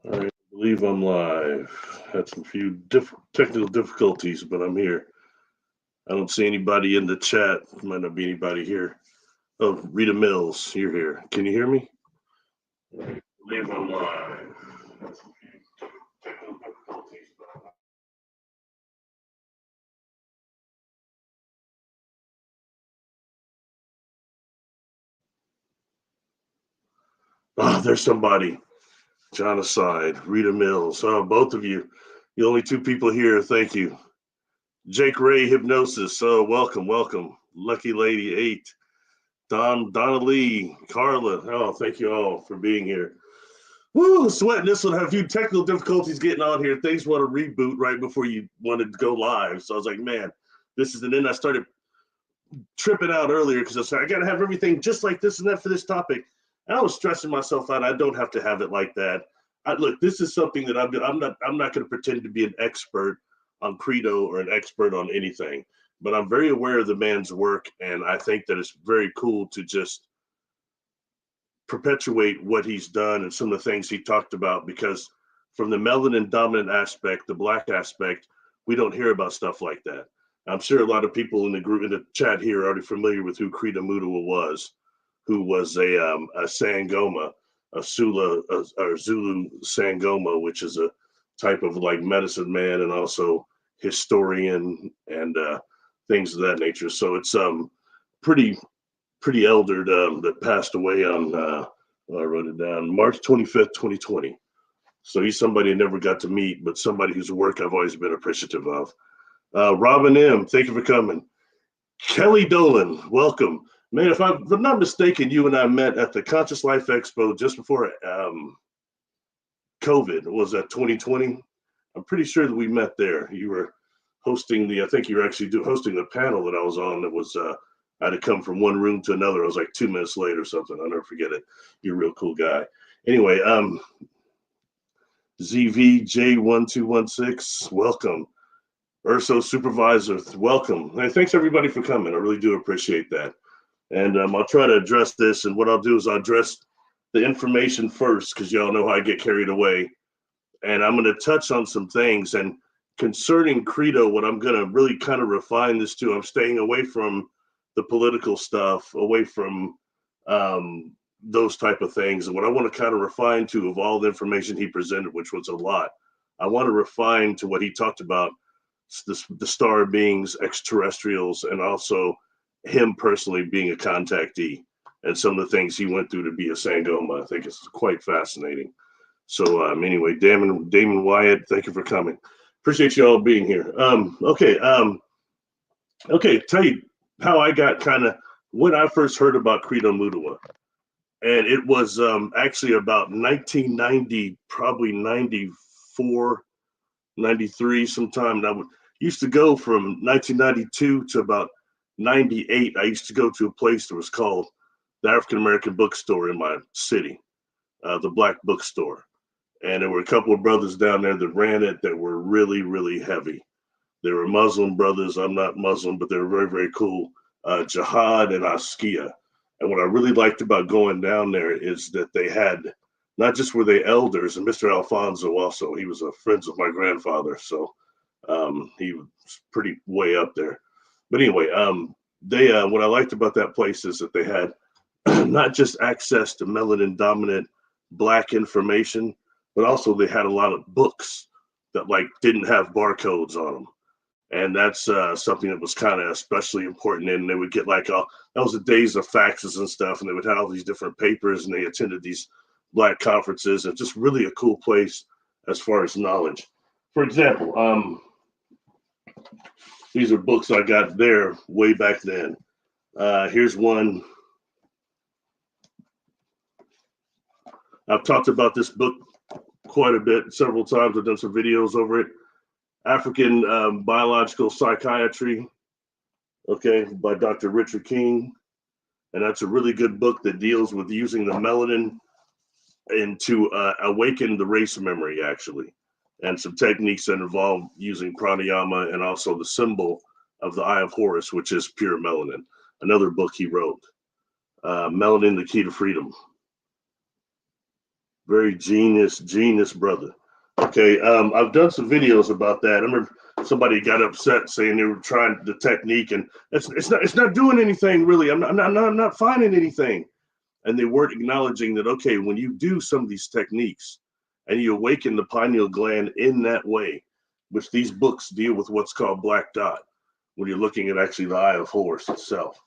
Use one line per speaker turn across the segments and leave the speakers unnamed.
All right, I believe I'm live. Had some few technical difficulties, but I'm here. I don't see anybody in the chat. Might not be anybody here. Oh, Rita Mills, you're here. Can you hear me? All right, I believe I'm live. Had some few technical difficulties, but there's somebody. John aside, Rita Mills. Oh, both of you. The only two people here. Thank you. Jake Ray Hypnosis. Oh, welcome, welcome. Lucky Lady 8. Donna Lee, Carla. Oh, thank you all for being here. Woo, sweating this one. Had a few technical difficulties getting on here. Things want to reboot right before you wanted to go live. So I was like, man, this is, and then I started tripping out earlier because I said, I got to have everything just like this and that for this topic. And I was stressing myself out. I don't have to have it like that. Look, this is something that I'm not going to pretend to be an expert on Credo or an expert on anything, but I'm very aware of the man's work. And I think that it's very cool to just perpetuate what he's done and some of the things he talked about, because from the melanin dominant aspect, the black aspect, we don't hear about stuff like that. I'm sure a lot of people in the group in the chat here are already familiar with who Credo Mutwa was, who was a Sangoma, a Zulu Sangoma, which is a type of like medicine man and also historian and things of that nature. So it's pretty eldered, that passed away on, I wrote it down, March 25th, 2020. So he's somebody I never got to meet, but somebody whose work I've always been appreciative of. Robin M., thank you for coming. Kelly Dolan, welcome. Man, if I'm not mistaken, you and I met at the Conscious Life Expo just before COVID. Was that 2020? I'm pretty sure that we met there. You were hosting I think you were actually hosting the panel that I was on. That was, I had to come from one room to another. I was like 2 minutes late or something. I'll never forget it. You're a real cool guy. Anyway, ZVJ1216, welcome. Urso Supervisor, welcome. Hey, thanks everybody for coming. I really do appreciate that. And I'll try to address this. And what I'll do is I'll address the information first, because y'all know how I get carried away. And I'm going to touch on some things. And concerning Credo, what I'm going to really kind of refine this to, I'm staying away from the political stuff, away from those type of things. And what I want to kind of refine to, of all the information he presented, which was a lot, I want to refine to what he talked about, the star beings, extraterrestrials, and also him personally being a contactee and some of the things he went through to be a Sangoma. I think it's quite fascinating. So anyway, Damon Wyatt, thank you for coming. Appreciate you all being here. Okay, tell you how I got kind of, when I first heard about Credo Mutwa. And it was actually about 1990, probably 94, 93 sometime. And I used to go from 1992 to about 98. I used to go to a place that was called the African American Bookstore in my city, the Black Bookstore. And there were a couple of brothers down there that ran it that were really, really heavy. They were Muslim brothers. I'm not Muslim, but they were very, very cool. Jihad and Askia. And what I really liked about going down there is that they had, not just were they elders, and Mr. Alfonso also, he was a friend of my grandfather. So he was pretty way up there. But anyway, they what I liked about that place is that they had not just access to melanin dominant black information, but also they had a lot of books that like didn't have barcodes on them. And that's something that was kind of especially important. And they would get like, that was the days of faxes and stuff. And they would have all these different papers, and they attended these black conferences. And just really a cool place as far as knowledge. For example, these are books I got there way back then. Here's one. I've talked about this book quite a bit, several times. I've done some videos over it. African Biological Psychiatry, okay, by Dr. Richard King. And that's a really good book that deals with using the melanin and to awaken the race memory, actually, and some techniques that involve using pranayama and also the symbol of the Eye of Horus, which is pure melanin. Another book he wrote, Melanin, the Key to Freedom. Very genius brother. Okay, I've done some videos about that. I remember somebody got upset saying they were trying the technique, and it's not doing anything really. I'm not finding anything, and they weren't acknowledging that. Okay, when you do some of these techniques, and you awaken the pineal gland in that way, which these books deal with what's called black dot, when you're looking at actually the eye of Horus itself,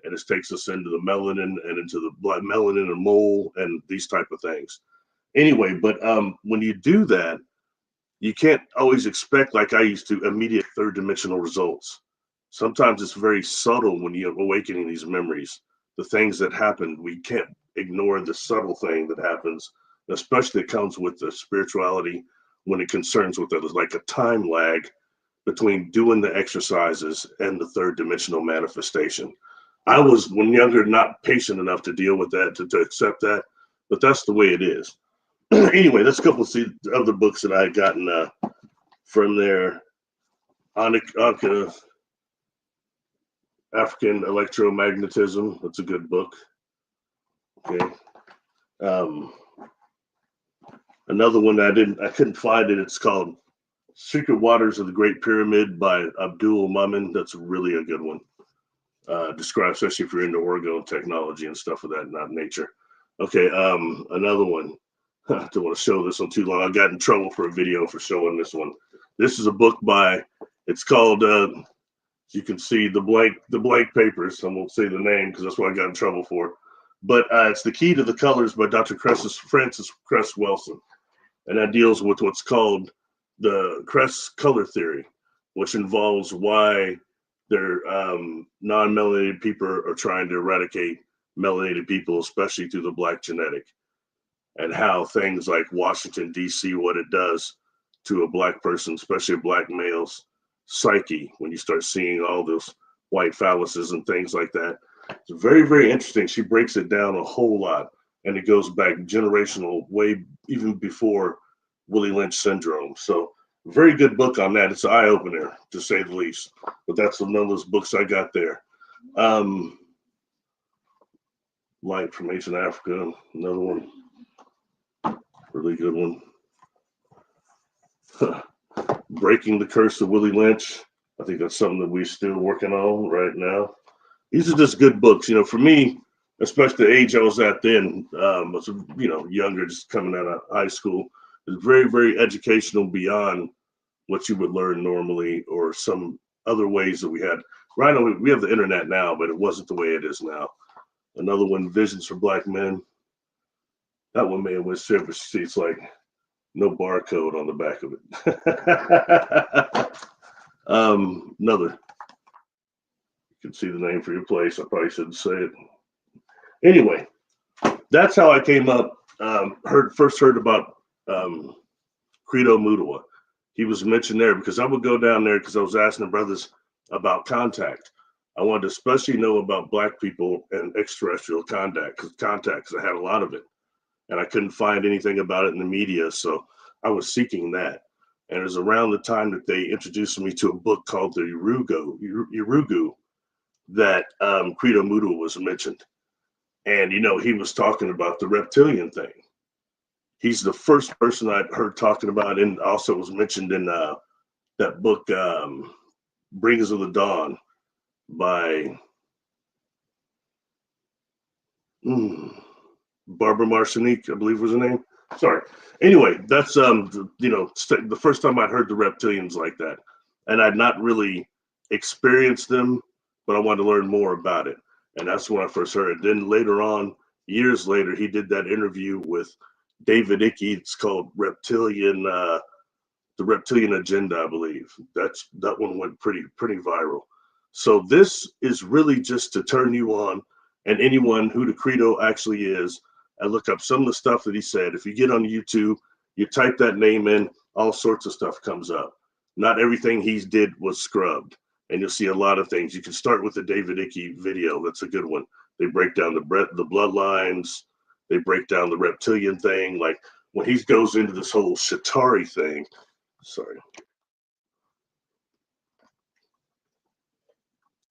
and this takes us into the melanin and into the blood melanin and mole and these type of things. Anyway, but when you do that, you can't always expect, like I used to, immediate third dimensional results. Sometimes it's very subtle when you're awakening these memories. The things that happen, we can't ignore the subtle thing that happens, especially it comes with the spirituality when it concerns with it. It's like a time lag between doing the exercises and the third dimensional manifestation. I was, when younger, not patient enough to deal with that, to accept that, but that's the way it is. Anyway, that's a couple of other books that I had gotten from there. African Electromagnetism. That's a good book. Okay. Another one that I couldn't find it. It's called Secret Waters of the Great Pyramid by Abdul Mumin. That's really a good one. Described, especially if you're into orgone technology and stuff of that nature. Okay. Another one. I don't want to show this one too long. I got in trouble for a video for showing this one. This is a book it's called, you can see the blank papers. I won't say the name because that's what I got in trouble for. But it's The Key to the Colors by Dr. Francis Cress Welsing. And that deals with what's called the Cress color theory, which involves why their non-melanated people are trying to eradicate melanated people, especially through the black genetic. And how things like Washington, D.C., what it does to a black person, especially a black male's psyche, when you start seeing all those white phalluses and things like that. It's very, very interesting. She breaks it down a whole lot, and it goes back generational, way even before Willie Lynch syndrome. So very good book on that. It's an eye-opener, to say the least. But that's one of those books I got there. Light from Ancient Africa, another one. Really good one. Breaking the Curse of Willie Lynch. I think that's something that we're still working on right now. These are just good books. You know, for me, especially the age I was at then, was, younger, just coming out of high school. It's very, very educational beyond what you would learn normally or some other ways that we had. Right now, we have the internet now, but it wasn't the way it is now. Another one, Visions for Black Men. That one may have went silver seats, like no barcode on the back of it. Another. You can see the name for your place. I probably shouldn't say it. Anyway, that's how I came up. First heard about Credo Mutwa. He was mentioned there because I would go down there because I was asking the brothers about contact. I wanted to especially know about Black people and extraterrestrial contact because I had a lot of it. And I couldn't find anything about it in the media, so I was seeking that. And it was around the time that they introduced me to a book called the Urugu that Credo Mutwa was mentioned. And, he was talking about the reptilian thing. He's the first person I'd heard talking about, and also was mentioned in that book, Bringers of the Dawn by Barbara Martinique, I believe was her name. Sorry. Anyway, that's the first time I'd heard the reptilians like that, and I'd not really experienced them, but I wanted to learn more about it, and that's when I first heard it. Then later on, years later, he did that interview with David Icke. It's called Reptilian, the Reptilian Agenda, I believe. That one went pretty viral. So this is really just to turn you on, and anyone who the Credo actually is. I look up some of the stuff that he said. If you get on YouTube, you type that name in, all sorts of stuff comes up. Not everything he did was scrubbed, and you'll see a lot of things. You can start with the David Icke video. That's a good one. They break down the bloodlines. They break down the reptilian thing. Like when he goes into this whole Shatari thing. Sorry.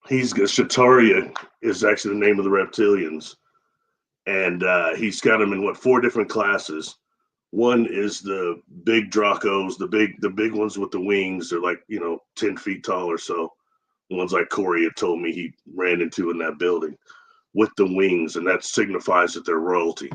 Shataria is actually the name of the reptilians. And he's got them in 4 different classes. One is the big Dracos, the big ones with the wings. They're like, 10 feet tall or so. Ones like Corey had told me he ran into in that building with the wings, and that signifies that they're royalty.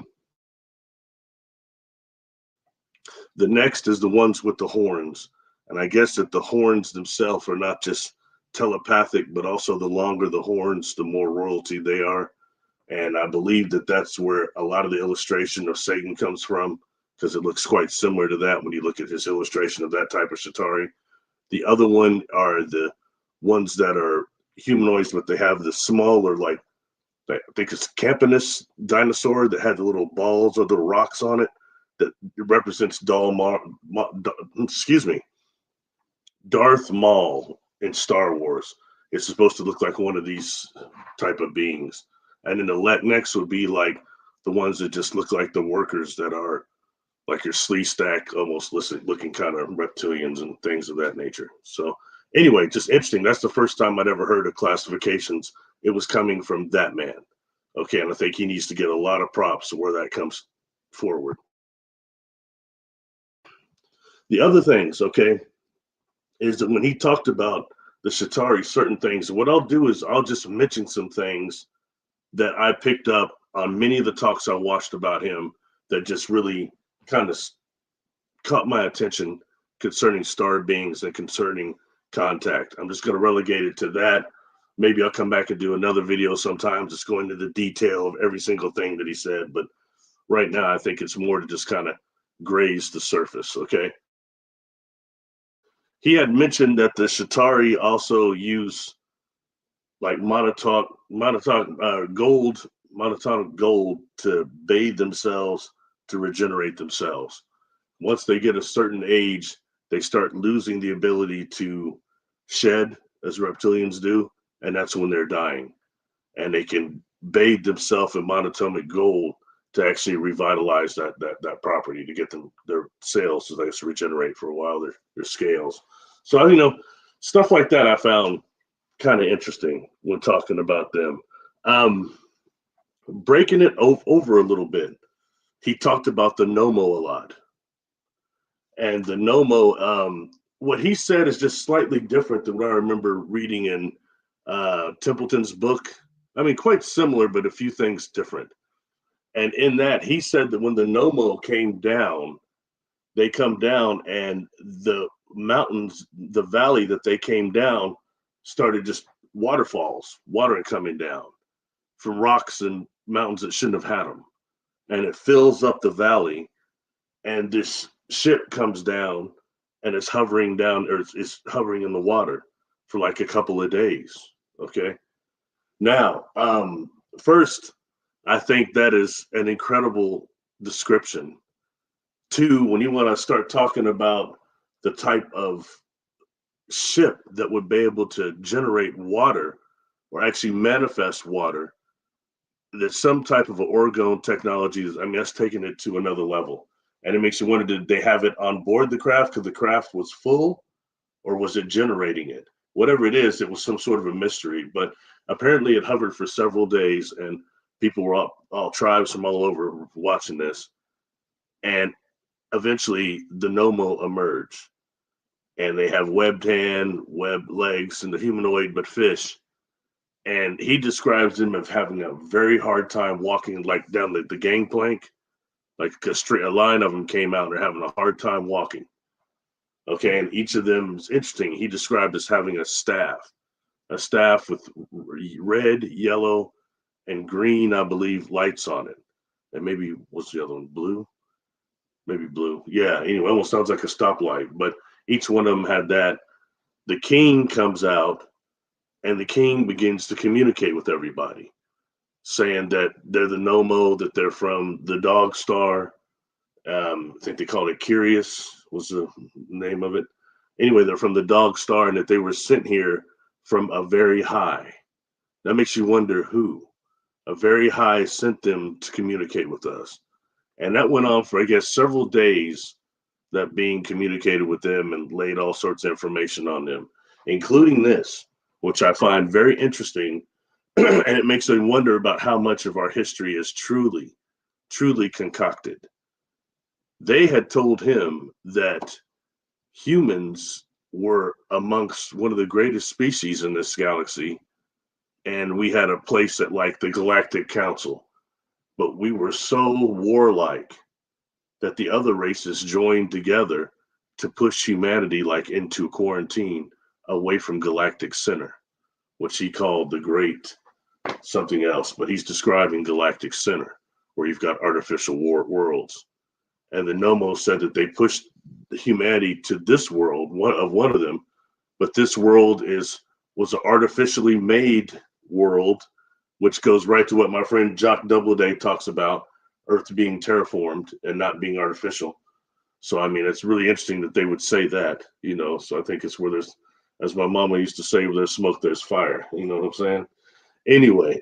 The next is the ones with the horns. And I guess that the horns themselves are not just telepathic, but also the longer the horns, the more royalty they are. And I believe that that's where a lot of the illustration of Satan comes from, because it looks quite similar to that when you look at his illustration of that type of Shatari. The other one are the ones that are humanoids, but they have the smaller, like, I think it's Campanus dinosaur that had the little balls or little rocks on it that represents Darth Maul in Star Wars. It's supposed to look like one of these type of beings. And then the next would be like the ones that just look like the workers that are like your sleeve stack, almost looking kind of reptilians and things of that nature. So anyway, just interesting. That's the first time I'd ever heard of classifications. It was coming from that man. Okay, and I think he needs to get a lot of props where that comes forward. The other things, okay, is that when he talked about the Shatari, certain things, what I'll do is I'll just mention some things that I picked up on many of the talks I watched about him that just really kind of caught my attention concerning star beings and concerning contact. I'm just going to relegate it to that. Maybe I'll come back and do another video sometime just go into the detail of every single thing that he said. But right now, I think it's more to just kind of graze the surface, okay? He had mentioned that the Shatari also use like monotonic gold to bathe themselves, to regenerate themselves. Once they get a certain age, they start losing the ability to shed, as reptilians do, and that's when they're dying. And they can bathe themselves in monotonic gold to actually revitalize that property, to get them their cells so they can regenerate for a while, their scales. So stuff like that I found kind of interesting when talking about them. Breaking it over a little bit, he talked about the Nommo a lot. And the Nommo, what he said is just slightly different than what I remember reading in Templeton's book. I mean, quite similar, but a few things different. And in that, he said that when the Nommo came down, they come down and the mountains, the valley that they came down started just waterfalls, water coming down from rocks and mountains that shouldn't have had them. And it fills up the valley, and this ship comes down and it's hovering down, or it's hovering in the water for like a couple of days. Okay. Now, first, I think that is an incredible description. Two, when you want to start talking about the type of ship that would be able to generate water or actually manifest water, there's some type of an orgone technology. I mean, that's taking it to another level. And it makes you wonder, did they have it on board the craft because the craft was full, or was it generating it? Whatever it is, it was some sort of a mystery. But apparently it hovered for several days, and people were all tribes from all over watching this. And eventually the Nommo emerge. And they have webbed hand, webbed legs, and the humanoid, but fish. And he describes them as having a very hard time walking, like down the gangplank. Like a line of them came out and they're having a hard time walking. Okay, and each of them is interesting. He described as having a staff with red, yellow, and green, I believe, lights on it. And maybe, what's the other one? Blue? Maybe blue. Yeah, anyway, almost sounds like a stoplight. But each one of them had that. The king comes out, and the king begins to communicate with everybody, saying that they're the Nommo, that they're from the Dog Star. I think they called it Curious was the name of it. Anyway, they're from the Dog Star, and that they were sent here from a very high. That makes you wonder who. A very high sent them to communicate with us. And that went on for, I guess, several days, that being communicated with them and laid all sorts of information on them, including this, which I find very interesting. And it makes me wonder about how much of our history is truly concocted. they had told him that humans were amongst one of the greatest species in this galaxy, and we had a place at like the Galactic Council, but we were so warlike that the other races joined together to push humanity like into quarantine away from Galactic Center, which he called the Great something else, but he's describing Galactic Center, where you've got artificial worlds. And the Nommo said that they pushed humanity to this world, one of them, but this world was an artificially made world, which goes right to what my friend Jock Doubleday talks about, Earth being terraformed and not being artificial. So I mean, it's really interesting that they would say that, you know. So I think it's where there's, as my mama used to say, where there's smoke, there's fire. You know what I'm saying? Anyway,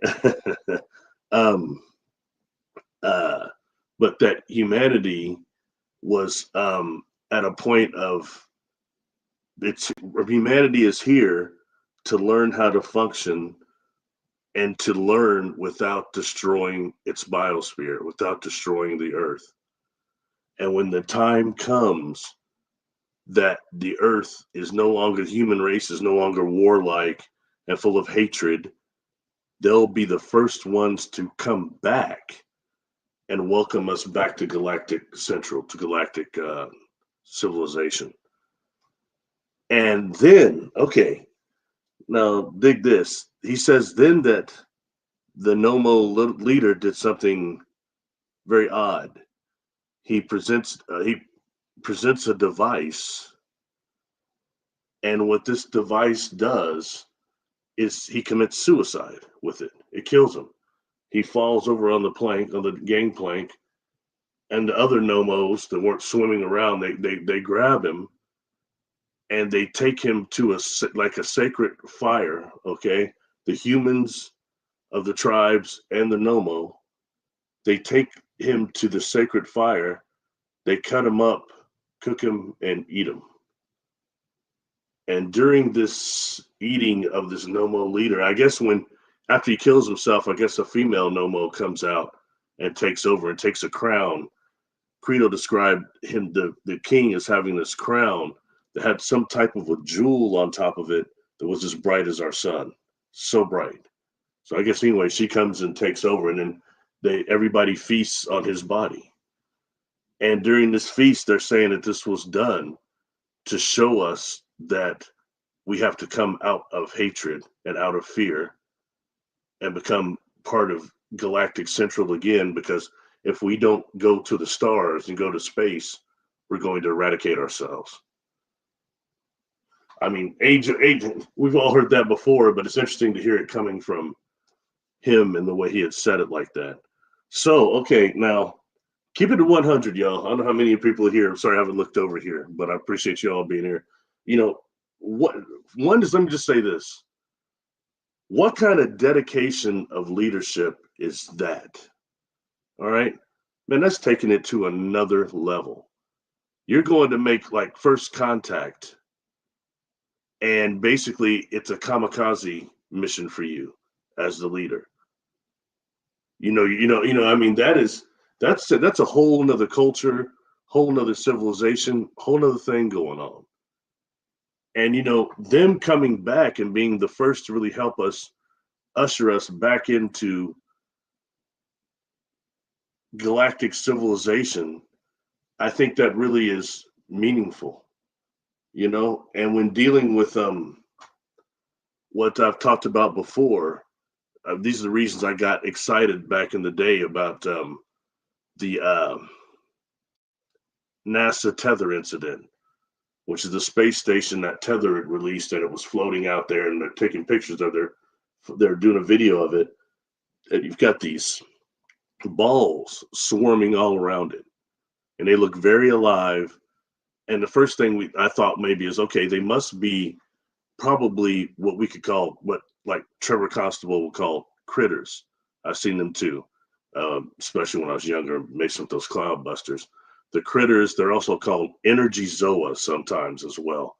but that humanity was at a point of humanity is here to learn how to function and to learn without destroying its biosphere, without destroying the earth. And when the time comes that the earth is no longer, the human race is no longer warlike and full of hatred, they'll be the first ones to come back and welcome us back to Galactic Central, to Galactic civilization. And then, okay, now dig this. He says then that the Nommo leader did something very odd. He presents a device, and what this device does is he commits suicide with it. It kills him. He falls over on the plank, on the gangplank, and the other Nommos that weren't swimming around, they grab him and they take him to a sacred fire. Okay, the humans of the tribes and the Nommo, they take him to the sacred fire. They cut him up, cook him, and eat him. And during this eating of this Nommo leader, I guess after he kills himself, I guess a female Nommo comes out and takes over and takes a crown. Credo described him, the king, as having this crown that had some type of a jewel on top of it that was as bright as our sun, so bright. So I guess anyway, she comes and takes over, and then everybody feasts on his body. And during this feast, they're saying that this was done to show us that we have to come out of hatred and out of fear and become part of Galactic Central again, because if we don't go to the stars and go to space, we're going to eradicate ourselves. I mean, we've all heard that before, but it's interesting to hear it coming from him and the way he had said it like that. So, okay, now keep it to 100, y'all. I don't know how many people are here. I'm sorry I haven't looked over here, but I appreciate you all being here. You know, let me just say this. What kind of dedication of leadership is that? All right, man, that's taking it to another level. You're going to make like first contact, and basically it's a kamikaze mission for you as the leader. I mean, that's a whole nother culture, whole nother civilization, whole nother thing going on. And them coming back and being the first to really help us usher us back into galactic civilization, I think that really is meaningful, and when dealing with what I've talked about before, these are the reasons I got excited back in the day about the NASA Tether incident, which is the space station that Tether had released, and it was floating out there, and they're taking pictures of they're doing a video of it, and you've got these balls swarming all around it, and they look very alive. And the first thing I thought maybe is, okay, they must be probably what we could call, what like Trevor Constable would call critters. I've seen them too, especially when I was younger, made some of those cloud busters. The critters, they're also called energy zoa sometimes as well.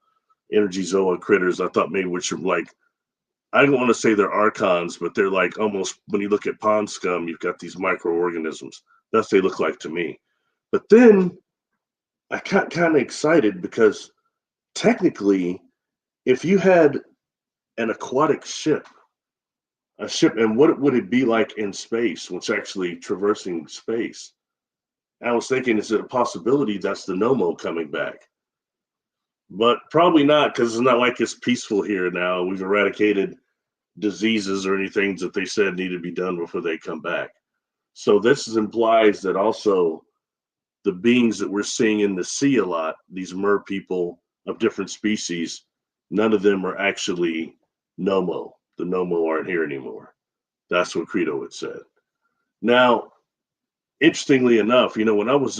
Energy zoa critters, I thought maybe which are like, I don't want to say they're archons, but they're like almost, when you look at pond scum, you've got these microorganisms. That's what they look like to me. But then I got kind of excited because technically, if you had an aquatic ship, a ship, and what would it be like in space, which actually traversing space? I was thinking, is it a possibility that's the Nommo coming back? But probably not, because it's not like it's peaceful here now. We've eradicated diseases or anything that they said need to be done before they come back. So implies that also the beings that we're seeing in the sea a lot, these mer people of different species, none of them are actually Nommo. The Nommo aren't here anymore. That's what Credo had said. Now, interestingly enough, when I was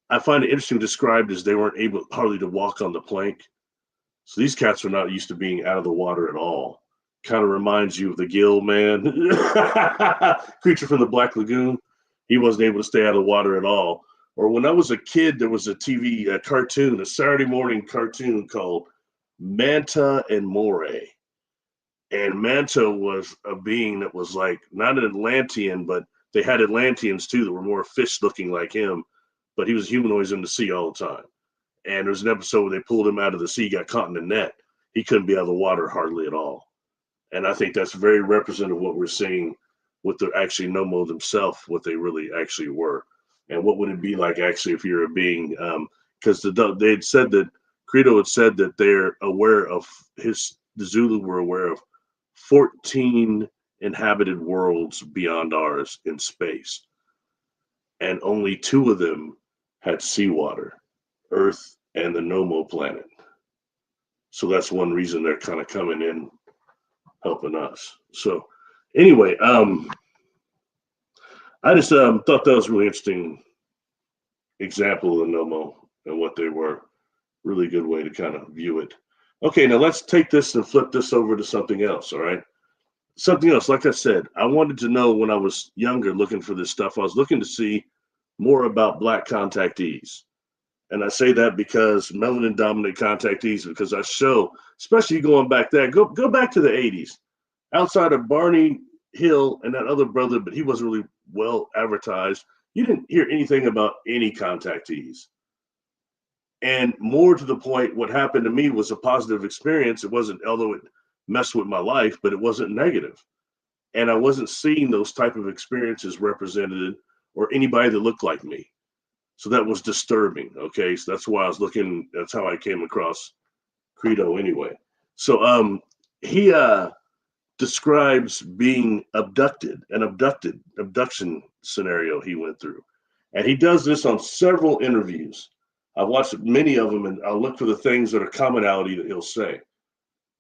I find it interesting described as they weren't able hardly to walk on the plank. So these cats are not used to being out of the water at all. Kind of reminds you of the gill man, creature from the Black Lagoon. He wasn't able to stay out of the water at all. Or when I was a kid, there was a TV cartoon, a Saturday morning cartoon called Manta and Moray. And Manta was a being that was like not an Atlantean, but they had Atlanteans too that were more fish looking like him, but he was humanoids in the sea all the time. And there was an episode where they pulled him out of the sea, got caught in the net. He couldn't be out of the water hardly at all. And I think that's very representative of what we're seeing with the actually Nommo themselves, what they really actually were. And what would it be like actually if you're a being? Because they had said that Credo had said that they're aware of the Zulu were aware of 14 inhabited worlds beyond ours in space. And only 2 of them had seawater, Earth and the Nommo planet. So that's one reason they're kind of coming in, helping us. So anyway, I just thought that was a really interesting example of the Nommo and what they were. Really good way to kind of view it. Okay, now let's take this and flip this over to something else, all right? Something else, like I said, I wanted to know when I was younger looking for this stuff, I was looking to see more about Black contactees. And I say that because melanin-dominant contactees, because I show, especially going back there, go back to the 80s. Outside of Barney Hill and that other brother, but he wasn't really well advertised, you didn't hear anything about any contactees. And more to the point, what happened to me was a positive experience. It wasn't, although it messed with my life, but it wasn't negative. And I wasn't seeing those type of experiences represented or anybody that looked like me. So that was disturbing. Okay. So that's why I was looking, that's how I came across Credo anyway. So he describes being abducted, an abduction scenario he went through. And he does this on several interviews. I've watched many of them, and I'll look for the things that are commonality that he'll say.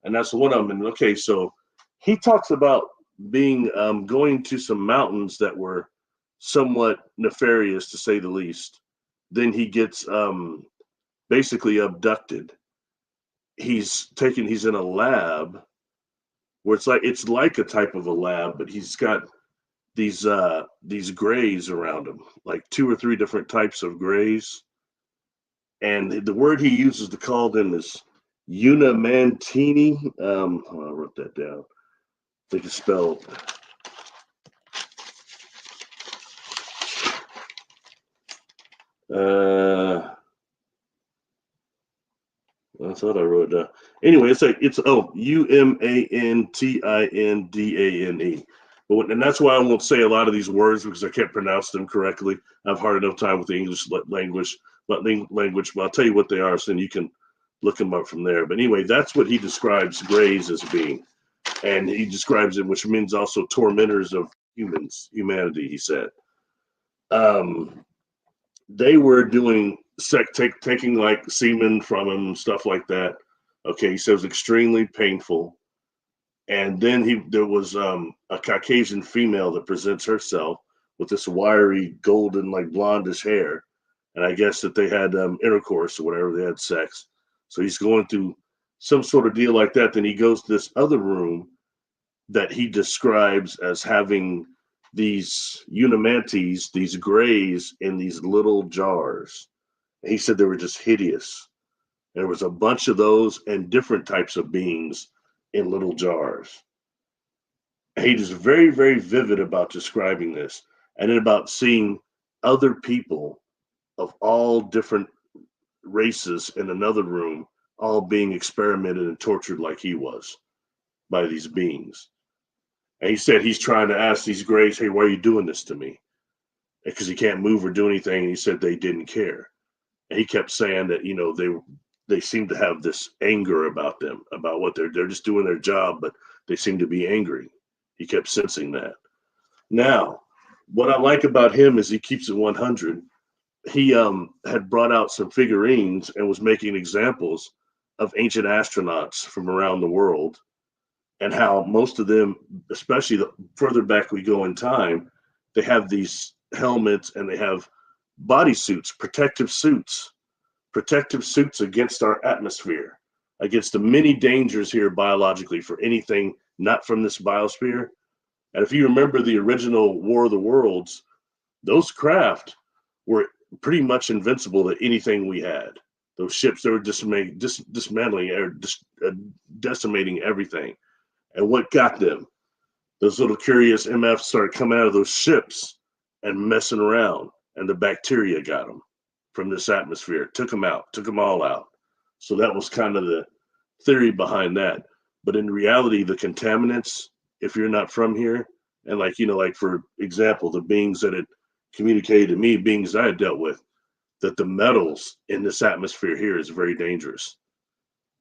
And that's one of them. And okay, so he talks about being going to some mountains that were somewhat nefarious, to say the least. Then he gets basically abducted. He's in a lab where it's like a type of a lab, but he's got these grays around him, like 2 or 3 different types of grays. And the word he uses to call them is Unamantini. I wrote that down. I think it's spelled. I thought I wrote it down. Anyway, it's Umantindane. And that's why I won't say a lot of these words because I can't pronounce them correctly. I've hard enough time with the English language, but I'll tell you what they are, so then you can look them up from there. But anyway, that's what he describes grays as being. And he describes it, which means also tormentors of humanity, he said. They were doing taking like semen from him, stuff like that. Okay, he said it was extremely painful. And then there was a Caucasian female that presents herself with this wiry, golden, like blondish hair. And I guess that they had intercourse or whatever, they had sex. So he's going through some sort of deal like that. Then he goes to this other room that he describes as having these Unamantes, these grays in these little jars. And he said they were just hideous. There was a bunch of those and different types of beings in little jars. He is very, very vivid about describing this, and then about seeing other people of all different races in another room, all being experimented and tortured like he was by these beings. And he said he's trying to ask these grays, hey, why are you doing this to me? Because he can't move or do anything. And he said they didn't care. And he kept saying that, they seem to have this anger about them, about what they're just doing their job, but they seem to be angry. He kept sensing that. Now, what I like about him is he keeps it 100. He had brought out some figurines and was making examples of ancient astronauts from around the world, and how most of them, especially the further back we go in time, they have these helmets and they have bodysuits, protective suits against our atmosphere, against the many dangers here biologically for anything not from this biosphere. And if you remember the original War of the Worlds, those craft were pretty much invincible to anything we had. Those ships, they were dismantling or decimating everything. And what got them? Those little curious MFs started coming out of those ships and messing around, and the bacteria got them from this atmosphere, took them all out. So that was kind of the theory behind that. But in reality, the contaminants, if you're not from here, and like for example, the beings that had communicated to me, beings I had dealt with, that the metals in this atmosphere here is very dangerous,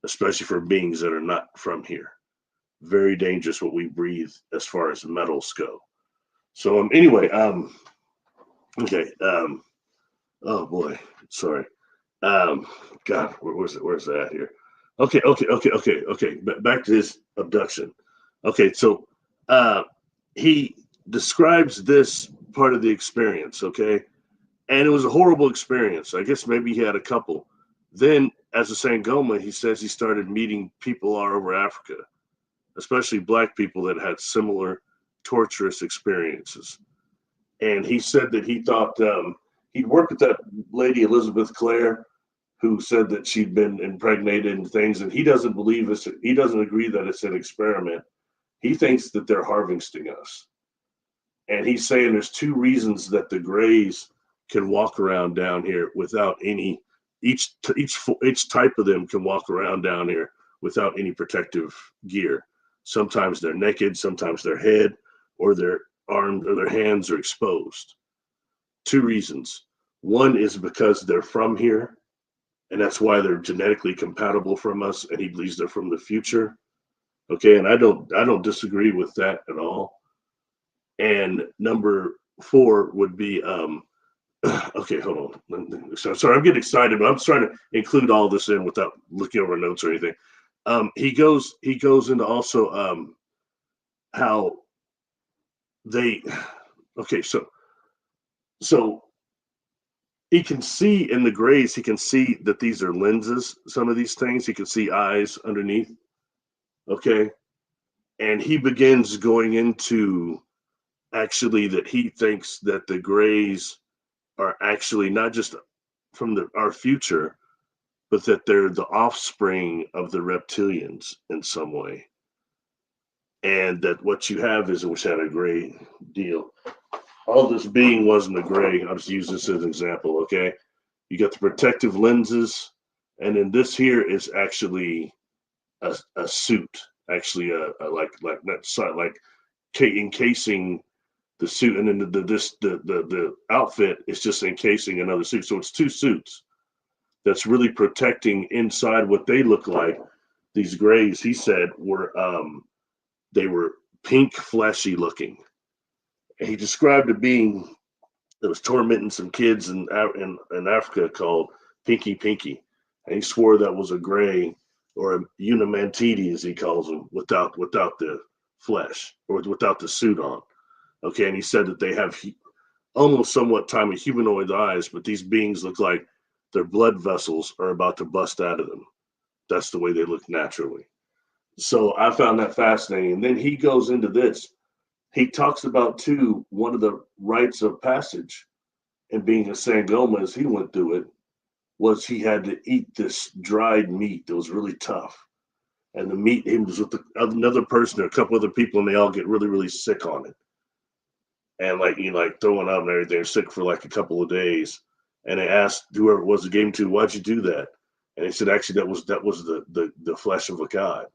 especially for beings that are not from here. Very dangerous what we breathe as far as metals go. So anyway, okay. Oh boy, sorry. God, where's that here? Okay. Back to his abduction. Okay, so he describes this part of the experience, okay? And it was a horrible experience. I guess maybe he had a couple. Then, as a Sangoma, he says he started meeting people all over Africa, especially Black people that had similar torturous experiences. And he said that he thought he'd worked with that lady, Elizabeth Clare, who said that she'd been impregnated and things. And he doesn't believe this. He doesn't agree that it's an experiment. He thinks that they're harvesting us. And he's saying there's two reasons that the Greys can walk around down here without any, each type of them can walk around down here without any protective gear. Sometimes they're naked, sometimes their head or their arms or their hands are exposed. Two reasons. One is because they're from here, and that's why they're genetically compatible from us, and he believes they're from the future. Okay, and I don't disagree with that at all. And number 4 would be okay, hold on. So sorry, I'm getting excited, but I'm trying to include all this in without looking over notes or anything. He goes into also how they okay, so he can see in the Greys, he can see that these are lenses, some of these things. He can see eyes underneath. Okay. And he begins going into actually that he thinks that the Greys are actually not just from our future, but that they're the offspring of the reptilians in some way. And that what you have is, which had a gray deal. All this being wasn't a gray. I'll just use this as an example, okay? You got the protective lenses, and then this here is actually a suit, actually like encasing the suit, and then the outfit is just encasing another suit. So it's two suits that's really protecting inside what they look like. These Greys, he said, were they were pink, fleshy looking. And he described a being that was tormenting some kids in Africa called Pinky. And he swore that was a Grey or a Unimantidi, as he calls them, without the flesh or without the suit on. Okay, and he said that they have almost somewhat tiny humanoid eyes, but these beings look like their blood vessels are about to bust out of them. That's the way they look naturally. So I found that fascinating. And then he goes into this. He talks about, too, one of the rites of passage and being a Sangoma as he went through it was he had to eat this dried meat that was really tough. And the meat, he was with another person or a couple other people, and they all get really, really sick on it. And like throwing up and everything, sick for like a couple of days. And they asked whoever it was who gave him to, why'd you do that? And he said, actually, that was the flesh of a god.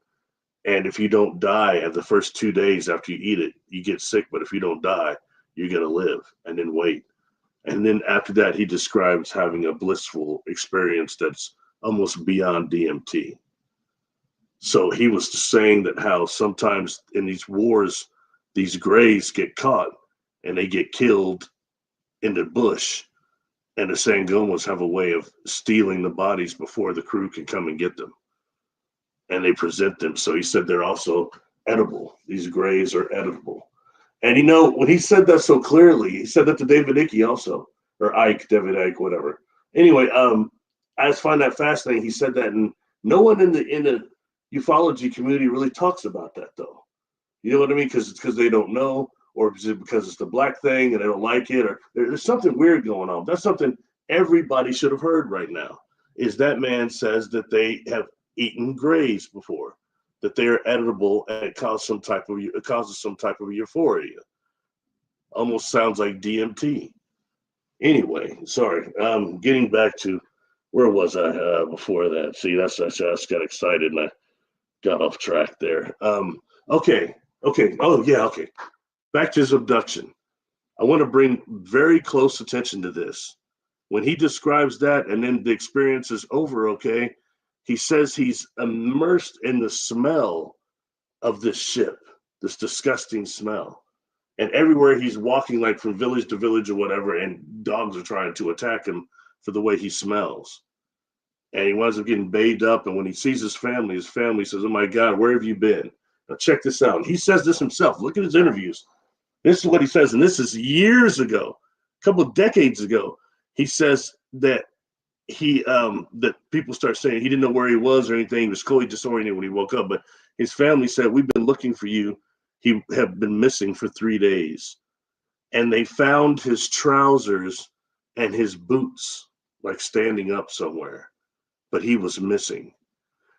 And if you don't die at the first 2 days after you eat it, you get sick. But if you don't die, you're going to live, and then wait. And then after that, he describes having a blissful experience that's almost beyond DMT. So he was saying that how sometimes in these wars, these Greys get caught and they get killed in the bush. And the Sangomas have a way of stealing the bodies before the crew can come and get them. And they present them. So he said they're also edible. These Greys are edible. And you know, when he said that so clearly, he said that to David Icke also, or Ike, David Icke, whatever. Anyway, I just find that fascinating. He said that, and no one in the ufology community really talks about that, though. You know what I mean? Because they don't know, or because it's the black thing and they don't like it, or there's something weird going on. That's something everybody should have heard right now. Is that man says that they have eaten Greys before, that they are edible, and it causes some type of euphoria. Almost sounds like DMT. Anyway, sorry. Getting back to where was I before that? See, I just got excited and I got off track there. Okay. Oh yeah. Okay. Back to his abduction. I want to bring very close attention to this. When he describes that, and then the experience is over. Okay. He says he's immersed in the smell of this ship, this disgusting smell. And everywhere he's walking, like from village to village or whatever, and dogs are trying to attack him for the way he smells. And he winds up getting bathed up. And when he sees his family says, oh my God, where have you been? Now check this out. And he says this himself. Look at his interviews. This is what he says. And this is years ago, a couple of decades ago. He says that that people start saying he didn't know where he was or anything. He was totally disoriented when he woke up. But his family said, we've been looking for you. He had been missing for 3 days. And they found his trousers and his boots, like standing up somewhere. But he was missing.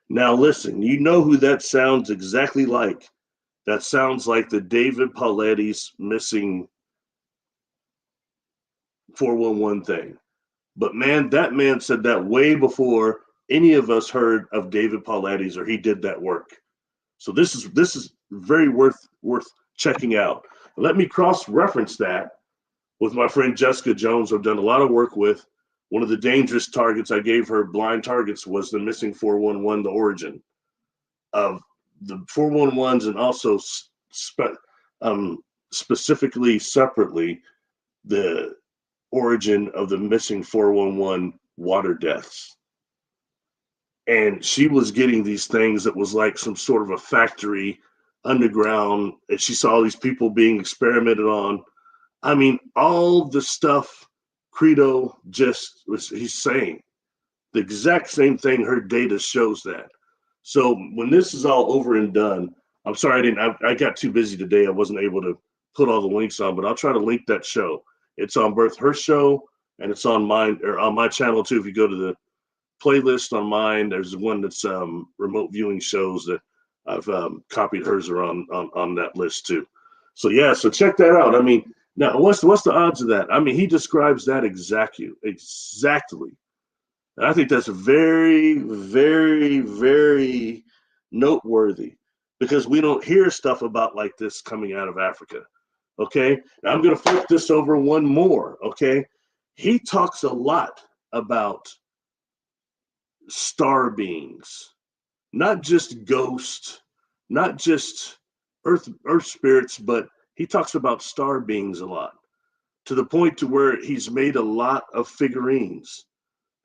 Now listen, you know who that sounds exactly like. That sounds like the David Pauletti's missing 411 thing. But man, that man said that way before any of us heard of David Pauletti's or he did that work. So this is very worth checking out. Let me cross-reference that with my friend Jessica Jones, I've done a lot of work with. One of the dangerous targets I gave her, blind targets, was the missing 411, the origin of the 411s, and also specifically, separately, the origin of the missing 411 water deaths. And she was getting these things that was like some sort of a factory underground, and she saw these people being experimented on. I mean, all the stuff Credo just was, he's saying the exact same thing. Her data shows that. So when this is all over and done, I'm sorry I got too busy today. I wasn't able to put all the links on, but I'll try to link that show. It's on both her show and it's on mine, or on my channel too. If you go to the playlist on mine, there's one that's remote viewing shows that I've copied hers around on that list too. So yeah, so check that out. I mean, now what's the odds of that? I mean, he describes that exactly. And I think that's very, very, very noteworthy, because we don't hear stuff about like this coming out of Africa. Okay, now I'm going to flip this over one more. Okay, he talks a lot about star beings, not just ghosts, not just earth spirits, but he talks about star beings a lot, to the point to where he's made a lot of figurines.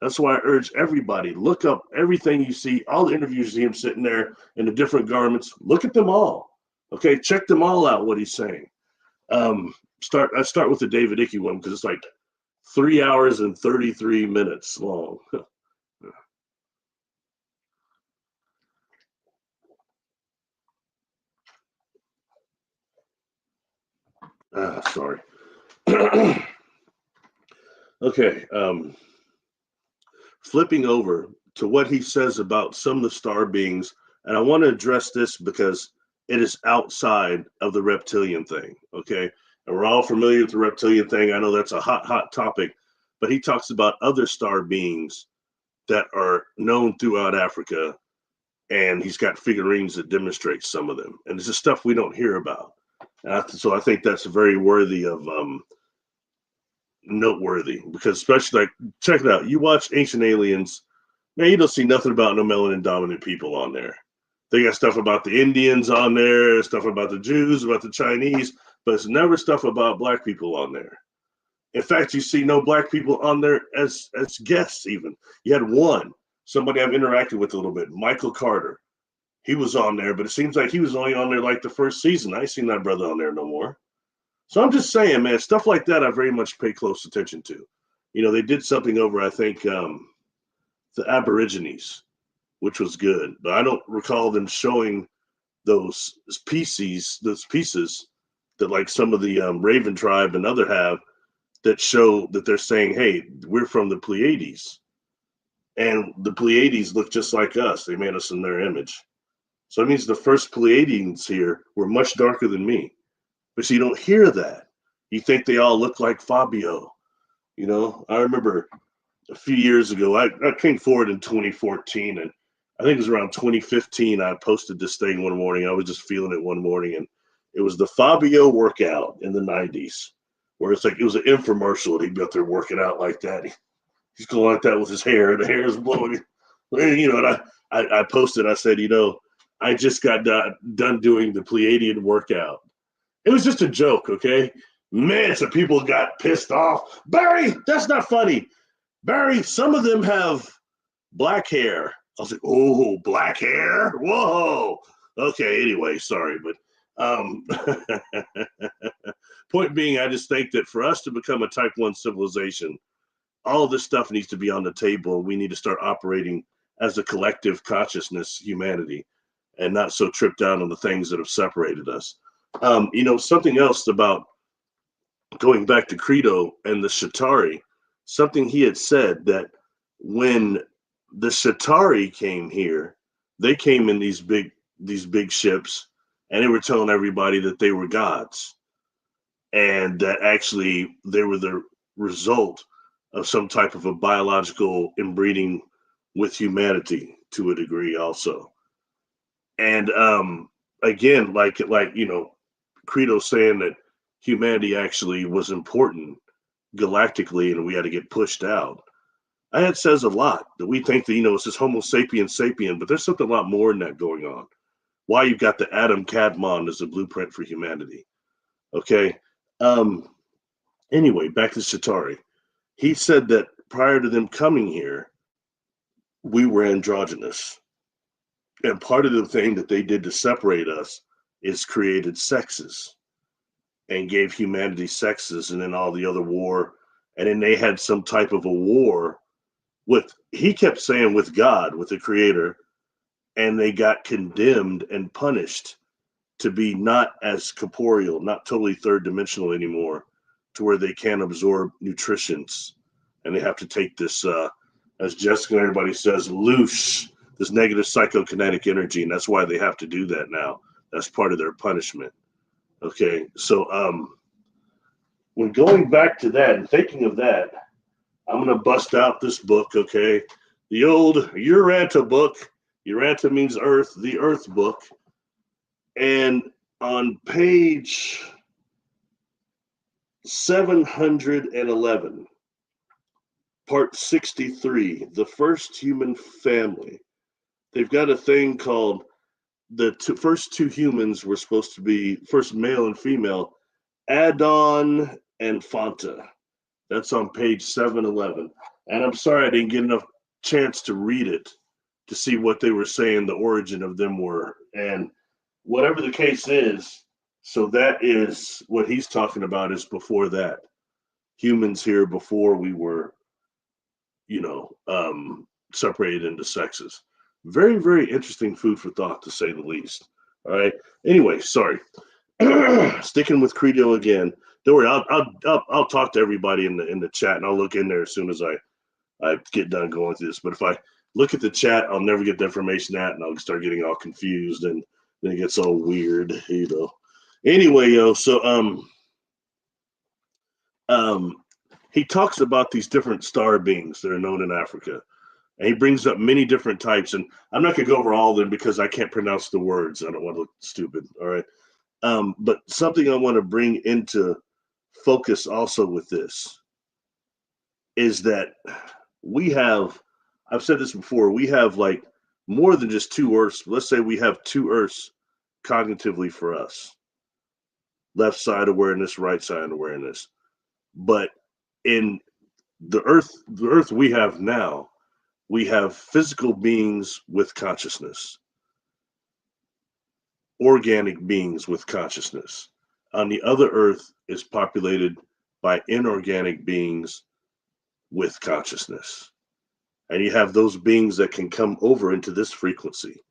That's why I urge everybody, look up everything you see, all the interviews you see him sitting there in the different garments. Look at them all. Okay, check them all out, what he's saying. I start with the David Icke one because it's like 3 hours and 33 minutes long. Sorry. Okay. Flipping over to what he says about some of the star beings, and I want to address this because it is outside of the reptilian thing. Okay. And we're all familiar with the reptilian thing. I know that's a hot topic, but he talks about other star beings that are known throughout Africa, and he's got figurines that demonstrate some of them. And it's just stuff we don't hear about. So I think that's very worthy of noteworthy, because especially, like, check it out. You watch Ancient Aliens, man, you don't see nothing about no melanin-dominant people on there. They got stuff about the Indians on there, stuff about the Jews, about the Chinese, but it's never stuff about black people on there. In fact, you see no black people on there as guests even. You had one, somebody I've interacted with a little bit, Michael Carter. He was on there, but it seems like he was only on there like the first season. I ain't seen that brother on there no more. So I'm just saying, man, stuff like that I very much pay close attention to. You know, they did something over, I think, the Aborigines, which was good, but I don't recall them showing those pieces that, like, some of the Raven tribe and other have, that show that they're saying, hey, we're from the Pleiades, and the Pleiades look just like us. They made us in their image. So it means the first Pleiadians here were much darker than me. But so you don't hear that. You think they all look like Fabio. You know, I remember a few years ago, I came forward in 2014, and I think it was around 2015, I posted this thing one morning. I was just feeling it one morning, and it was the Fabio workout in the 90s, where it's like, it was an infomercial, and he'd be up there working out like that. He's going like that with his hair, and the hair is blowing. You know, and I posted, I said, you know, I just got done doing the Pleiadian workout. It was just a joke, okay? Man, some people got pissed off. Barry, that's not funny. Barry, some of them have black hair. I was like, oh, black hair? Whoa. Okay, anyway, sorry. But point being, I just think that for us to become a type 1 civilization, all of this stuff needs to be on the table. We need to start operating as a collective consciousness, humanity, and not so tripped out on the things that have separated us. You know, something else about going back to Credo and the Shatari, something he had said, that when the Shatari came here, they came in these big ships, and they were telling everybody that they were gods, and that actually they were the result of some type of a biological inbreeding with humanity to a degree also. And again, like you know, Credo saying that humanity actually was important galactically, and we had to get pushed out. That says a lot, that we think that, you know, it's this Homo sapiens sapien, but there's something a lot more than that going on. Why you've got the Adam Kadmon as a blueprint for humanity. Okay. Anyway, back to Shatari. He said that prior to them coming here, we were androgynous. And part of the thing that they did to separate us is created sexes and gave humanity sexes, and then all the other war. And then they had some type of a war with, he kept saying, with God, with the creator, and they got condemned and punished to be not as corporeal, not totally third dimensional anymore, to where they can't absorb nutritions. And they have to take this, as Jessica and everybody says, loose, this negative psychokinetic energy. And that's why they have to do that now. That's part of their punishment. Okay, so when going back to that and thinking of that, I'm going to bust out this book, okay? The old Uranta book. Uranta means earth, the earth book. And on page 711, part 63, the first human family, they've got a thing called the first two humans were supposed to be, first male and female, Adon and Fanta. That's on page 711. And I'm sorry I didn't get enough chance to read it to see what they were saying the origin of them were. And whatever the case is, so that is what he's talking about, is before that. Humans here before we were, you know, separated into sexes. Very, very interesting food for thought, to say the least. All right. Anyway, sorry. Sticking with Credo again. Don't worry. I'll talk to everybody in the chat, and I'll look in there as soon as I get done going through this. But if I look at the chat, I'll never get the information out, and I'll start getting all confused, and then it gets all weird, you know. Anyway, so he talks about these different star beings that are known in Africa. And he brings up many different types. And I'm not going to go over all of them because I can't pronounce the words. I don't want to look stupid. All right. But something I want to bring into focus also with this is that we have, I've said this before, we have like more than just two Earths. Let's say we have two Earths cognitively for us. Left side awareness, right side awareness. But in the Earth we have now, we have physical beings with consciousness, organic beings with consciousness. On the other Earth is populated by inorganic beings with consciousness. And you have those beings that can come over into this frequency,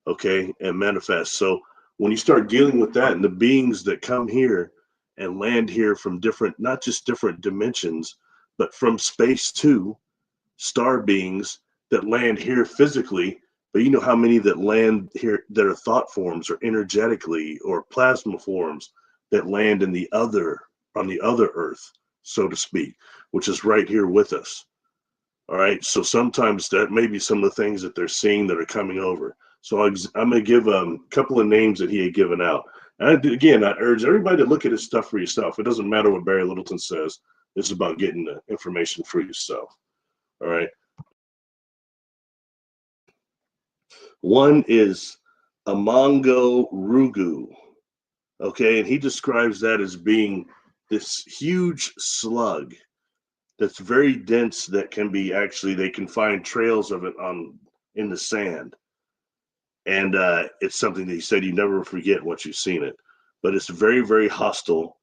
okay, and manifest. So when you start dealing with that and the beings that come here and land here from different, not just different dimensions, but from space too, star beings that land here physically, but you know how many that land here that are thought forms or energetically or plasma forms that land in the other, on the other Earth, so to speak, which is right here with us. All right. So sometimes that may be some of the things that they're seeing that are coming over. So I'm going to give a couple of names that he had given out. And again, I urge everybody to look at his stuff for yourself. It doesn't matter what Barry Littleton says. It's about getting the information for yourself. All right. One is Amongo Rugu. Okay. And he describes that as being this huge slug that's very dense, that can be actually, they can find trails of it in the sand. And it's something that he said you never forget once you've seen it. But it's very, very hostile.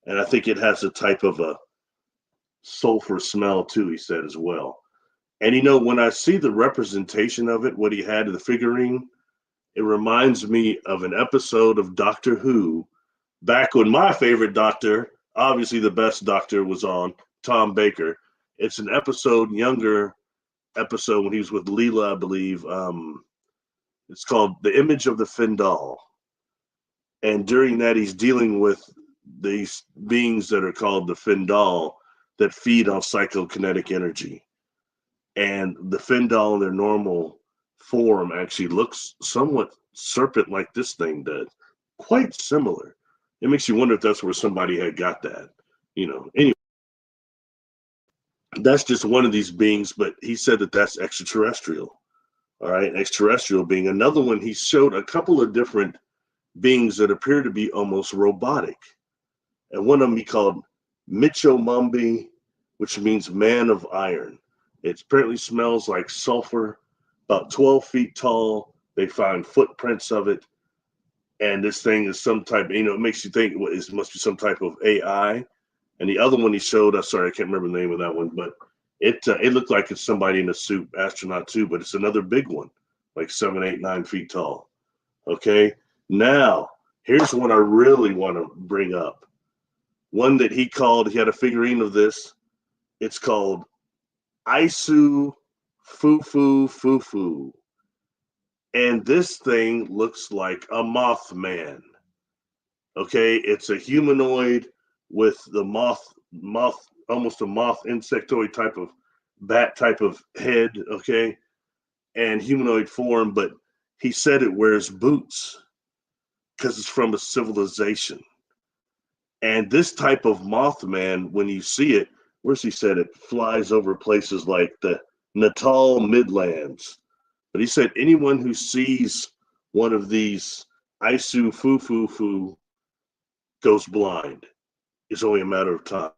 And I think it has a type of a sulfur smell too, he said as well. And you know, when I see the representation of it, what he had in the figurine, it reminds me of an episode of Doctor Who, back when my favorite doctor, obviously the best doctor, was on, Tom Baker. It's an episode, younger episode, when he was with Leela, I believe. It's called The Image of the Findal. And during that, he's dealing with these beings that are called the Findal that feed on psychokinetic energy. And the Findal in their normal form actually looks somewhat serpent like this thing does. Quite similar. It makes you wonder if that's where somebody had got that. You know, anyway. That's just one of these beings, but he said that that's extraterrestrial. All right, extraterrestrial being another one. He showed a couple of different beings that appear to be almost robotic. And one of them he called Michomombi, which means man of iron. It apparently smells like sulfur, about 12 feet tall. They find footprints of it. And this thing is some type, you know, it makes you think it must be some type of AI. And the other one he showed, I'm sorry, I can't remember the name of that one, but it looked like it's somebody in a suit, astronaut too, but it's another big one, like 7, 8, 9 feet tall. Okay. Now, here's one I really want to bring up. One that he had a figurine of this. It's called Isu Fufu Fufu. And this thing looks like a Mothman. Okay. It's a humanoid with the moth, almost a moth insectoid type of bat type of head, okay, and humanoid form. But he said it wears boots because it's from a civilization. And this type of Mothman, when you see it, where's he said it flies over places like the Natal Midlands. But he said anyone who sees one of these Isu Fufu goes blind. It's only a matter of time.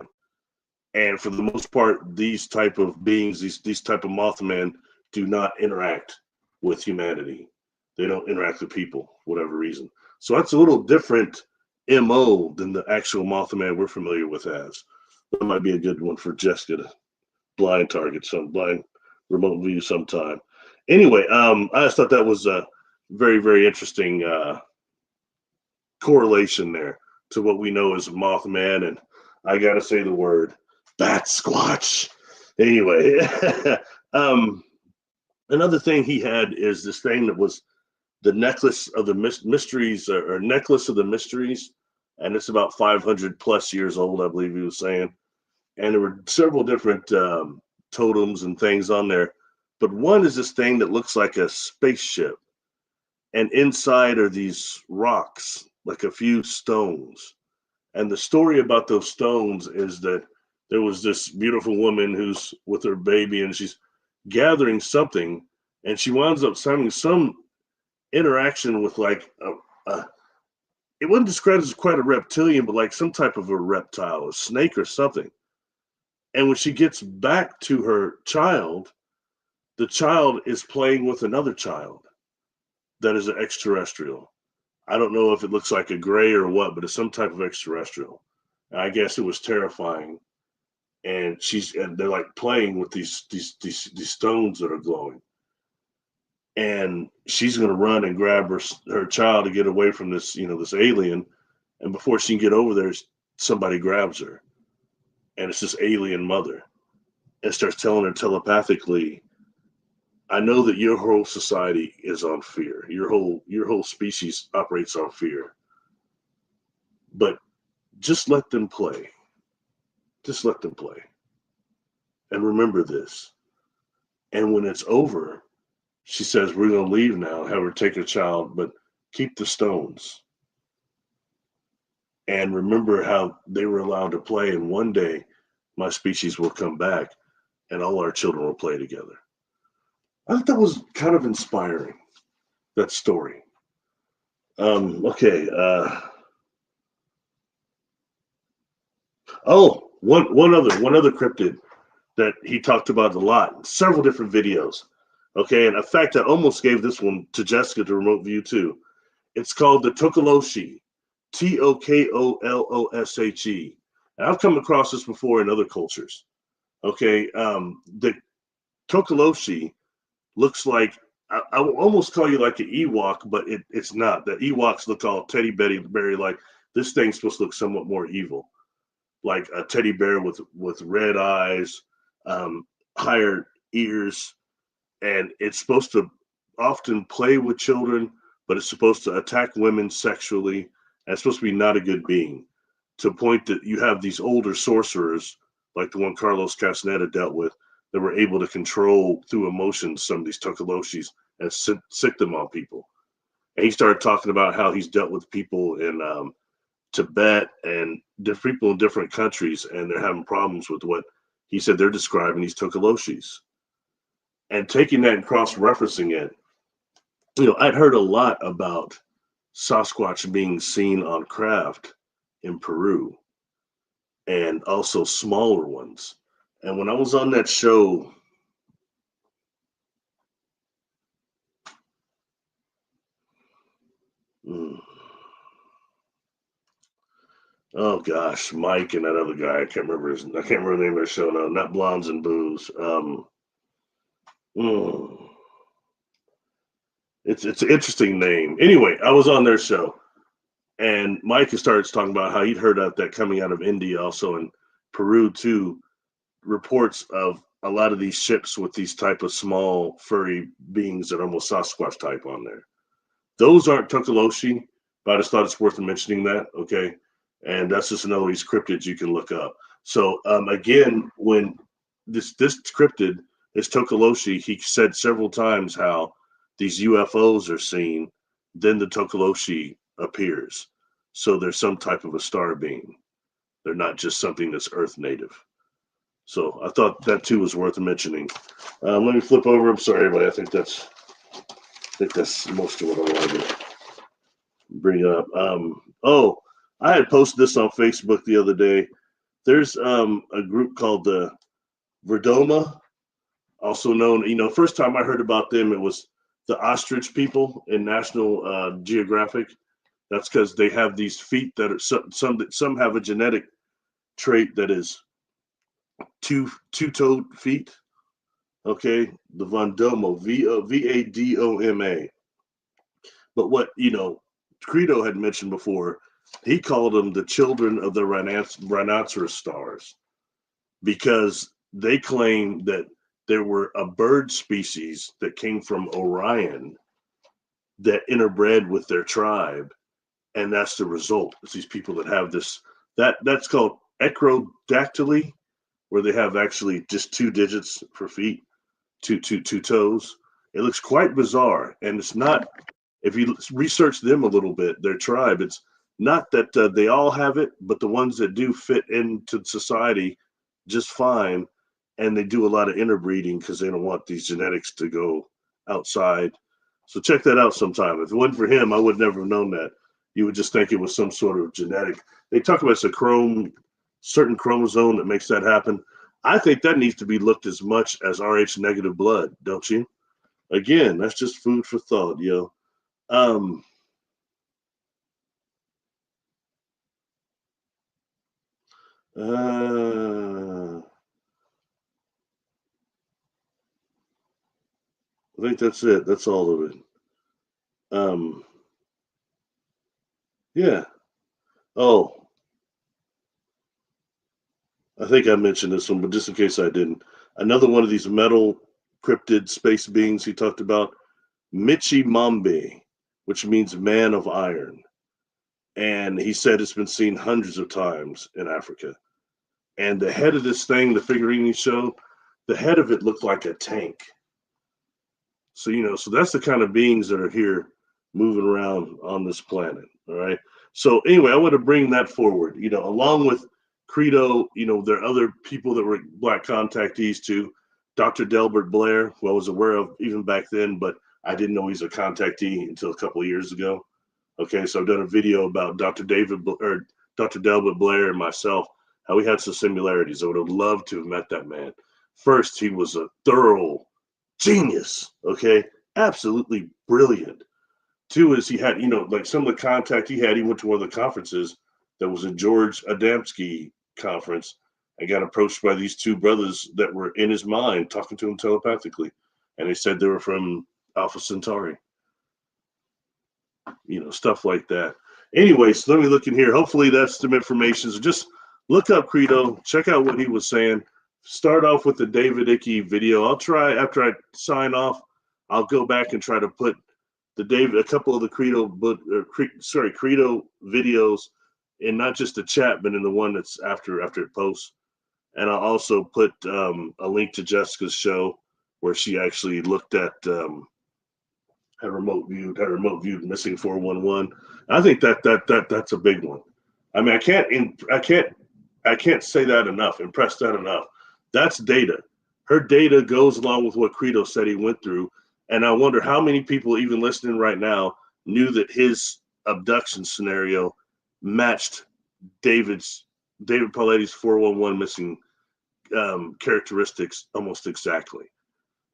And for the most part, these type of beings, these type of Mothman, do not interact with humanity. They don't interact with people for whatever reason. So that's a little different MO than the actual Mothman we're familiar with as. That might be a good one for Jessica to blind target, some blind remote view sometime. Anyway, I just thought that was a very, very interesting correlation there to what we know as Mothman, and I gotta say the word Bat Squatch. Anyway, another thing he had is this thing that was the necklace of the mysteries, or necklace of the mysteries, and it's about 500 plus years old, I believe he was saying. and there were several different totems and things on there. But one is this thing that looks like a spaceship, and inside are these rocks, like a few stones. And the story about those stones is that there was this beautiful woman who's with her baby, and she's gathering something, and she winds up having some interaction with like it wasn't described as quite a reptilian, but like some type of a reptile, a snake or something. And when she gets back to her child, the child is playing with another child that is an extraterrestrial. I don't know if it looks like a gray or what, but it's some type of extraterrestrial. And I guess it was terrifying. And they're like playing with these stones that are glowing. And she's going to run and grab her child to get away from this, this alien. And before she can get over there, somebody grabs her. And it's this alien mother, and starts telling her telepathically, I know that your whole society is on fear. Your whole species operates on fear. But just let them play. Just let them play. And remember this. And when it's over, she says, we're going to leave now, have her take her child, but keep the stones. And remember how they were allowed to play. And one day, my species will come back and all our children will play together. I thought that was kind of inspiring, that story. Okay. One other cryptid that he talked about a lot in several different videos. Okay, and in fact, I almost gave this one to Jessica to remote view too. It's called the Tokoloshe, Tokoloshe. And I've come across this before in other cultures. Okay, the Tokoloshe looks like, I will almost call you like an Ewok, but it's not. The Ewoks look all teddy bear like. This thing's supposed to look somewhat more evil, like a teddy bear with red eyes, higher ears, and it's supposed to often play with children, but it's supposed to attack women sexually, and it's supposed to be not a good being, to a point that you have these older sorcerers, like the one Carlos Castaneda dealt with, that were able to control through emotions some of these Tokoloshes and sick them on people. And he started talking about how he's dealt with people in Tibet and different people in different countries, and they're having problems with what he said they're describing these Tokoloshes. And taking that and cross-referencing it, I'd heard a lot about Sasquatch being seen on craft in Peru, and also smaller ones. And when I was on that show, oh gosh, Mike and that other guy, I can't remember the name of their show now. Not Blondes and Booze. It's an interesting name. Anyway, I was on their show, and Mike started talking about how he'd heard of that coming out of India, also in Peru too, reports of a lot of these ships with these type of small furry beings that are almost Sasquatch type on there. Those aren't Tokoloshe, but I just thought it's worth mentioning that. Okay, and that's just another of these cryptids you can look up. So again, when this cryptid is Tokoloshe, he said several times how these UFOs are seen, then the Tokoloshe appears. So there's some type of a star being. They're not just something that's Earth native. So I thought that too was worth mentioning. Let me flip over. I'm sorry, everybody. I think that's most of what I wanted to bring up. I had posted this on Facebook the other day. There's a group called the Verdoma, also known, first time I heard about them, it was the ostrich people in National Geographic. That's because they have these feet that are some have a genetic trait that is two-toed feet. Okay, the Vadoma, Vadoma. But what Credo had mentioned before, he called them the children of the rhinoceros stars, because they claim that there were a bird species that came from Orion that interbred with their tribe, and that's the result. It's these people that have this that's called acrodactyly, where they have actually just 2 digits for feet, two toes. It looks quite bizarre, and it's not. If you research them a little bit, their tribe, it's not that they all have it, but the ones that do fit into society just fine, and they do a lot of interbreeding because they don't want these genetics to go outside. So check that out sometime. If it wasn't for him, I would never have known that. You would just think it was some sort of genetic. They talk about it's a certain chromosome that makes that happen. I think that needs to be looked as much as Rh negative blood, don't you? Again, that's just food for thought, yo. I think that's it. That's all of it. Yeah. Oh, I think I mentioned this one, but just in case I didn't, another one of these metal cryptid space beings he talked about, Michimambe, which means man of iron. And he said it's been seen hundreds of times in Africa. And the head of this thing, the figurine he showed, the head of it looked like a tank. So, so that's the kind of beings that are here moving around on this planet. All right. So anyway, I want to bring that forward, along with Credo, there are other people that were Black contactees too. Dr. Delbert Blair, who I was aware of even back then, but I didn't know he's a contactee until a couple of years ago. Okay, so I've done a video about Dr. Delbert Blair and myself, how we had some similarities. I would have loved to have met that man. First, he was a thorough genius, okay? Absolutely brilliant. Two is he had, like some of the contact he had, he went to one of the conferences that was a George Adamski conference and got approached by these 2 brothers that were in his mind talking to him telepathically. And they said they were from Alpha Centauri. Stuff like that. Anyways, let me look in here. Hopefully that's some information. So just look up Credo, check out what he was saying. Start off with the David Icke video. I'll try, after I sign off, I'll go back and try to put a couple of the Credo videos in not just the chat, but in the one that's after it posts. And I'll also put a link to Jessica's show where she actually looked at had remote viewed missing 411. I think that's a big one. I mean, I can't say that enough, impress that enough. That's data. Her data goes along with what Credo said he went through. And I wonder how many people even listening right now knew that his abduction scenario matched David Pauletti's 411 missing characteristics almost exactly.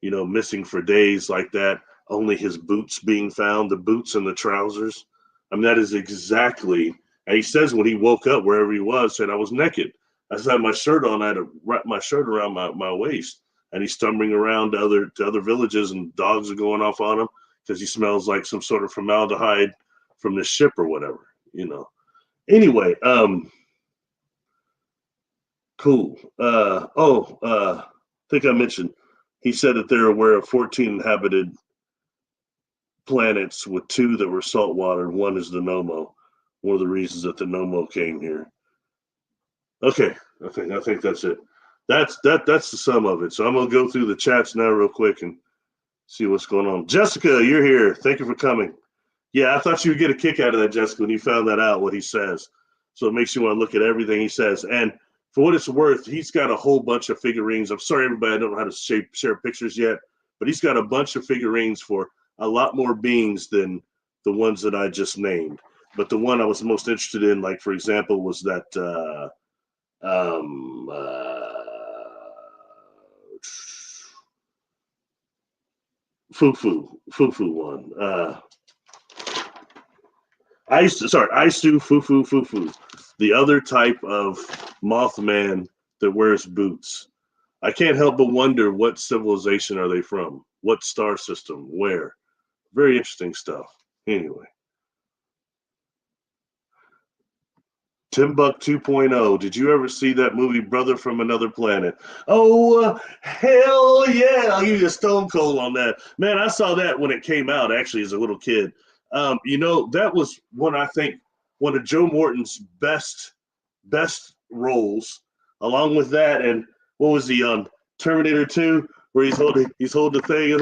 Missing for days like that, only his boots being found, the boots and the trousers. I mean, that is exactly, and he says when he woke up, wherever he was, said, I was naked. I just had my shirt on. I had to wrap my shirt around my waist. And he's stumbling around to other villages, and dogs are going off on him because he smells like some sort of formaldehyde from the ship or whatever, Anyway, cool. I think I mentioned, he said that they're aware of 14 inhabited planets with 2 that were saltwater. One is the Nommo. One of the reasons that the Nommo came here. Okay, I think that's it. That's the sum of it. So I'm gonna go through the chats now real quick and see what's going on. Jessica, you're here. Thank you for coming. Yeah, I thought you would get a kick out of that, Jessica, when you found that out, what he says. So it makes you want to look at everything he says. And for what it's worth, he's got a whole bunch of figurines. I'm sorry, everybody, I don't know how to share pictures yet, but he's got a bunch of figurines for a lot more beings than the ones that I just named. But the one I was most interested in, like, for example, was that Fufu one. Isu Fufu. The other type of Mothman that wears boots. I can't help but wonder what civilization are they from? What star system? Where? Very interesting stuff. Anyway. Timbuk 2.0. Did you ever see that movie Brother from Another Planet? Oh, hell yeah. I'll give you a stone cold on that. Man, I saw that when it came out, actually, as a little kid. That was one of Joe Morton's best roles. Along with that, and what was he on Terminator 2, where he's holding the thing and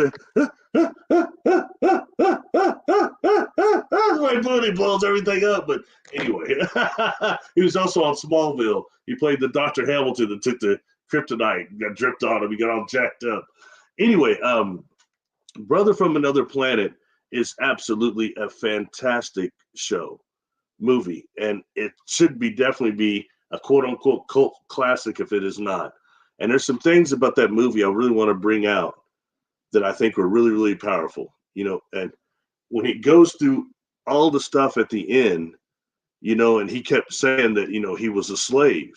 like he blows everything up. But anyway, he was also on Smallville. He played the Dr. Hamilton that took the kryptonite, got dripped on him, he got all jacked up. Anyway, Brother from Another Planet is absolutely a fantastic movie, and it should definitely be a quote unquote cult classic if it is not. And there's some things about that movie I really want to bring out that I think were really, really powerful, and when he goes through all the stuff at the end, and he kept saying that, he was a slave.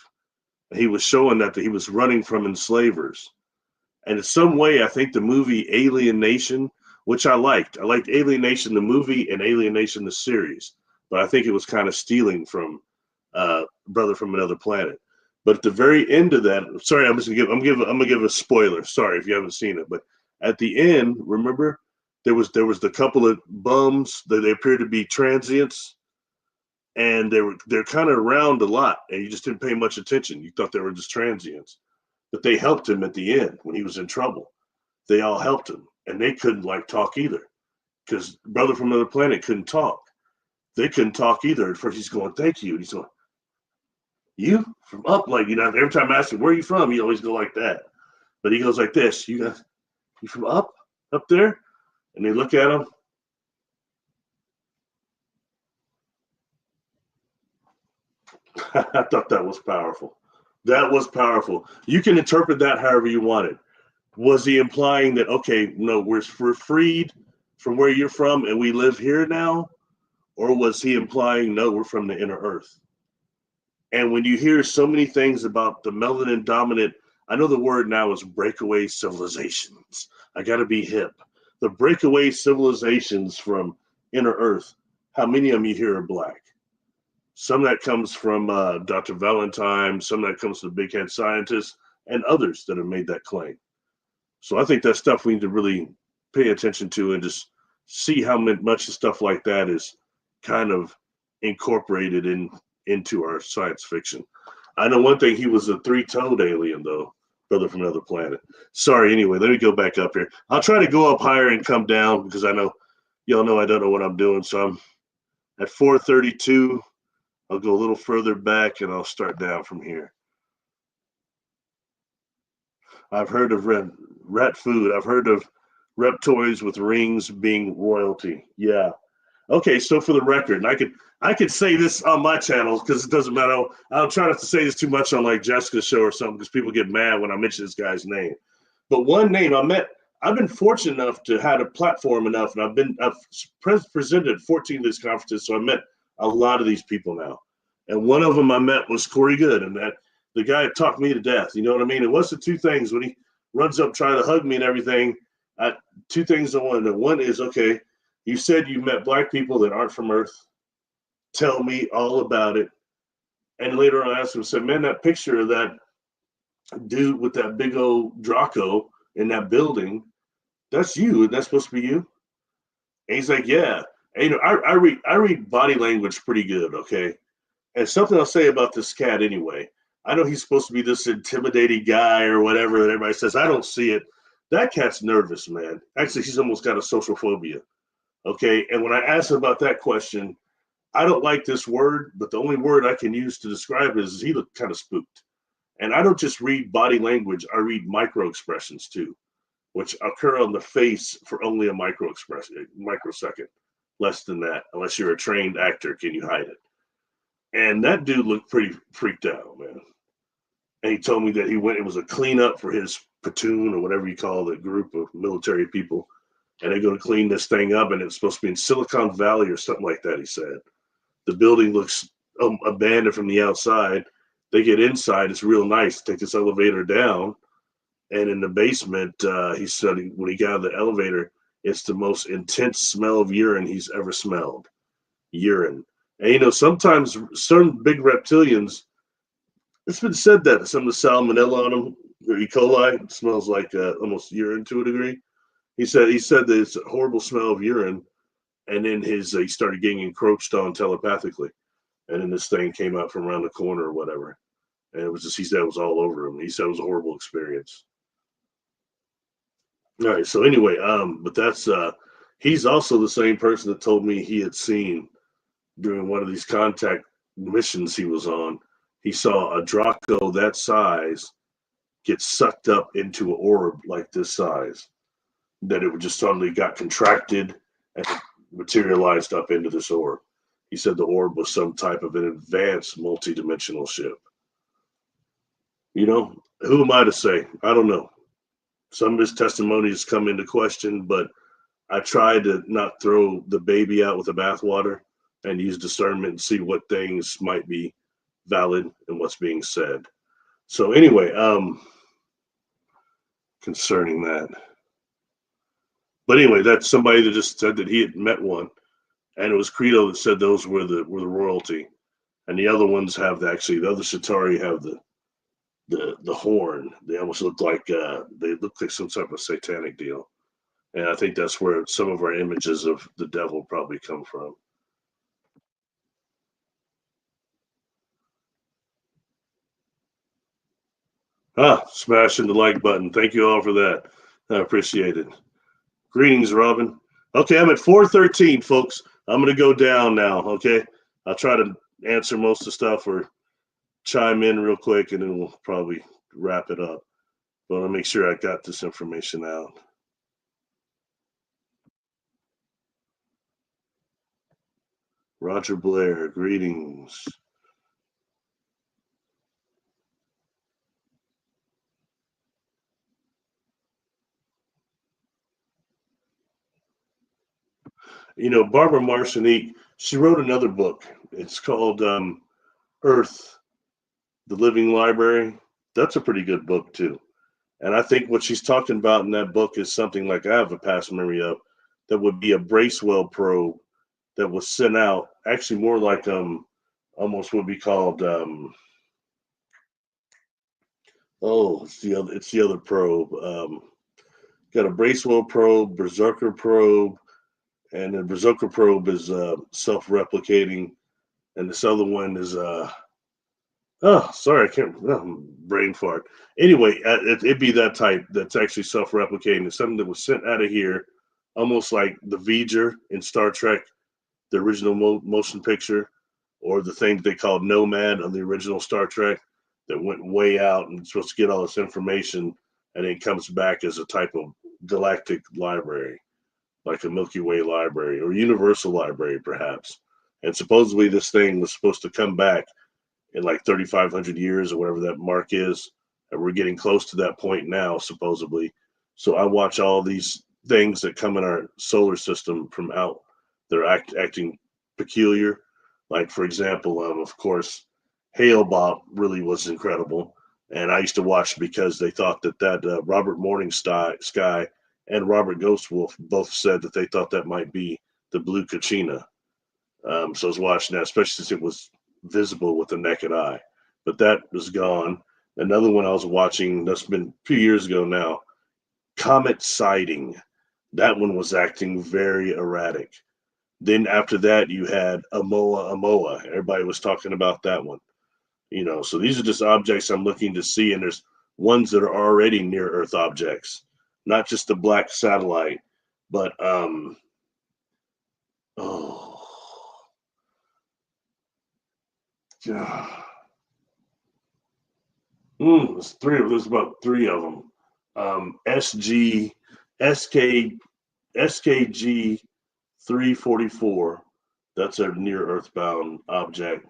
He was showing that he was running from enslavers. And in some way, I think the movie Alien Nation, which I liked Alien Nation, the movie, and Alien Nation, the series, but I think it was kind of stealing from Brother from Another Planet. But at the very end of that, sorry, I'm gonna give a spoiler. Sorry if you haven't seen it, but at the end, remember, there was the couple of bums that they appeared to be transients, and they're kind of around a lot, and you just didn't pay much attention. You thought they were just transients. But they helped him at the end when he was in trouble. They all helped him, and they couldn't talk either, because Brother from Another Planet couldn't talk. They couldn't talk either. At first, he's going, "Thank you," and he's going, "You from up?" Every time I ask him, "Where are you from?" he always go like that, but he goes like this: "You from up there?" And they look at him. I thought that was powerful. That was powerful. You can interpret that however you want it. Was he implying that, okay, no, we're freed from where you're from and we live here now? Or was he implying, no, we're from the inner earth? And when you hear so many things about the melanin-dominant, I know the word now is breakaway civilizations. I got to be hip. The breakaway civilizations from inner earth, how many of them you hear are black? Some that comes from Dr. Valentine, some that comes from the big head scientists, and others that have made that claim. So I think that's stuff we need to really pay attention to and just see how much stuff like that is kind of incorporated into our science fiction. I know one thing, he was a three-toed alien, though, Brother from Another Planet. Sorry, anyway, let me go back up here. I'll try to go up higher and come down because I know y'all know I don't know what I'm doing. So I'm at 432. I'll go a little further back and I'll start down from here. I've heard of rat food. I've heard of reptoids with rings being royalty. Yeah. Okay, so for the record, and I could say this on my channel because it doesn't matter. I'll try not to say this too much on Jessica's show or something because people get mad when I mention this guy's name. But one name I've been fortunate enough to have a platform enough, and I've presented 14 of these conferences, so I met a lot of these people now. And one of them I met was Corey Good, and that the guy talked me to death. You know what I mean? And what's the two things when he runs up trying to hug me and everything? Two things I want to know. One is, okay, you said you met black people that aren't from Earth. Tell me all about it. And later on I asked him, said, man, that picture of that dude with that big old Draco in that building, that's you. That's supposed to be you? And he's like, yeah. And, I read body language pretty good, okay? And something I'll say about this cat anyway. I know he's supposed to be this intimidating guy or whatever that everybody says. I don't see it. That cat's nervous, man. Actually, he's almost got a social phobia. Okay. And when I asked him about that question, I don't like this word, but the only word I can use to describe it is he looked kind of spooked. And I don't just read body language. I read micro expressions too, which occur on the face for only a microsecond, less than that. Unless you're a trained actor, can you hide it? And that dude looked pretty freaked out, man. And he told me that it was a cleanup for his platoon or whatever you call the group of military people. And they're going to clean this thing up, and it's supposed to be in Silicon Valley or something like that, he said. The building looks abandoned from the outside. They get inside, it's real nice. Take this elevator down. And in the basement, he said when he got out of the elevator, it's the most intense smell of urine he's ever smelled. Urine. And, sometimes some big reptilians, it's been said that some of the salmonella on them, or E. coli, smells like almost urine to a degree. He said that it's a horrible smell of urine, and then he started getting encroached on telepathically, and then this thing came out from around the corner or whatever. And it was just, he said it was all over him. He said it was a horrible experience. All right. So anyway, but that's he's also the same person that told me he had seen during one of these contact missions he was on. He saw a Draco that size get sucked up into an orb like this size, that it would just suddenly got contracted and materialized up into this orb. He said the orb was some type of an advanced multi-dimensional ship. You know, who am I to say? I don't know. Some of his testimonies come into question, but I try to not throw the baby out with the bathwater and use discernment and see what things might be valid and what's being said. So anyway, concerning that. But anyway, that's somebody that just said that he had met one, and it was Credo that said those were the royalty, and the other ones have the other Shatari have the horn. They almost look like some type of satanic deal, and I think that's where some of our images of the devil probably come from. Smashing the like button. Thank you all for that. I appreciate it. Greetings, Robin. Okay, I'm at 413, folks. I'm going to go down now, okay? I'll try to answer most of the stuff or chime in real quick, and then we'll probably wrap it up. But I'll make sure I got this information out. Roger Blair, greetings. You know, Barbara Martinique, she wrote another book. It's called Earth, the Living Library. That's a pretty good book, too. And I think what she's talking about in that book is something like I have a past memory of, that would be a Bracewell probe that was sent out, actually more like almost would be called it's the other probe. Got a Bracewell probe, Berserker probe, and the Berserker probe is self-replicating, and this other one is sorry, I can't brain fart. Anyway, it'd be that type that's actually self-replicating. It's something that was sent out of here, almost like the V'ger in Star Trek, the original motion picture, or the thing that they called Nomad on the original Star Trek, that went way out and supposed to get all this information, and then comes back as a type of galactic library, like a Milky Way library or universal library, perhaps. And supposedly this thing was supposed to come back in like 3,500 years or whatever that mark is. And we're getting close to that point now, supposedly. So I watch all these things that come in our solar system from out. They're acting peculiar. Like, for example, of course, Hale-Bopp really was incredible. And I used to watch because they thought that Robert Morningsky and Robert Ghostwolf both said that they thought that might be the blue Kachina. So I was watching that, especially since it was visible with the naked eye. But that was gone. Another one I was watching, that's been a few years ago now, Comet Sighting. That one was acting very erratic. Then after that, you had Amoa. Everybody was talking about that one. You know, so these are just objects I'm looking to see, and there's ones that are already near Earth objects, not just the black satellite, but there's about three of them. SKG 344. That's a near Earthbound object.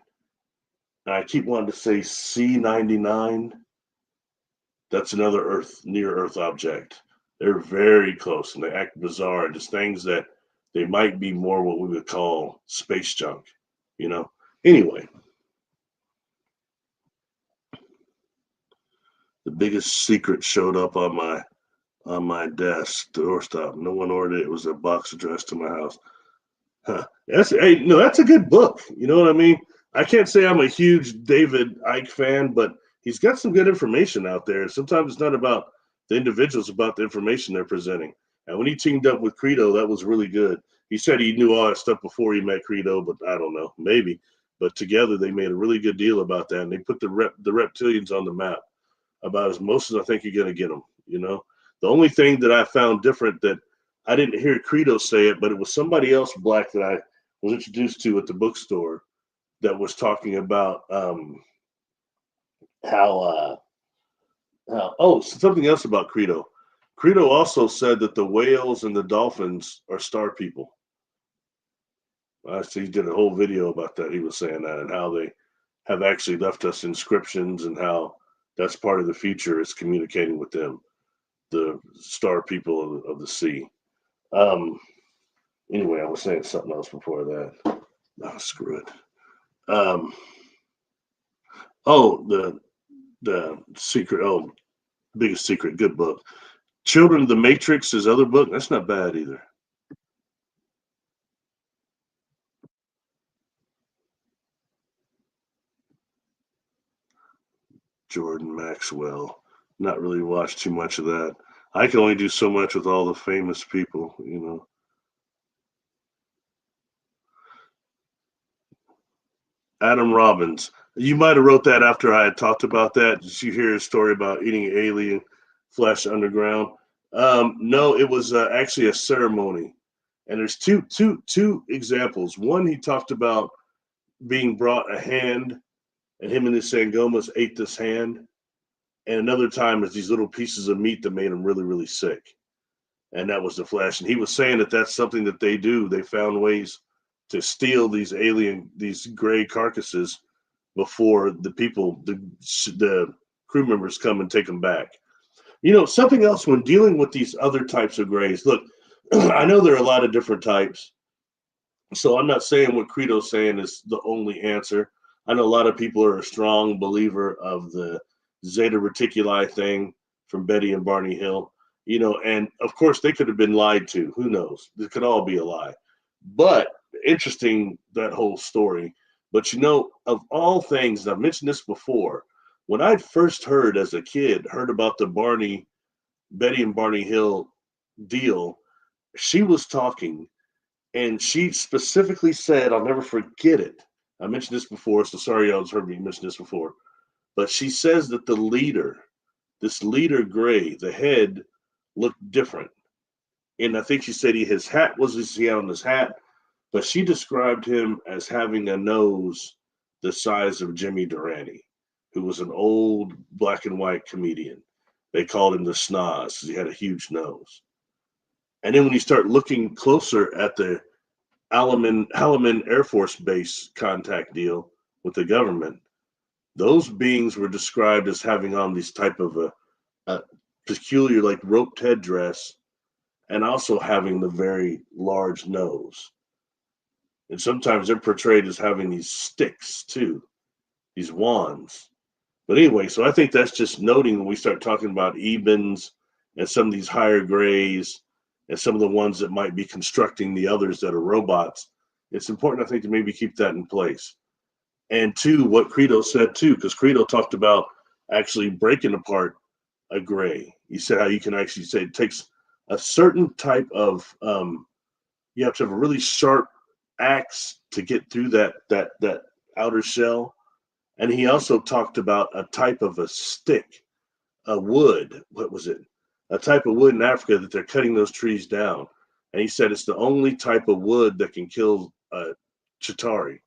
And I keep wanting to say C99. That's another near Earth object. They're very close and they act bizarre. Just things that they might be more what we would call space junk, you know. Anyway, the biggest secret showed up on my desk, doorstop. No one ordered it. It was a box addressed to my house. Huh. That's a good book. You know what I mean? I can't say I'm a huge David Icke fan, but he's got some good information out there. Sometimes it's not about the individuals, about the information they're presenting. And when he teamed up with Credo, that was really good. He said he knew all that stuff before he met Credo, but I don't know, maybe. but together they made a really good deal about that, and they put the reptilians on the map about as most as I think you're going to get them. You know, the only thing that I found different that I didn't hear Credo say it, but it was somebody else black that I was introduced to at the bookstore that was talking about how something else about Credo. Credo also said that the whales and the dolphins are star people. He did a whole video about that. He was saying that and how they have actually left us inscriptions and how that's part of the future is communicating with them, the star people of the sea. Anyway, I was saying something else before that. Oh, screw it. The secret. Oh, biggest secret. Good book. Children of the Matrix, his other book. That's not bad either. Jordan Maxwell. Not really watched too much of that. I can only do so much with all the famous people, you know. Adam Robbins. You might have wrote that after I had talked about that. Did you hear a story about eating alien flesh underground? No, it was actually a ceremony, and there's two examples. One, he talked about being brought a hand, and him and his sangomas ate this hand. And another time is these little pieces of meat that made him really, really sick. And that was the flesh. And he was saying that that's something that they do. They found ways to steal these gray carcasses before the crew members come and take them back. You know, something else when dealing with these other types of grays. Look, I know there are a lot of different types. So I'm not saying what Credo's saying is the only answer. I know a lot of people are a strong believer of the Zeta Reticuli thing from Betty and Barney Hill, you know, and of course they could have been lied to. Who knows? It could all be a lie. But interesting, that whole story. But you know, of all things, and I've mentioned this before, when I first heard as a kid, heard about the Betty and Barney Hill deal, she was talking and she specifically said, I'll never forget it. I mentioned this before, so sorry y'all heard me mention this before. But she says that this leader gray, the head looked different. And I think she said his hat was he had on his hat, but she described him as having a nose the size of Jimmy Durante, who was an old black and white comedian. They called him the Schnoz because he had a huge nose. And then when you start looking closer at the Halleman Air Force Base contact deal with the government, those beings were described as having on these type of a peculiar like roped headdress and also having the very large nose. And sometimes they're portrayed as having these sticks too, these wands. But anyway, so I think that's just noting when we start talking about ebens and some of these higher grays and some of the ones that might be constructing the others that are robots. It's important, I think, to maybe keep that in place. And two, what Credo said too, because Credo talked about actually breaking apart a gray. He said how you can actually say it takes a certain type of you have to have a really sharp axe to get through that outer shell. And he also talked about a type of a stick, a wood. What was it? A type of wood in Africa that they're cutting those trees down. And he said it's the only type of wood that can kill a Chitari,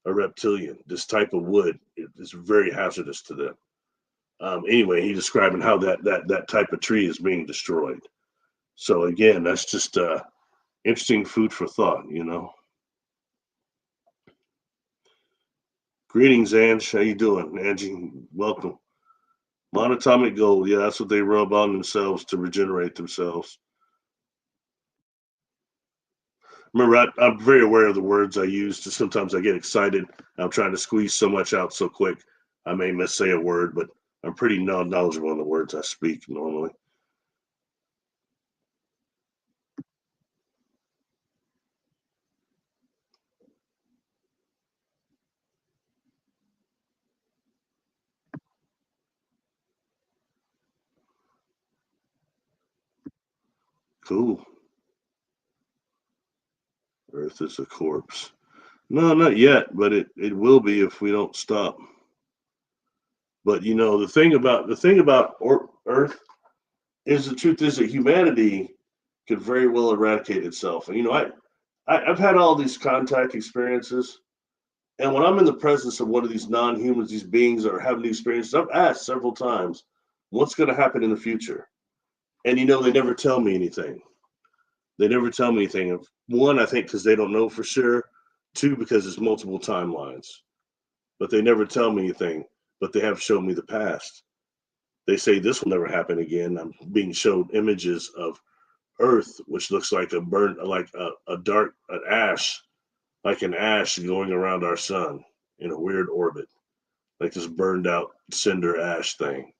a reptilian. This type of wood is very hazardous to them. Anyway, he's describing how that type of tree is being destroyed. So again, that's just interesting food for thought, you know. Greetings, Ange. How you doing, Angie? Welcome. Monatomic gold. Yeah, that's what they rub on themselves to regenerate themselves. Remember, I'm very aware of the words I use. Just sometimes I get excited. I'm trying to squeeze so much out so quick. I may miss say a word, but I'm pretty knowledgeable in the words I speak normally. Cool. Earth is a corpse. No, not yet, but it will be if we don't stop. But you know, the thing about Earth is the truth is that humanity could very well eradicate itself. And you know, I've had all these contact experiences, and when I'm in the presence of one of these non-humans, these beings that are having these experiences, I've asked several times, what's going to happen in the future? And you know, they never tell me anything. They never tell me anything. One, I think because they don't know for sure. Two, because it's multiple timelines. But they never tell me anything. But they have shown me the past. They say this will never happen again. I'm being showed images of Earth, which looks like a burnt, like a dark, an ash, like an ash going around our sun in a weird orbit, like this burned out cinder ash thing.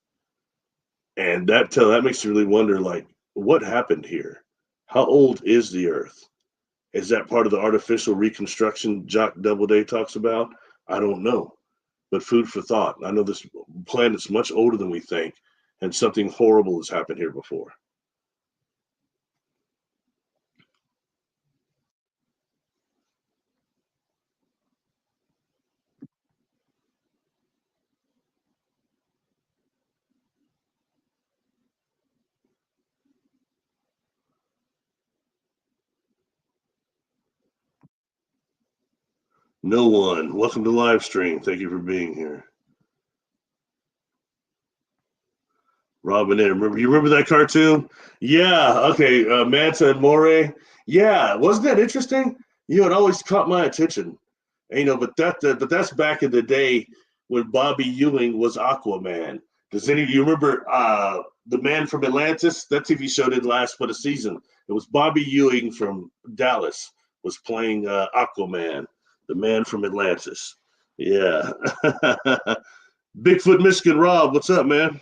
And that makes you really wonder, like, what happened here? How old is the Earth? Is that part of the artificial reconstruction Jock Doubleday talks about? I don't know, but food for thought. I know this planet's much older than we think, and something horrible has happened here before. No one. Welcome to live stream. Thank you for being here. Robin, you remember that cartoon? Yeah. Okay. Manta and Moray. Yeah. Wasn't that interesting? You know, it always caught my attention. And, you know, but that's back in the day when Bobby Ewing was Aquaman. Does any of you remember the Man from Atlantis? That TV show didn't last but a season. It was Bobby Ewing from Dallas was playing Aquaman, the Man from Atlantis. Yeah. Bigfoot Michigan Rob, what's up, man?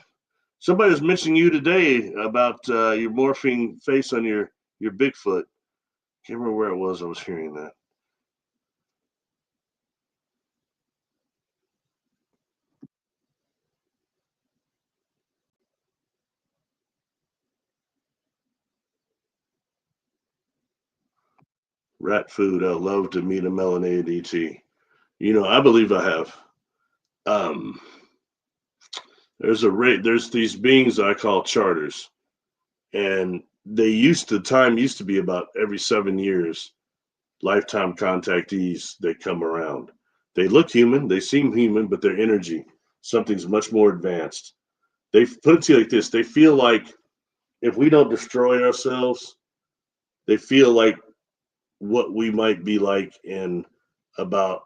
Somebody was mentioning you today about your morphing face on your Bigfoot. Can't remember where it was. I was hearing that. Rat food. I'd love to meet a melanated ET. You know, I believe I have. Um, there's these beings I call charters, and time used to be about every 7 years. Lifetime contactees that come around. They look human, they seem human, but their energy, something's much more advanced. They put it to you like this: they feel like if we don't destroy ourselves, they feel like what we might be like in about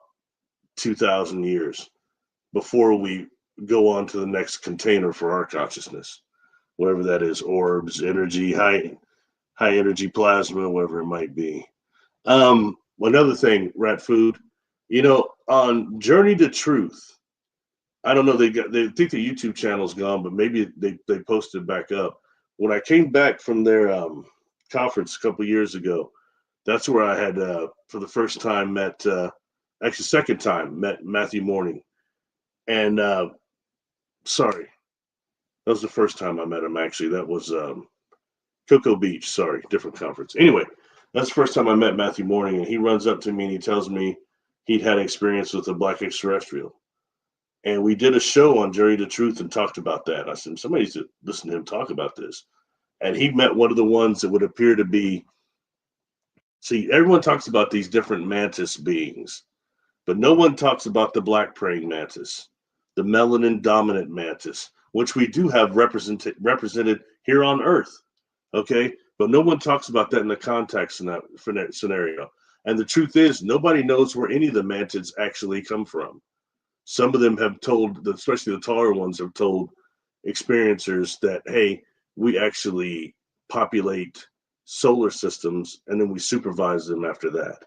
2,000 years before we go on to the next container for our consciousness, whatever that is, orbs, energy, high energy plasma, whatever it might be. Another thing, rat food, you know, on Journey to Truth, I don't know, they think the YouTube channel's gone, but maybe they posted back up. When I came back from their conference a couple years ago, that's where I had for the first time met actually second time met Matthew Morning. And sorry, that was the first time I met him actually. That was Cocoa Beach, sorry, different conference. Anyway, that's the first time I met Matthew Morning, and he runs up to me and he tells me he'd had experience with a black extraterrestrial. And we did a show on Journey to Truth and talked about that. I said, somebody needs to listen to him talk about this. And he met one of the ones that would appear to be, see, everyone talks about these different mantis beings, but no one talks about the black praying mantis, the melanin-dominant mantis, which we do have represented here on Earth. Okay, but no one talks about that in the context in that scenario. And the truth is, nobody knows where any of the mantids actually come from. Some of them have told, especially the taller ones, have told experiencers that, hey, we actually populate solar systems and then we supervise them after that.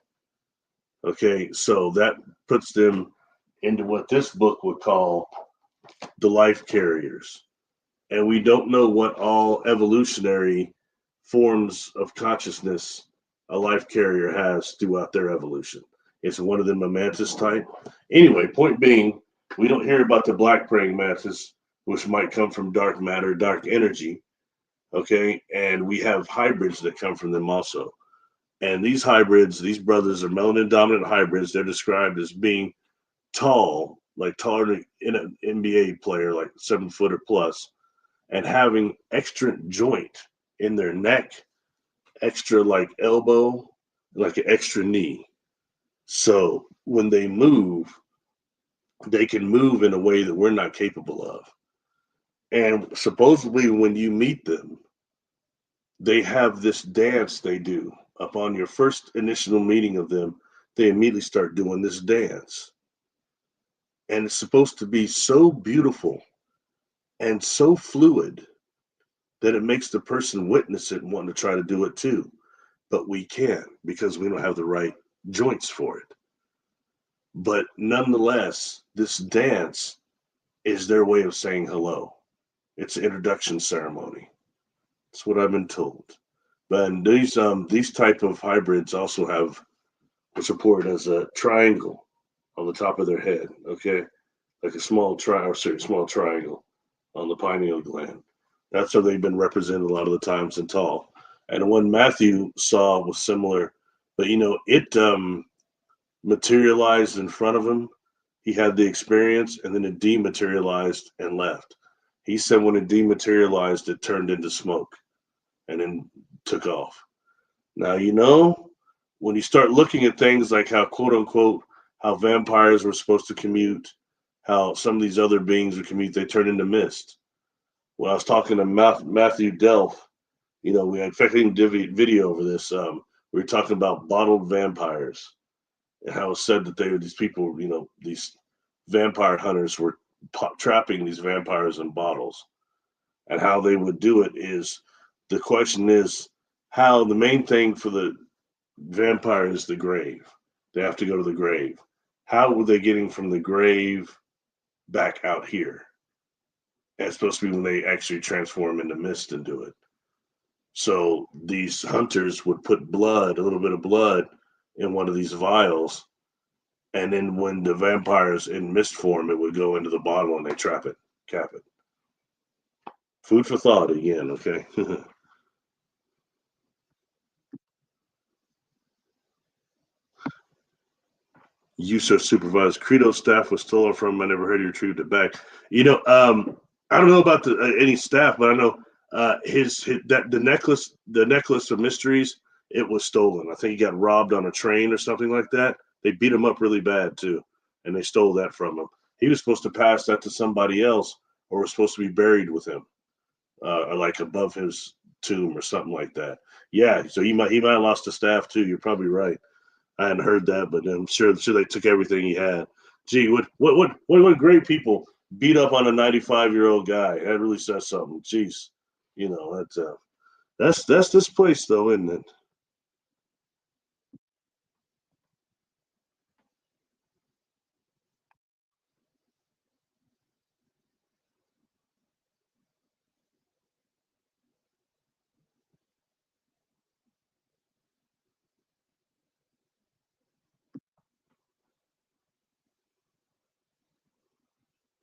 Okay, so that puts them into what this book would call the life carriers. And we don't know what all evolutionary forms of consciousness a life carrier has throughout their evolution. It's one of them a mantis type. Anyway, point being, we don't hear about the black praying mantis, which might come from dark matter, dark energy. Okay, and we have hybrids that come from them also. And these hybrids, these brothers are melanin-dominant hybrids. They're described as being tall, like taller than an NBA player, like 7 foot or plus, and having extra joint in their neck, extra like elbow, like an extra knee. So when they can move in a way that we're not capable of. And supposedly, when you meet them, they have this dance they do. Upon your first initial meeting of them, they immediately start doing this dance. And it's supposed to be so beautiful and so fluid that it makes the person witness it and want to try to do it too. But we can't because we don't have the right joints for it. But nonetheless, this dance is their way of saying hello. It's an introduction ceremony. That's what I've been told. But these type of hybrids also have what's reported as a triangle on the top of their head. Okay, like a small small triangle on the pineal gland. That's how they've been represented a lot of the times in tall. And the one Matthew saw was similar, but it materialized in front of him. He had the experience, and then it dematerialized and left. He said when it dematerialized, it turned into smoke and then took off. Now, when you start looking at things like how, quote unquote, how vampires were supposed to commute, how some of these other beings would commute, they turn into mist. When I was talking to Matthew Delph, we had, in fact, I did a video over this. We were talking about bottled vampires and how it said that these people, these vampire hunters were trapping these vampires in bottles. And how they would do it is, the question is how the main thing for the vampire is the grave. They have to go to the grave. How were they getting from the grave back out here? And it's supposed to be when they actually transform into mist and do it. So these hunters would put a little bit of blood in one of these vials. And then when the vampire's in mist form, it would go into the bottle and they cap it. Food for thought again, okay? Use of supervised Credo staff was stolen from. I never heard he retrieved it back. I don't know about any staff, but I know his the necklace of mysteries, it was stolen. I think he got robbed on a train or something like that. They beat him up really bad too, and they stole that from him. He was supposed to pass that to somebody else, or was supposed to be buried with him, like above his tomb or something like that. Yeah, so he might have lost the staff too. You're probably right. I hadn't heard that, but I'm sure they took everything he had. Gee, what great people beat up on a 95-year-old guy. That really says something. Jeez, that's this place though, isn't it?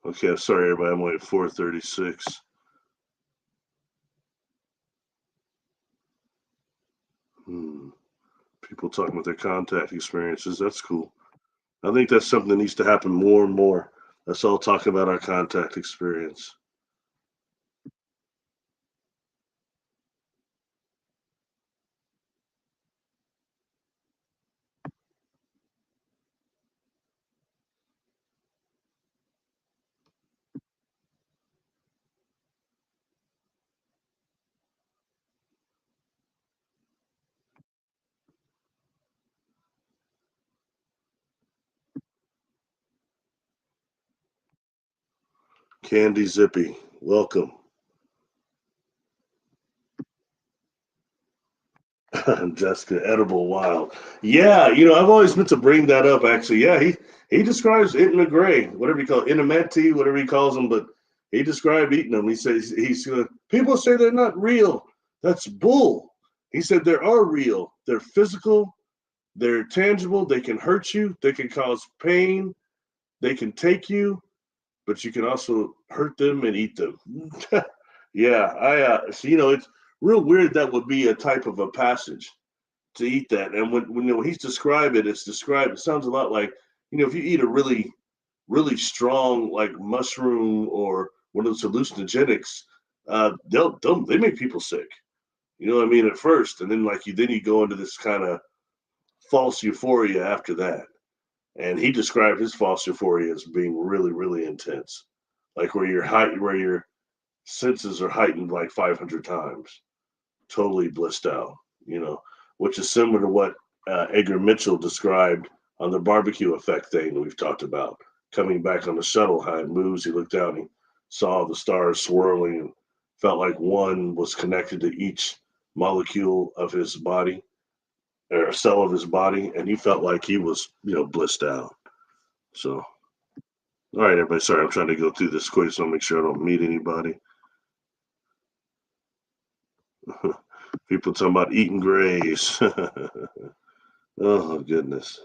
Okay, I'm sorry, everybody. I'm only at 436. People talking about their contact experiences. That's cool. I think that's something that needs to happen more and more. Let's all talk about our contact experience. Candy Zippy, welcome. Jessica, edible wild. Yeah, I've always meant to bring that up. Actually, yeah, he describes it in the gray, whatever you call it, inameti, whatever he calls them, but he described eating them. He says he's gonna. People say they're not real. That's bull. He said they are real. They're physical. They're tangible. They can hurt you. They can cause pain. They can take you, but you can also hurt them and eat them. Yeah, I. So, it's real weird. That would be a type of a passage. to eat that. And when he's described it, it sounds a lot like, if you eat a really, really strong like mushroom or one of those hallucinogenics, they make people sick. You know what I mean? At first, and then you go into this kind of false euphoria after that. And he described his false euphoria as being really, really intense, like where your senses are heightened like 500 times, totally blissed out. Which is similar to what Edgar Mitchell described on the barbecue effect thing that we've talked about. Coming back on the shuttle, how it moves, he looked down, he saw the stars swirling and felt like one was connected to each molecule of his body or a cell of his body, and he felt like he was, blissed out. So, all right, everybody. Sorry, I'm trying to go through this quick, so I'll make sure I don't meet anybody. People talking about eating grays. Oh, goodness.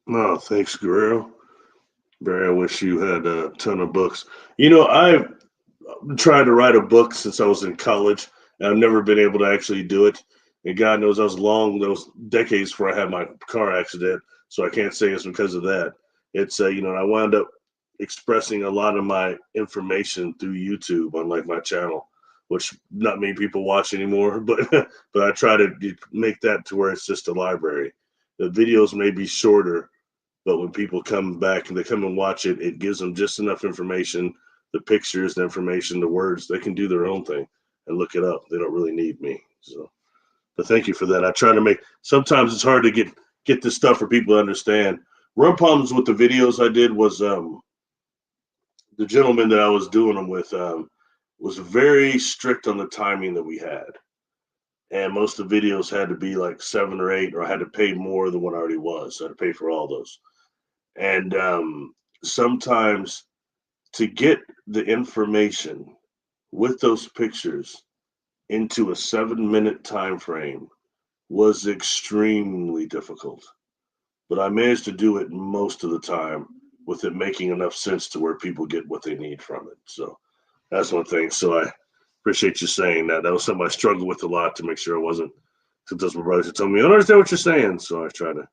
No, thanks, Guerrero. Barry, I wish you had a ton of books. I've tried to write a book since I was in college, and I've never been able to actually do it. And God knows those decades before I had my car accident, so I can't say it's because of that. It's I wound up expressing a lot of my information through YouTube on my channel, which not many people watch anymore, but but I try to make that to where it's just a library. The videos may be shorter, but when people come back and they come and watch it, it gives them just enough information, the pictures, the information, the words. They can do their own thing and look it up. They don't really need me. So, but thank you for that. I try to sometimes it's hard to get this stuff for people to understand. One problems with the videos I did was the gentleman that I was doing them with was very strict on the timing that we had. And most of the videos had to be like 7 or 8, or I had to pay more than what I already was. So I had to pay for all those. And sometimes to get the information with those pictures into a 7-minute time frame was extremely difficult. But I managed to do it most of the time with it making enough sense to where people get what they need from it. So that's one thing. So I appreciate you saying that. That was something I struggled with a lot to make sure I wasn't, because those my brothers that told me, I don't understand what you're saying. So I try to,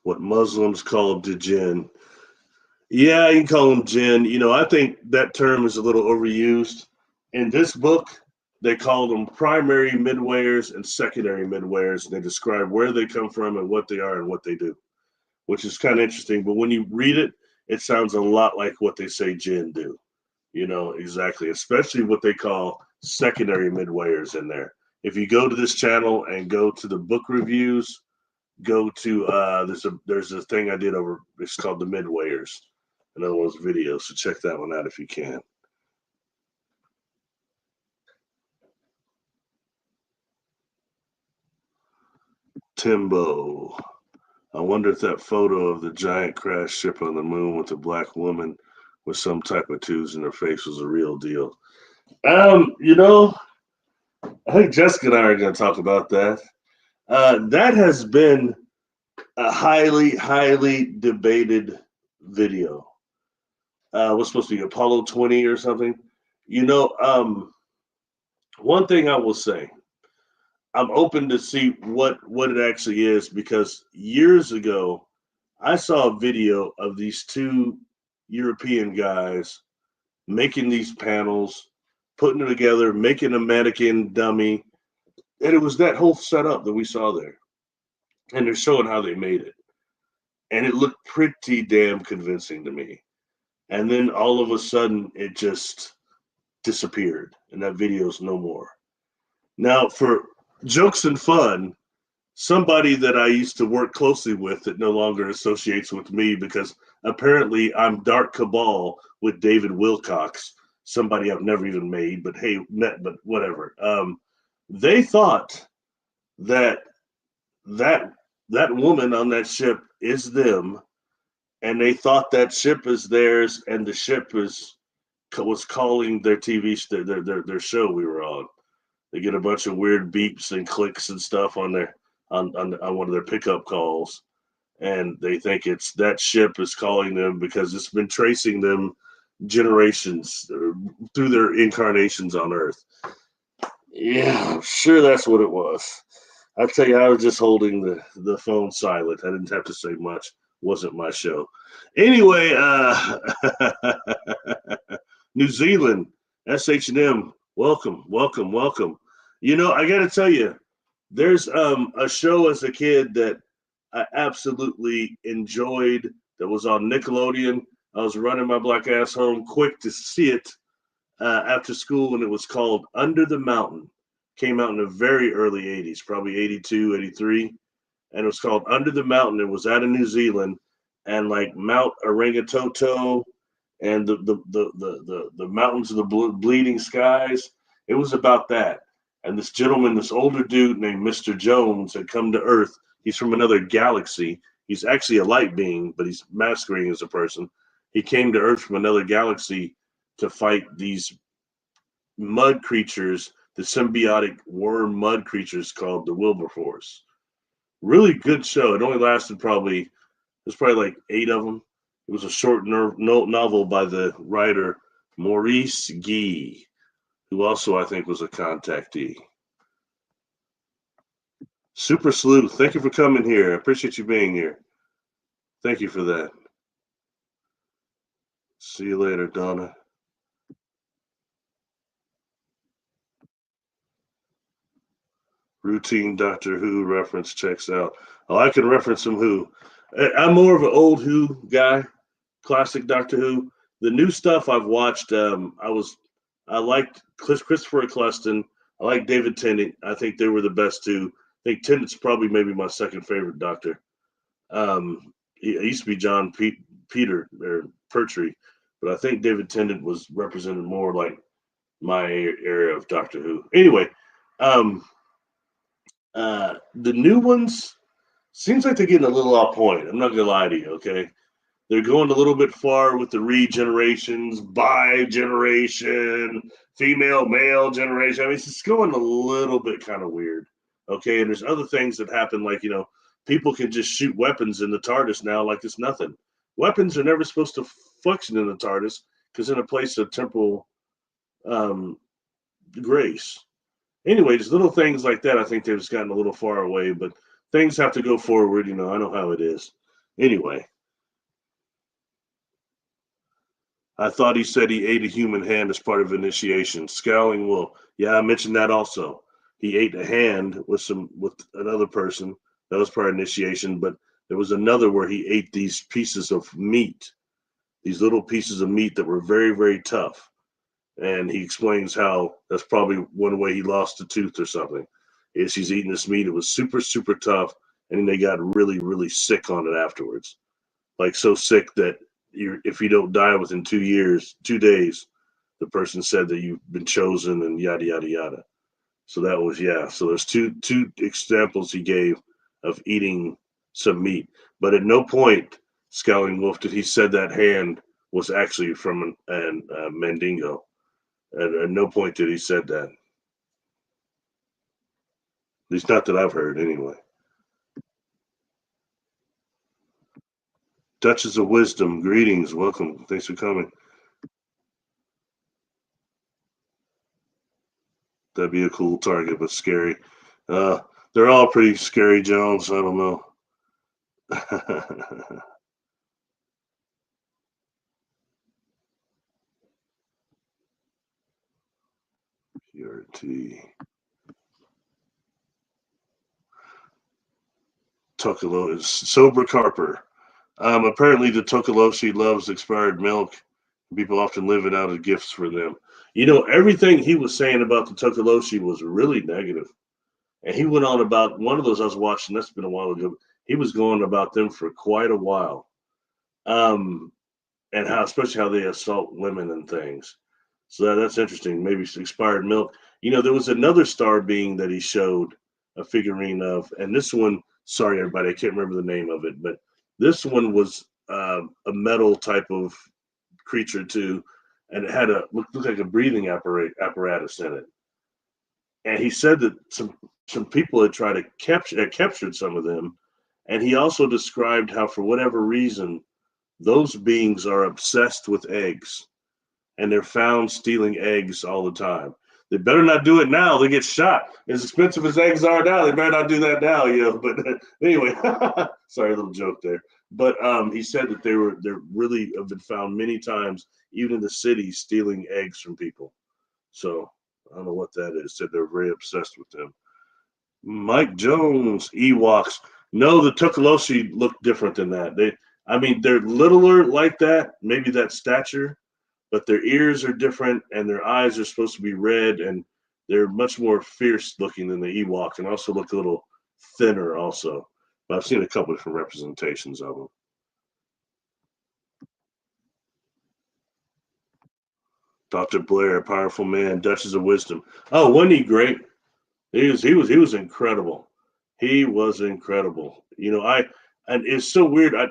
what Muslims call djinn. Yeah, you can call them jinn. I think that term is a little overused. In this book, they call them primary midwayers and secondary midwayers. And they describe where they come from and what they are and what they do, which is kind of interesting. But when you read it, it sounds a lot like what they say jinn do. Exactly, especially what they call secondary midwayers in there. If you go to this channel and go to the book reviews, go to there's a thing I did over, it's called the midwayers, another one of those videos, so check that one out if you can. Timbo, I wonder if that photo of the giant crash ship on the moon with the black woman with some type of tattoos in her face was a real deal. I think Jessica and I are going to talk about that. That has been a highly, highly debated video. What's supposed to be Apollo 20 or something? One thing I will say, I'm open to see what it actually is, because years ago, I saw a video of these two European guys making these panels, putting it together, making a mannequin dummy, and it was that whole setup that we saw there. And they're showing how they made it. And it looked pretty damn convincing to me. And then all of a sudden, it just disappeared, and that video's no more. Now, for jokes and fun, somebody that I used to work closely with that no longer associates with me, because apparently I'm Dark Cabal with David Wilcox, somebody I've never even met, but whatever. They thought that woman on that ship is them, and they thought that ship is theirs, and the ship was calling their TV their show we were on. They get a bunch of weird beeps and clicks and stuff on their on one of their pickup calls, and they think it's that ship is calling them because it's been tracing them generations through their incarnations on Earth. Yeah, I'm sure that's what it was. I tell you, I was just holding the phone silent. I didn't have to say much. Wasn't my show. Anyway, New Zealand, SH&M, welcome, welcome, welcome. You know, I got to tell you, there's a show as a kid that I absolutely enjoyed that was on Nickelodeon. I was running my black ass home quick to see it after school, and it was called Under the Mountain. Came out in the very early 80s, probably 82, 83. And it was called Under the Mountain. It was out of New Zealand, and like Mount Arangatoto and the mountains of the bleeding skies. It was about that. And this gentleman, this older dude named Mr. Jones, had come to Earth. He's from another galaxy. He's actually a light being, but he's masquerading as a person. He came to Earth from another galaxy to fight these mud creatures, the symbiotic worm mud creatures called the Wilberforce. Really good show. It only lasted there's probably like 8 of them. It was a short novel by the writer Maurice Guy, who also I think was a contactee. Super Sleuth, thank you for coming here. I appreciate you being here. Thank you for that. See you later, Donna. Routine Doctor Who reference checks out. Oh, I can reference some Who. I'm more of an old Who guy, classic Doctor Who. The new stuff I've watched, I liked Christopher Eccleston. I like David Tennant. I think they were the best two. I think Tennant's probably maybe my second favorite Doctor. It used to be John Peter or Pertwee, but I think David Tennant was represented more like my area of Doctor Who. Anyway, the new ones seems like they're getting a little off point. I'm not gonna lie to you, okay? They're going a little bit far with the regenerations, bi-generation, female, male generation. I mean, it's just going a little bit kind of weird, okay? And there's other things that happen, like, you know, people can just shoot weapons in the TARDIS now like it's nothing. Weapons are never supposed to function in the TARDIS because in a place of temporal grace. Anyway, just little things like that, I think they've just gotten a little far away, but things have to go forward, you know, I know how it is. Anyway. I thought he said he ate a human hand as part of initiation. Scowling Wolf. Yeah, I mentioned that also. He ate a hand with another person. That was part of initiation, but there was another where he ate these pieces of meat, these little pieces of meat that were very, very tough. And he explains how that's probably one way he lost a tooth or something. Is he's eating this meat. It was super, super tough, and they got really, really sick on it afterwards. Like so sick that if you don't die within 2 days, the person said that you've been chosen and yada, yada, yada. So that was, yeah. So there's two examples he gave of eating some meat. But at no point, Scowling Wolf, did he said that hand was actually from a Mandingo. At no point did he said that. At least not that I've heard anyway. Duchess of Wisdom, greetings, welcome, thanks for coming. That'd be a cool target, but scary. They're all pretty scary, Jones. I don't know. PRT. Tokoloshe is Sober Carper. Apparently, the Tokoloshe loves expired milk. People often live it out as gifts for them. You know, everything he was saying about the Tokoloshe was really negative. And he went on about one of those I was watching, that's been a while ago. He was going about them for quite a while. And especially how they assault women and things. So that's interesting. Maybe expired milk. You know, there was another star being that he showed a figurine of, and this one, sorry everybody, I can't remember the name of it, but this one was a metal type of creature too, and it had looked like a breathing apparatus in it. And he said that some people had tried to captured some of them, and he also described how for whatever reason those beings are obsessed with eggs, and they're found stealing eggs all the time. They better not do it now. They get shot. As expensive as eggs are now, they better not do that now, But anyway, sorry, a little joke there. But he said that they're really have been found many times, even in the city, stealing eggs from people. So I don't know what that is. Said they're very obsessed with them. Mike Jones, Ewoks. No, the Tokoloshe look different than that. They're littler like that, maybe that stature, but their ears are different and their eyes are supposed to be red, and they're much more fierce looking than the Ewok, and also look a little thinner also. But I've seen a couple different representations of them. Dr. Blair, powerful man, Duchess of Wisdom. Oh, wasn't he great? He was incredible. He was incredible. And it's so weird. I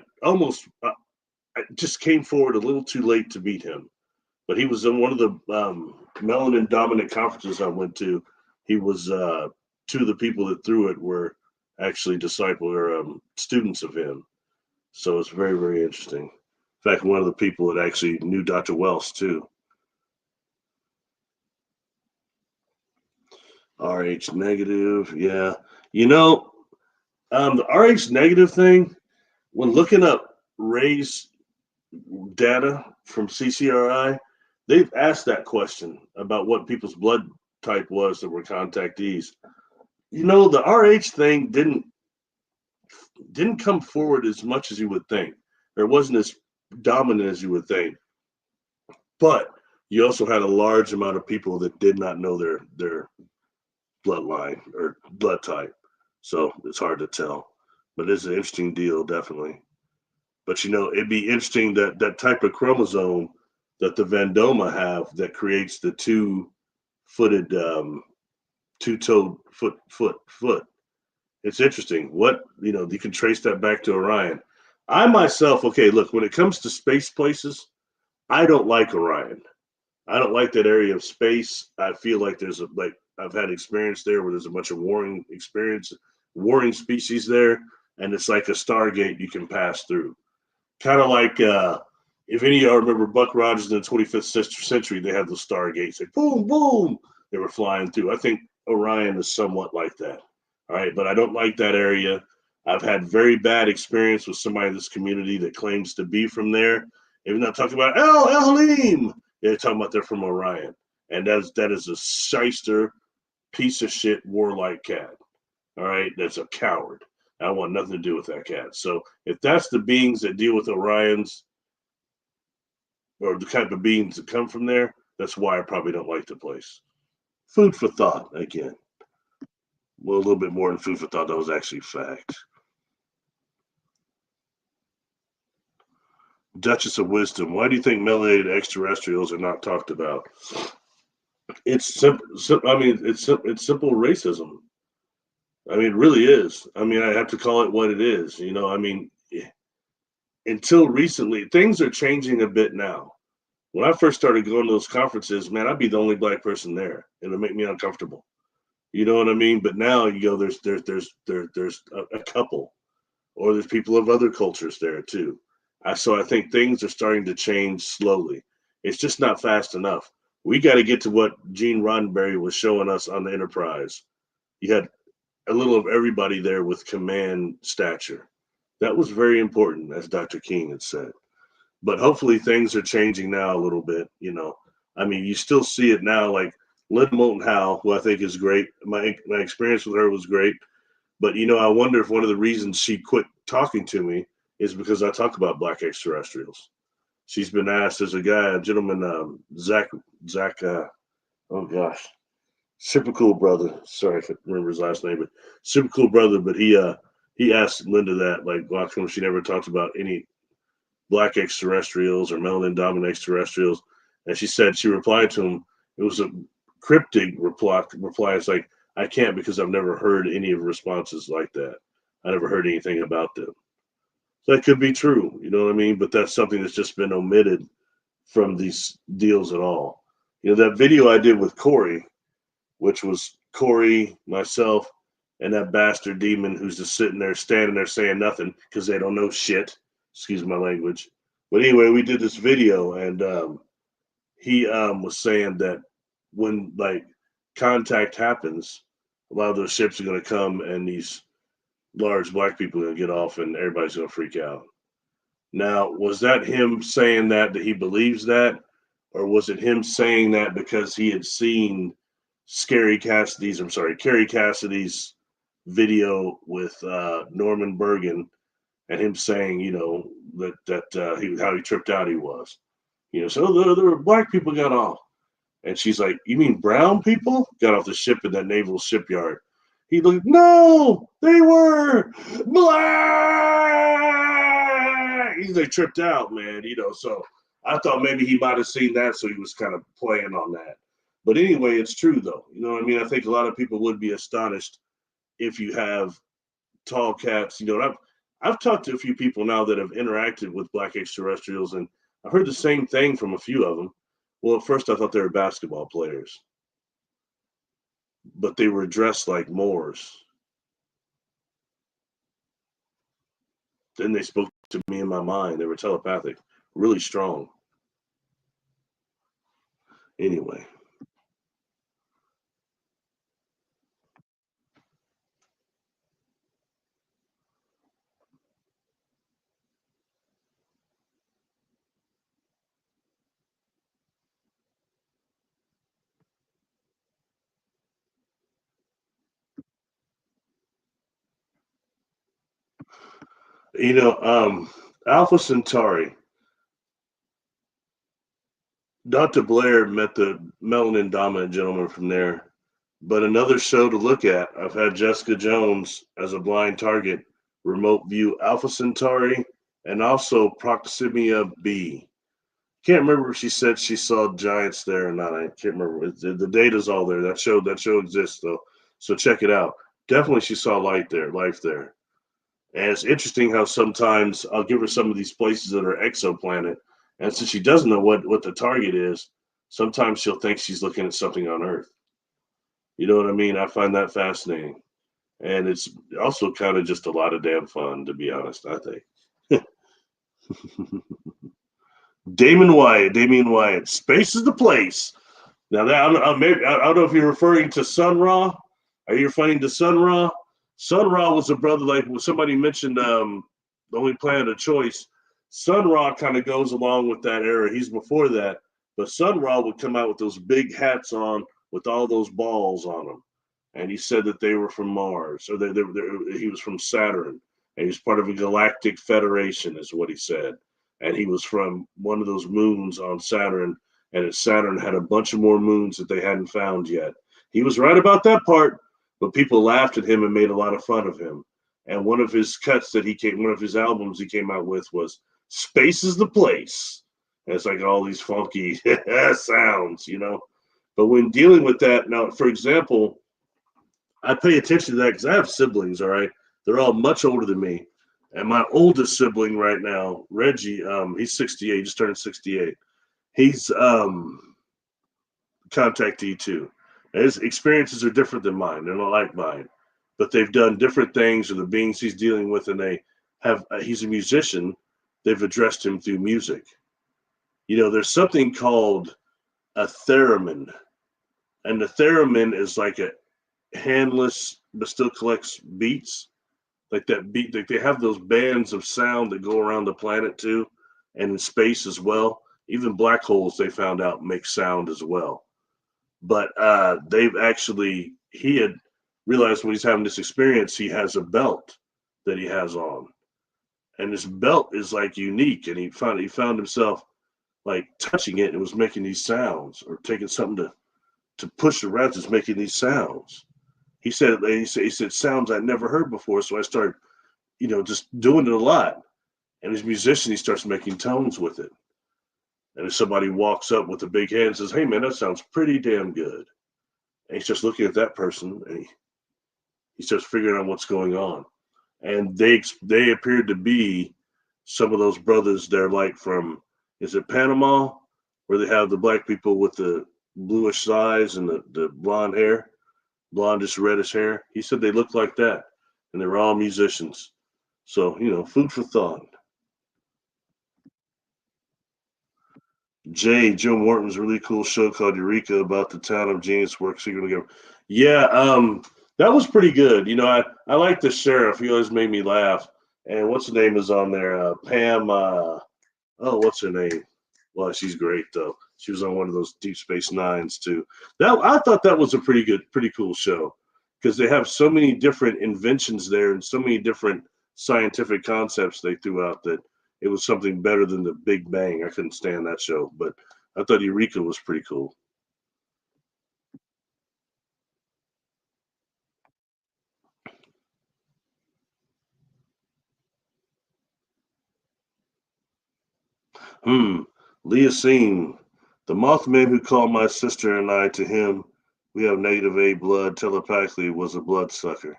just came forward a little too late to meet him, but he was in one of the Melanin-Dominant conferences I went to. He was two of the people that threw it were actually students of him. So it's very, very interesting. In fact, one of the people that actually knew Dr. Wells too. RH negative, yeah. The RH negative thing, when looking up Ray's data from CCRI, they've asked that question about what people's blood type was that were contactees. The RH thing didn't come forward as much as you would think. Or it wasn't as dominant as you would think. But you also had a large amount of people that did not know their bloodline or blood type. So it's hard to tell. But it's an interesting deal, definitely. But it'd be interesting that type of chromosome that the Vendoma have that creates the two-footed, two-toed foot. It's interesting. You can trace that back to Orion. I myself, okay, look, when it comes to space places, I don't like Orion. I don't like that area of space. I feel like I've had experience there where there's a bunch of warring species there, and it's like a Stargate you can pass through. Kind of like if any of y'all remember Buck Rogers in the 25th century, they had the Stargates. Like boom, boom, they were flying through. I think Orion is somewhat like that. All right, but I don't like that area. I've had very bad experience with somebody in this community that claims to be from there. Even not talking about El Halim, they're talking about they're from Orion, and that is a shyster, piece of shit, warlike cat. All right, that's a coward. I want nothing to do with that cat. So if that's the beings that deal with Orions, or the type of beings that come from there, that's why I probably don't like the place. Food for thought, again. Well, a little bit more than food for thought. That was actually fact. Duchess of Wisdom. Why do you think melanated extraterrestrials are not talked about? It's simple. It's simple racism. It really is. I have to call it what it is. Until recently, things are changing a bit now. When I first started going to those conferences, man, I'd be the only black person there, and it'd make me uncomfortable. You know what I mean? But now there's a couple, or there's people of other cultures there too. So I think things are starting to change slowly. It's just not fast enough. We got to get to what Gene Roddenberry was showing us on the Enterprise. You had a little of everybody there with command stature. That was very important, as Dr. King had said. But hopefully things are changing now a little bit. You still see it now, like Lynn Moulton Howe, who I think is great. My experience with her was great. But, I wonder if one of the reasons she quit talking to me is because I talk about black extraterrestrials. She's been asked, there's a gentleman, Zach, oh gosh, super cool brother. Sorry if I remember his last name, but super cool brother. But he asked Linda that, like, why come she never talked about any black extraterrestrials or melanin-dominant extraterrestrials? And she replied to him, it was a cryptic reply. It's like, I can't because I've never heard any of the responses like that. I never heard anything about them. That could be true, you know what I mean? But that's something that's just been omitted from these deals at all. You know, that video I did with Corey, which was Corey, myself, and that bastard demon who's just sitting there, standing there saying nothing because they don't know shit. Excuse my language. But anyway, we did this video, and he was saying that when like contact happens, a lot of those ships are going to come, and these large black people are going to get off, and everybody's going to freak out. Now, was that him saying that he believes that, or was it him saying that because he had seen Carrie Cassidy's video with Norman Bergen, and him saying, you know, how he tripped out he was, you know, so there were black people got off, and she's like, you mean brown people got off the ship in that naval shipyard? He looked, no, they were black. He's like tripped out, man, you know. So I thought maybe he might have seen that, so he was kind of playing on that. But anyway, it's true though. You know what I mean? I think a lot of people would be astonished if you have tall cats. You know, I've talked to a few people now that have interacted with black extraterrestrials, and I heard the same thing from a few of them. Well, at first I thought they were basketball players, but they were dressed like Moors. Then they spoke to me in my mind. They were telepathic, really strong. Anyway. You know, Alpha Centauri. Dr. Blair met the Melanin-Dominant gentleman from there. But another show to look at, I've had Jessica Jones as a blind target, remote view Alpha Centauri, and also Proximia B. Can't remember if she said she saw giants there or not. I can't remember. The data's all there. That show exists though, so check it out. Definitely, she saw life there. And it's interesting how sometimes I'll give her some of these places that are exoplanet, and since she doesn't know what the target is, sometimes she'll think she's looking at something on Earth. You know what I mean? I find that fascinating, and it's also kind of just a lot of damn fun, to be honest. I think. Damian Wyatt. Space is the place. Now that I don't know if you're referring to Sun Ra. Are you referring to Sun Ra? Sun Ra was a brother, like somebody mentioned, the only planet of choice. Sun Ra kind of goes along with that era. He's before that, but Sun Ra would come out with those big hats on with all those balls on them, and he said that they were from Mars, or he was from Saturn, and he was part of a galactic federation, is what he said, and he was from one of those moons on Saturn, and Saturn had a bunch of more moons that they hadn't found yet. He was right about that part, but people laughed at him and made a lot of fun of him. And one of his one of his albums he came out with was "Space is the Place." And it's like all these funky sounds, you know. But when dealing with that, now, for example, I pay attention to that because I have siblings. All right, they're all much older than me, and my oldest sibling right now, Reggie, he's 68, just turned 68. He's contactee too. His experiences are different than mine. They're not like mine, but they've done different things, or the beings he's dealing with, and they have. He's a musician. They've addressed him through music. You know, there's something called a theremin, and the theremin is like a handless but still collects beats, like that beat. Like they have those bands of sound that go around the planet too, and in space as well. Even black holes, they found out, make sound as well. But he had realized when he's having this experience, he has a belt that he has on, and this belt is like unique, and he found himself like touching it, and it was making these sounds, or taking something to push around, just making these sounds. He said sounds I'd never heard before, so I started, you know, just doing it a lot. And as a musician, he starts making tones with it. And if somebody walks up with a big hand and says, "Hey man, that sounds pretty damn good," and he's just looking at that person, and he starts figuring out what's going on. And they appeared to be some of those brothers, they're like from, is it Panama, where they have the black people with the bluish eyes and the blonde hair, blondish reddish hair. He said they looked like that, and they were all musicians. So, food for thought. Joe Morton's really cool show called Eureka about the town of Genius Work secretly together. Yeah, that was pretty good. I like the sheriff. He always made me laugh. And what's her name is on there? Pam. What's her name? Well, she's great though. She was on one of those Deep Space Nines too. That I thought that was a pretty cool show because they have so many different inventions there and so many different scientific concepts they threw out that it was something better than the Big Bang. I couldn't stand that show, but I thought Eureka was pretty cool. Leah Seen, the Mothman who called my sister and I to him, we have negative A blood, telepathically was a bloodsucker.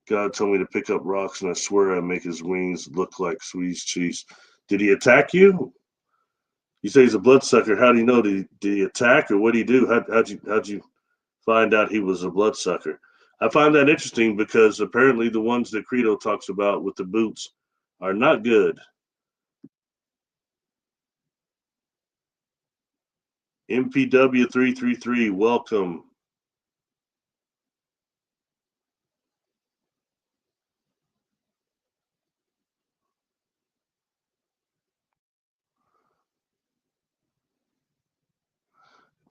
God told me to pick up rocks, and I swear I'd make his wings look like Swedish cheese. Did he attack you? You say he's a bloodsucker. How do you know? Did he attack, or what did he do? How'd you find out he was a bloodsucker? I find that interesting because apparently the ones that Credo talks about with the boots are not good. MPW 333, welcome.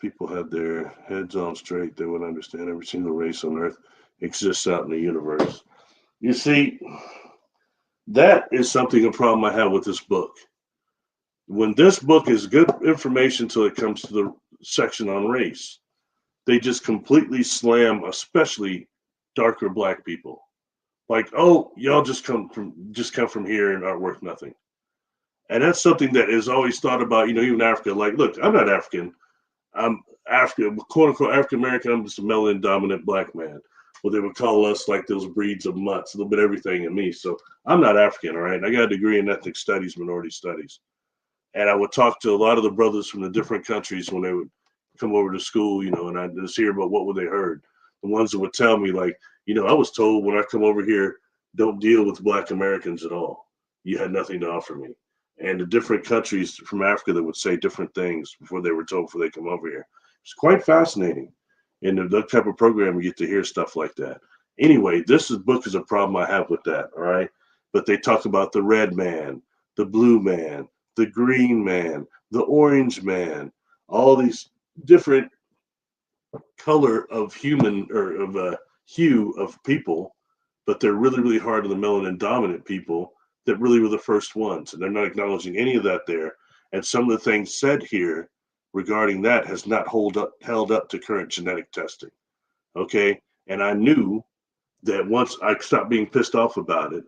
People had their heads on straight, they would understand every single race on Earth exists out in the universe. You see, that is something, a problem I have with this book. When this book is good information till it comes to the section on race, they just completely slam, especially darker black people. Like, oh, y'all just come from here and aren't worth nothing. And that's something that is always thought about, even Africa. Like, look, I'm not African. I'm African, quote unquote African American. I'm just a melanin-dominant black man. Well, they would call us like those breeds of mutts, a little bit of everything in me. So I'm not African, all right? I got a degree in ethnic studies, minority studies. And I would talk to a lot of the brothers from the different countries when they would come over to school, and I'd just hear about what they heard. The ones that would tell me, like, I was told when I come over here, don't deal with black Americans at all. You had nothing to offer me. And the different countries from Africa that would say different things before they come over here. It's quite fascinating. In the type of program you get to hear stuff like that. Anyway, book is a problem I have with that, all right? But they talk about the red man, the blue man, the green man, the orange man, all these different color of human or of a hue of people, but they're really, really hard on the melanin dominant people that really were the first ones. And they're not acknowledging any of that there. And some of the things said here regarding that has not held up to current genetic testing. Okay. And I knew that once I stopped being pissed off about it,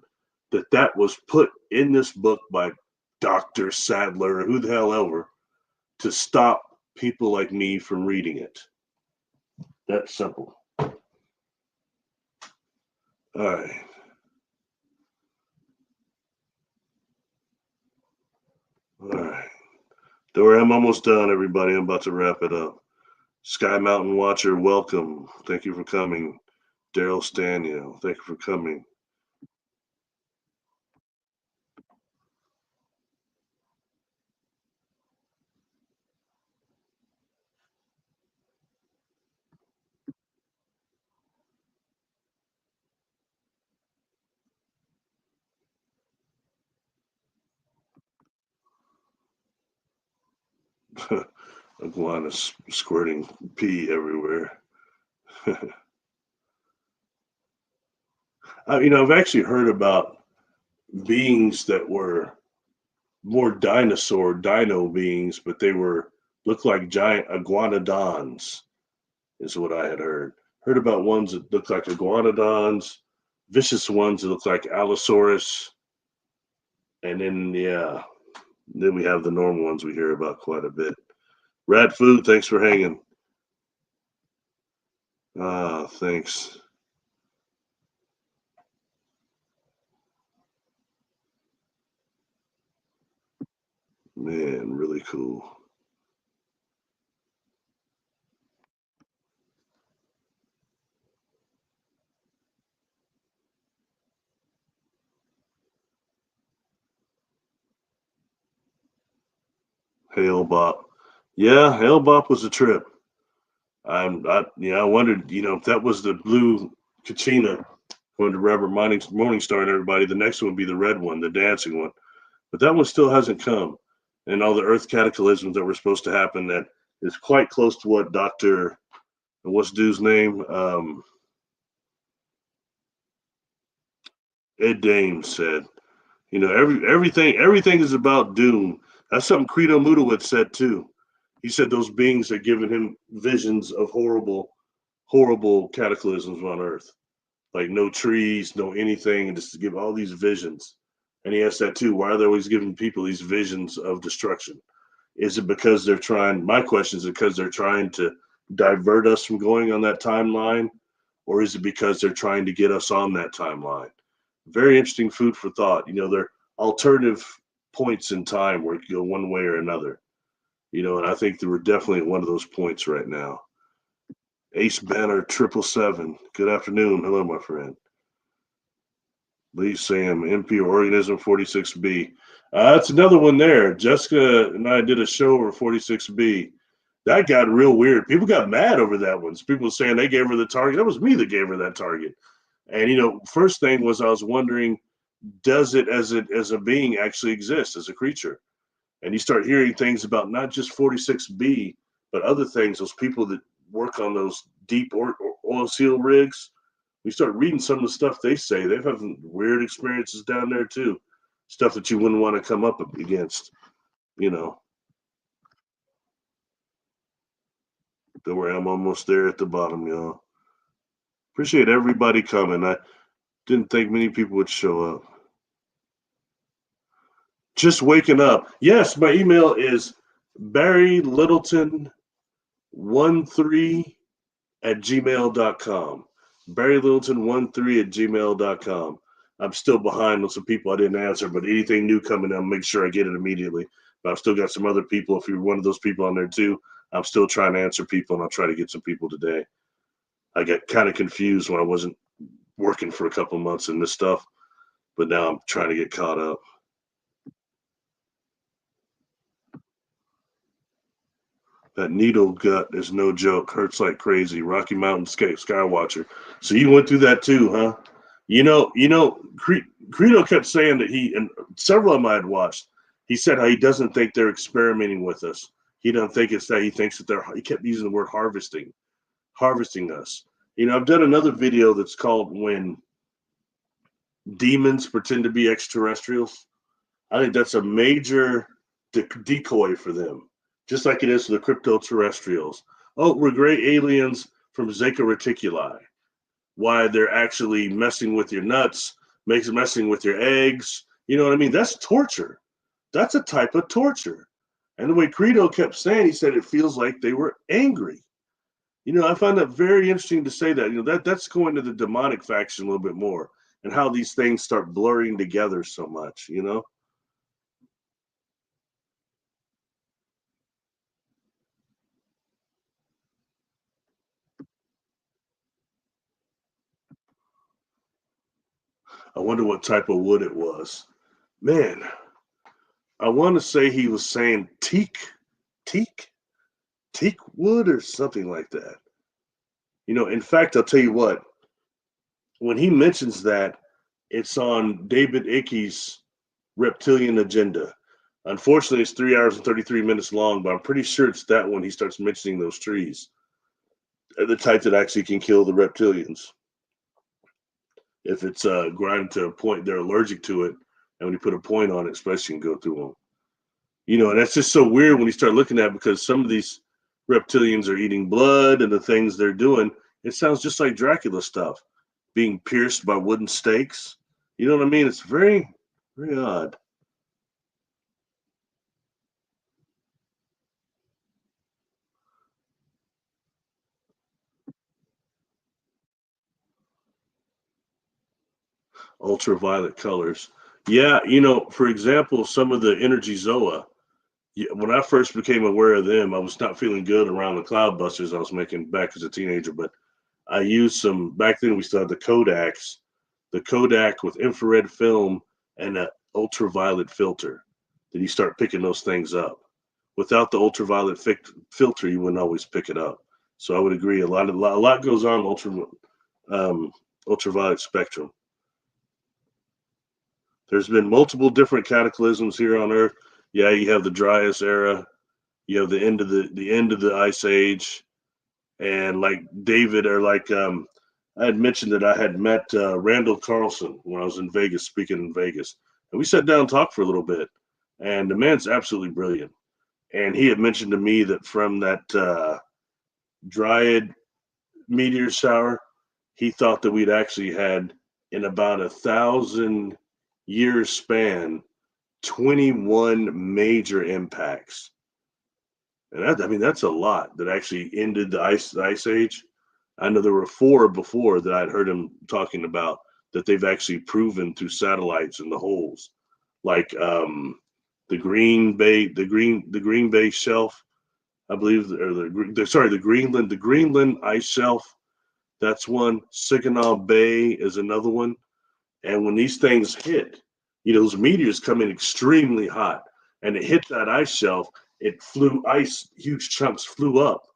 that was put in this book by Dr. Sadler, or who the hell ever, to stop people like me from reading it. That's simple. All right. All right. Don't worry, I'm almost done, everybody. I'm about to wrap it up. Sky Mountain Watcher, welcome. Thank you for coming. Daryl Stanio, thank you for coming. Iguana squirting pee everywhere. I've actually heard about beings that were more dino beings, but they looked like giant iguanodons, is what I had heard. Heard about ones that look like iguanodons, vicious ones that look like Allosaurus, and then we have the normal ones we hear about quite a bit. Rat Food, thanks for hanging. Thanks. Man, really cool. Hail Bop. Yeah, Hail Bop was a trip. I wondered, if that was the blue Kachina going to Robert Morningstar and everybody, the next one would be the red one, the dancing one. But that one still hasn't come. And all the Earth cataclysms that were supposed to happen, that is quite close to what Dr. What's dude's name? Ed Dames said. Everything is about doom. That's something Credo Mutwa said too. He said those beings had given him visions of horrible cataclysms on Earth, like no trees, no anything, and just to give all these visions. And he asked that too. Why are they always giving people these visions of destruction? Is it because they're trying? My question is, because they're trying to divert us from going on that timeline, or is it because they're trying to get us on that timeline? Very interesting food for thought. They're alternative points in time where it can go one way or another. And I think that we're definitely at one of those points right now. Ace Banner 777. Good afternoon. Hello, my friend. Lee Sam, MP or Organism 46B. That's another one there. Jessica and I did a show over 46B. That got real weird. People got mad over that one. People saying they gave her the target. That was me that gave her that target. And first thing was I was wondering, does it as a being actually exist as a creature? And you start hearing things about not just 46B, but other things. Those people that work on those deep oil seal rigs. You start reading some of the stuff they say. They've had weird experiences down there too. Stuff that you wouldn't want to come up against. Don't worry, I'm almost there at the bottom, y'all. Appreciate everybody coming. I didn't think many people would show up. Just waking up. Yes, my email is barrylittleton13@gmail.com. barrylittleton13@gmail.com. I'm still behind on some people I didn't answer, but anything new coming in, I'll make sure I get it immediately. But I've still got some other people. If you're one of those people on there too, I'm still trying to answer people, and I'll try to get some people today. I got kind of confused when I wasn't working for a couple months in this stuff, but now I'm trying to get caught up. That needle gut is no joke. Hurts like crazy. Rocky Mountain Skywatcher. So you went through that too, huh? Credo kept saying that and several of them I had watched, he said how he doesn't think they're experimenting with us. He doesn't think it's that. He thinks that he kept using the word harvesting us. I've done another video that's called When Demons Pretend to be Extraterrestrials. I think that's a major decoy for them, just like it is for the cryptoterrestrials. Oh, we're great aliens from Zeta Reticuli. Why they're actually messing with your nuts, messing with your eggs. You know what I mean? That's torture. That's a type of torture. And the way Credo kept saying, he said it feels like they were angry. I find that very interesting to say that. That's going to the demonic faction a little bit more, and how these things start blurring together so much. I wonder what type of wood it was. Man, I want to say he was saying teak wood or something like that. In fact, I'll tell you what, when he mentions that, it's on David Icke's Reptilian Agenda. Unfortunately, it's 3 hours and 33 minutes long, but I'm pretty sure it's that one he starts mentioning those trees. They're the type that actually can kill the reptilians. If it's grinded to a point, they're allergic to it. And when you put a point on it, especially, you can go through them. And that's just so weird when you start looking at it, because some of these reptilians are eating blood and the things they're doing. It sounds just like Dracula stuff, being pierced by wooden stakes. You know what I mean? It's very, very odd. Ultraviolet colors. Yeah, for example, some of the energy Zoa, Yeah, when I first became aware of them, I was not feeling good around the cloud busters I was making back as a teenager. But I used some back then. We still had the Kodak with infrared film and an ultraviolet filter. Then you start picking those things up. Without the ultraviolet filter, you wouldn't always pick it up. So I would agree. A lot goes on um, ultraviolet spectrum. There's been multiple different cataclysms here on Earth. Yeah, you have the Dryas era. You have the end of the Ice Age, and like David or like I had mentioned that I had met Randall Carlson when I was in Vegas, speaking in Vegas, and we sat down and talked for a little bit. And the man's absolutely brilliant. And he had mentioned to me that from that Dryad meteor shower, he thought that we'd actually had in about 1,000 years span 21 major impacts. And I mean, that's a lot that actually ended the ice age. I know there were four before that I'd heard him talking about that they've actually proven through satellites in the holes, like the Green Bay Shelf, I believe, or the Greenland ice shelf. That's one. Saginaw Bay is another one. And when these things hit, those meteors come in extremely hot, and it hit that ice shelf. It flew huge chunks flew up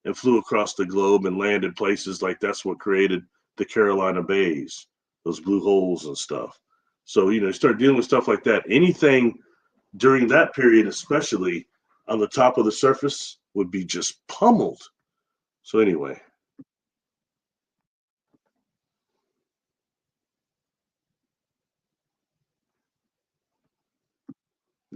and flew across the globe and landed places like that's what created the Carolina Bays, those blue holes and stuff. So, you start dealing with stuff like that. Anything during that period, especially on the top of the surface, would be just pummeled. So, anyway.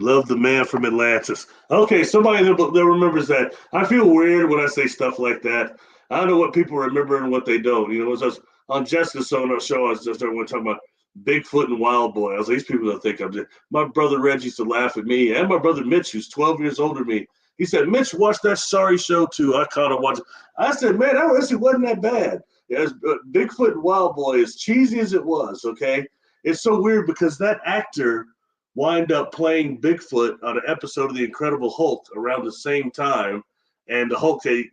Love the man from Atlantis. Okay, somebody that remembers that. I feel weird when I say stuff like that. I don't know what people remember and what they don't. It was us on Jessica's show. I was just everyone talking about Bigfoot and Wild Boy. I was like, these people don't think I'm just. My brother Reggie used to laugh at me, and my brother Mitch, who's 12 years older than me. He said, Mitch watched that sorry show too. I caught him watching. I said, man, that actually wasn't that bad. Bigfoot and Wild Boy, as cheesy as it was, okay? It's so weird because that actor wind up playing Bigfoot on an episode of The Incredible Hulk around the same time. And the Hulk, he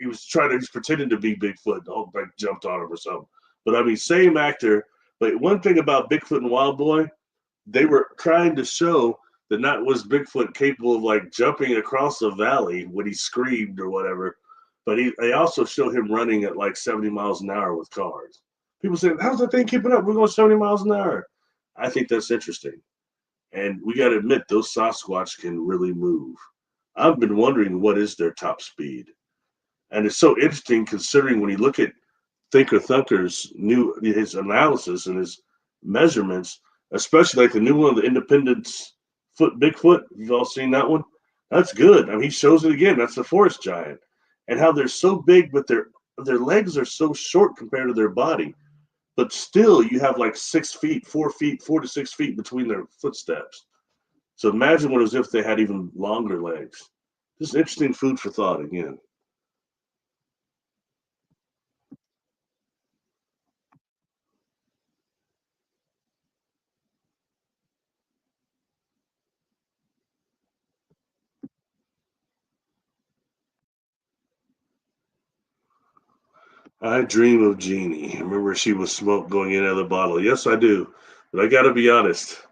was he's pretending to be Bigfoot. The Hulk like jumped on him or something. But I mean, same actor. But one thing about Bigfoot and Wild Boy, they were trying to show that not was Bigfoot capable of like jumping across a valley when he screamed or whatever, but they also show him running at like 70 miles an hour with cars. People say, how's that thing keeping up? We're going 70 miles an hour. I think that's interesting. And we got to admit, those Sasquatch can really move. I've been wondering what is their top speed. And it's so interesting considering when you look at Thinker Thunker's his analysis and his measurements, especially like the new one, the Independence Bigfoot. You've all seen that one? That's good. I mean, he shows it again. That's the forest giant. And how they're so big, but their legs are so short compared to their body. But still, you have like 6 feet, 4 feet, 4 to 6 feet between their footsteps. So imagine what it was if they had even longer legs. Just interesting food for thought again. I dream of Jeannie. Remember she was smoke going in out of the bottle. Yes, I do. But I got to be honest.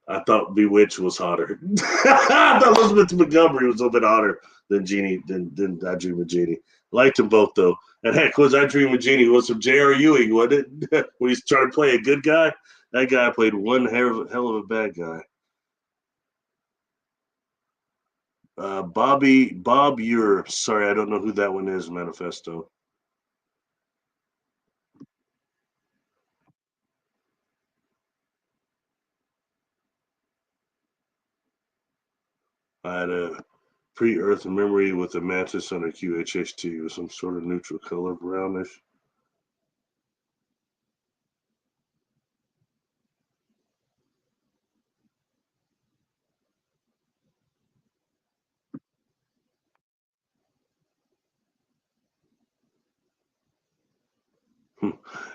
I thought Bewitched was hotter. I thought Elizabeth Montgomery was a little bit hotter than Jeannie, than I Dream of Jeannie. Liked them both though. And heck, was I Dream of Jeannie was some J.R. Ewing, wasn't it? When he's trying to play a good guy. That guy played one hell of a bad guy. Bob Europe. Sorry, I don't know who that one is, Manifesto. I had a pre-Earth memory with a mantis under QHHT with some sort of neutral color, brownish.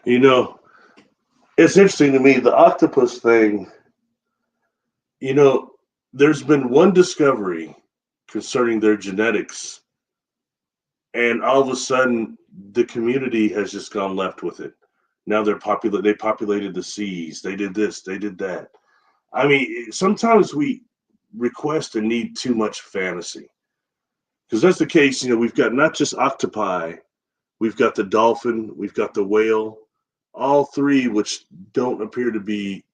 You know, it's interesting to me, the octopus thing, you know, there's been one discovery concerning their genetics, and all of a sudden the community has just gone left with it. Now they populated the seas. They did this, they did that. I mean, sometimes we request and need too much fantasy. Because that's the case, we've got not just octopi, we've got the dolphin, we've got the whale, all three which don't appear to be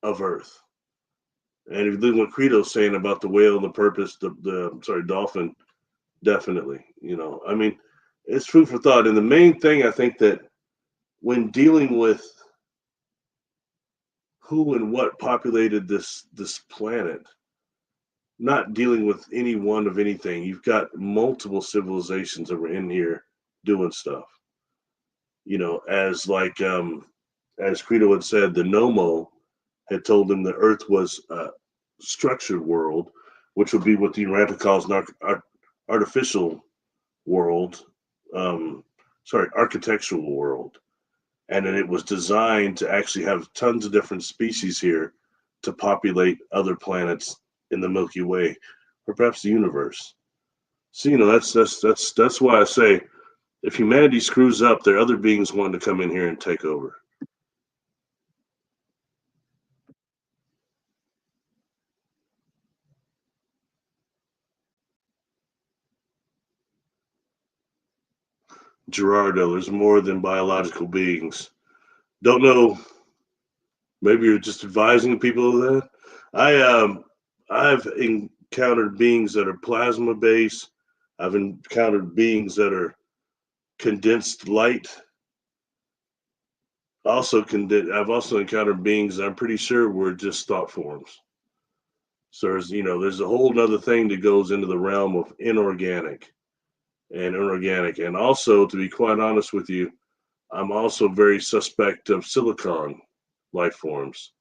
of Earth. And if you look at what Credo's saying about the whale and the purpose, the dolphin, definitely. I mean, it's food for thought. And the main thing I think that when dealing with who and what populated this planet, not dealing with any one of anything, you've got multiple civilizations that were in here doing stuff. As Credo had said, the Nommo had told them the Earth was a structured world, which would be what the Urantia calls an artificial world, architectural world. And then it was designed to actually have tons of different species here to populate other planets in the Milky Way, or perhaps the universe. So that's why I say, if humanity screws up, there are other beings wanting to come in here and take over. Gerardo, there's more than biological beings. Don't know. Maybe you're just advising people of that. I've encountered beings that are plasma based. I've encountered beings that are condensed light. I've also encountered beings that I'm pretty sure were just thought forms. So there's a whole other thing that goes into the realm of inorganic and inorganic. And also, to be quite honest with you, I'm also very suspect of silicon life forms,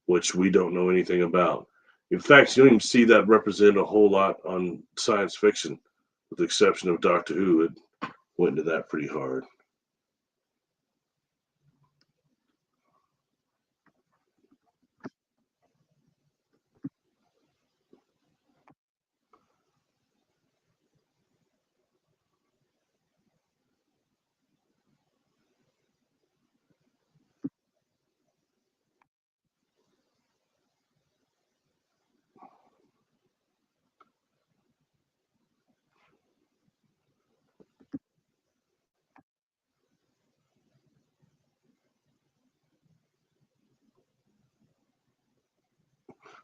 which we don't know anything about. In fact, you don't even see that represented a whole lot on science fiction, with the exception of Doctor Who. It went into that pretty hard.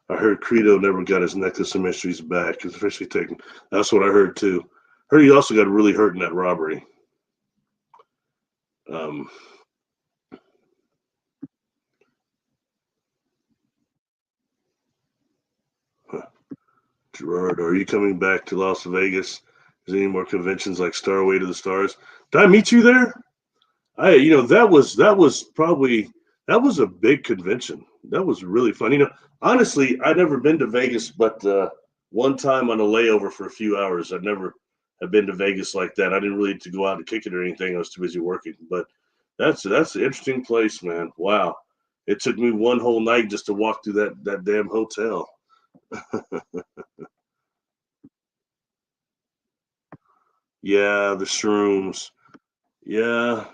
I heard Credo never got his Necklace of Mysteries back. It's officially taken. That's what I heard too. Heard he also got really hurt in that robbery. Um, Gerard, are you coming back to Las Vegas? Is there any more conventions like Starway to the Stars? Did I meet you there? That was a big convention. That was really fun. Honestly, I'd never been to Vegas, but one time on a layover for a few hours. I'd never have been to Vegas like that. I didn't really get to go out and kick it or anything. I was too busy working. But that's an interesting place, man. Wow. It took me one whole night just to walk through that damn hotel. Yeah, the shrooms. Yeah.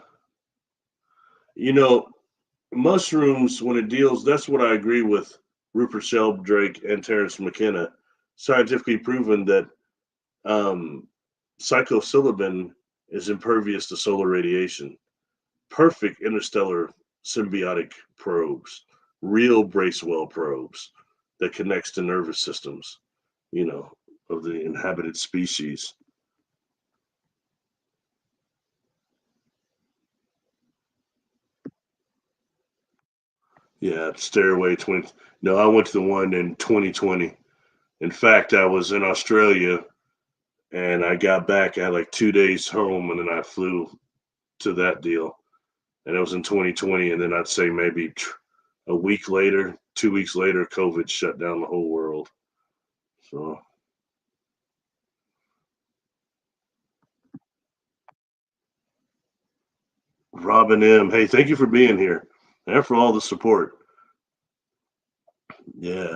You know, mushrooms, when it deals, that's what I agree with Rupert Sheldrake and Terence McKenna. Scientifically proven that psilocybin is impervious to solar radiation. Perfect interstellar symbiotic probes, real Bracewell probes that connects to nervous systems, you know, of the inhabited species. Yeah, Stairway 20. No, I went to the one in 2020. In fact, I was in Australia and I got back. I had like 2 days home and then I flew to that deal. And it was in 2020. And then I'd say maybe a week later, 2 weeks later, COVID shut down the whole world. So, Robin M., hey, thank you for being here and for all the support. Yeah.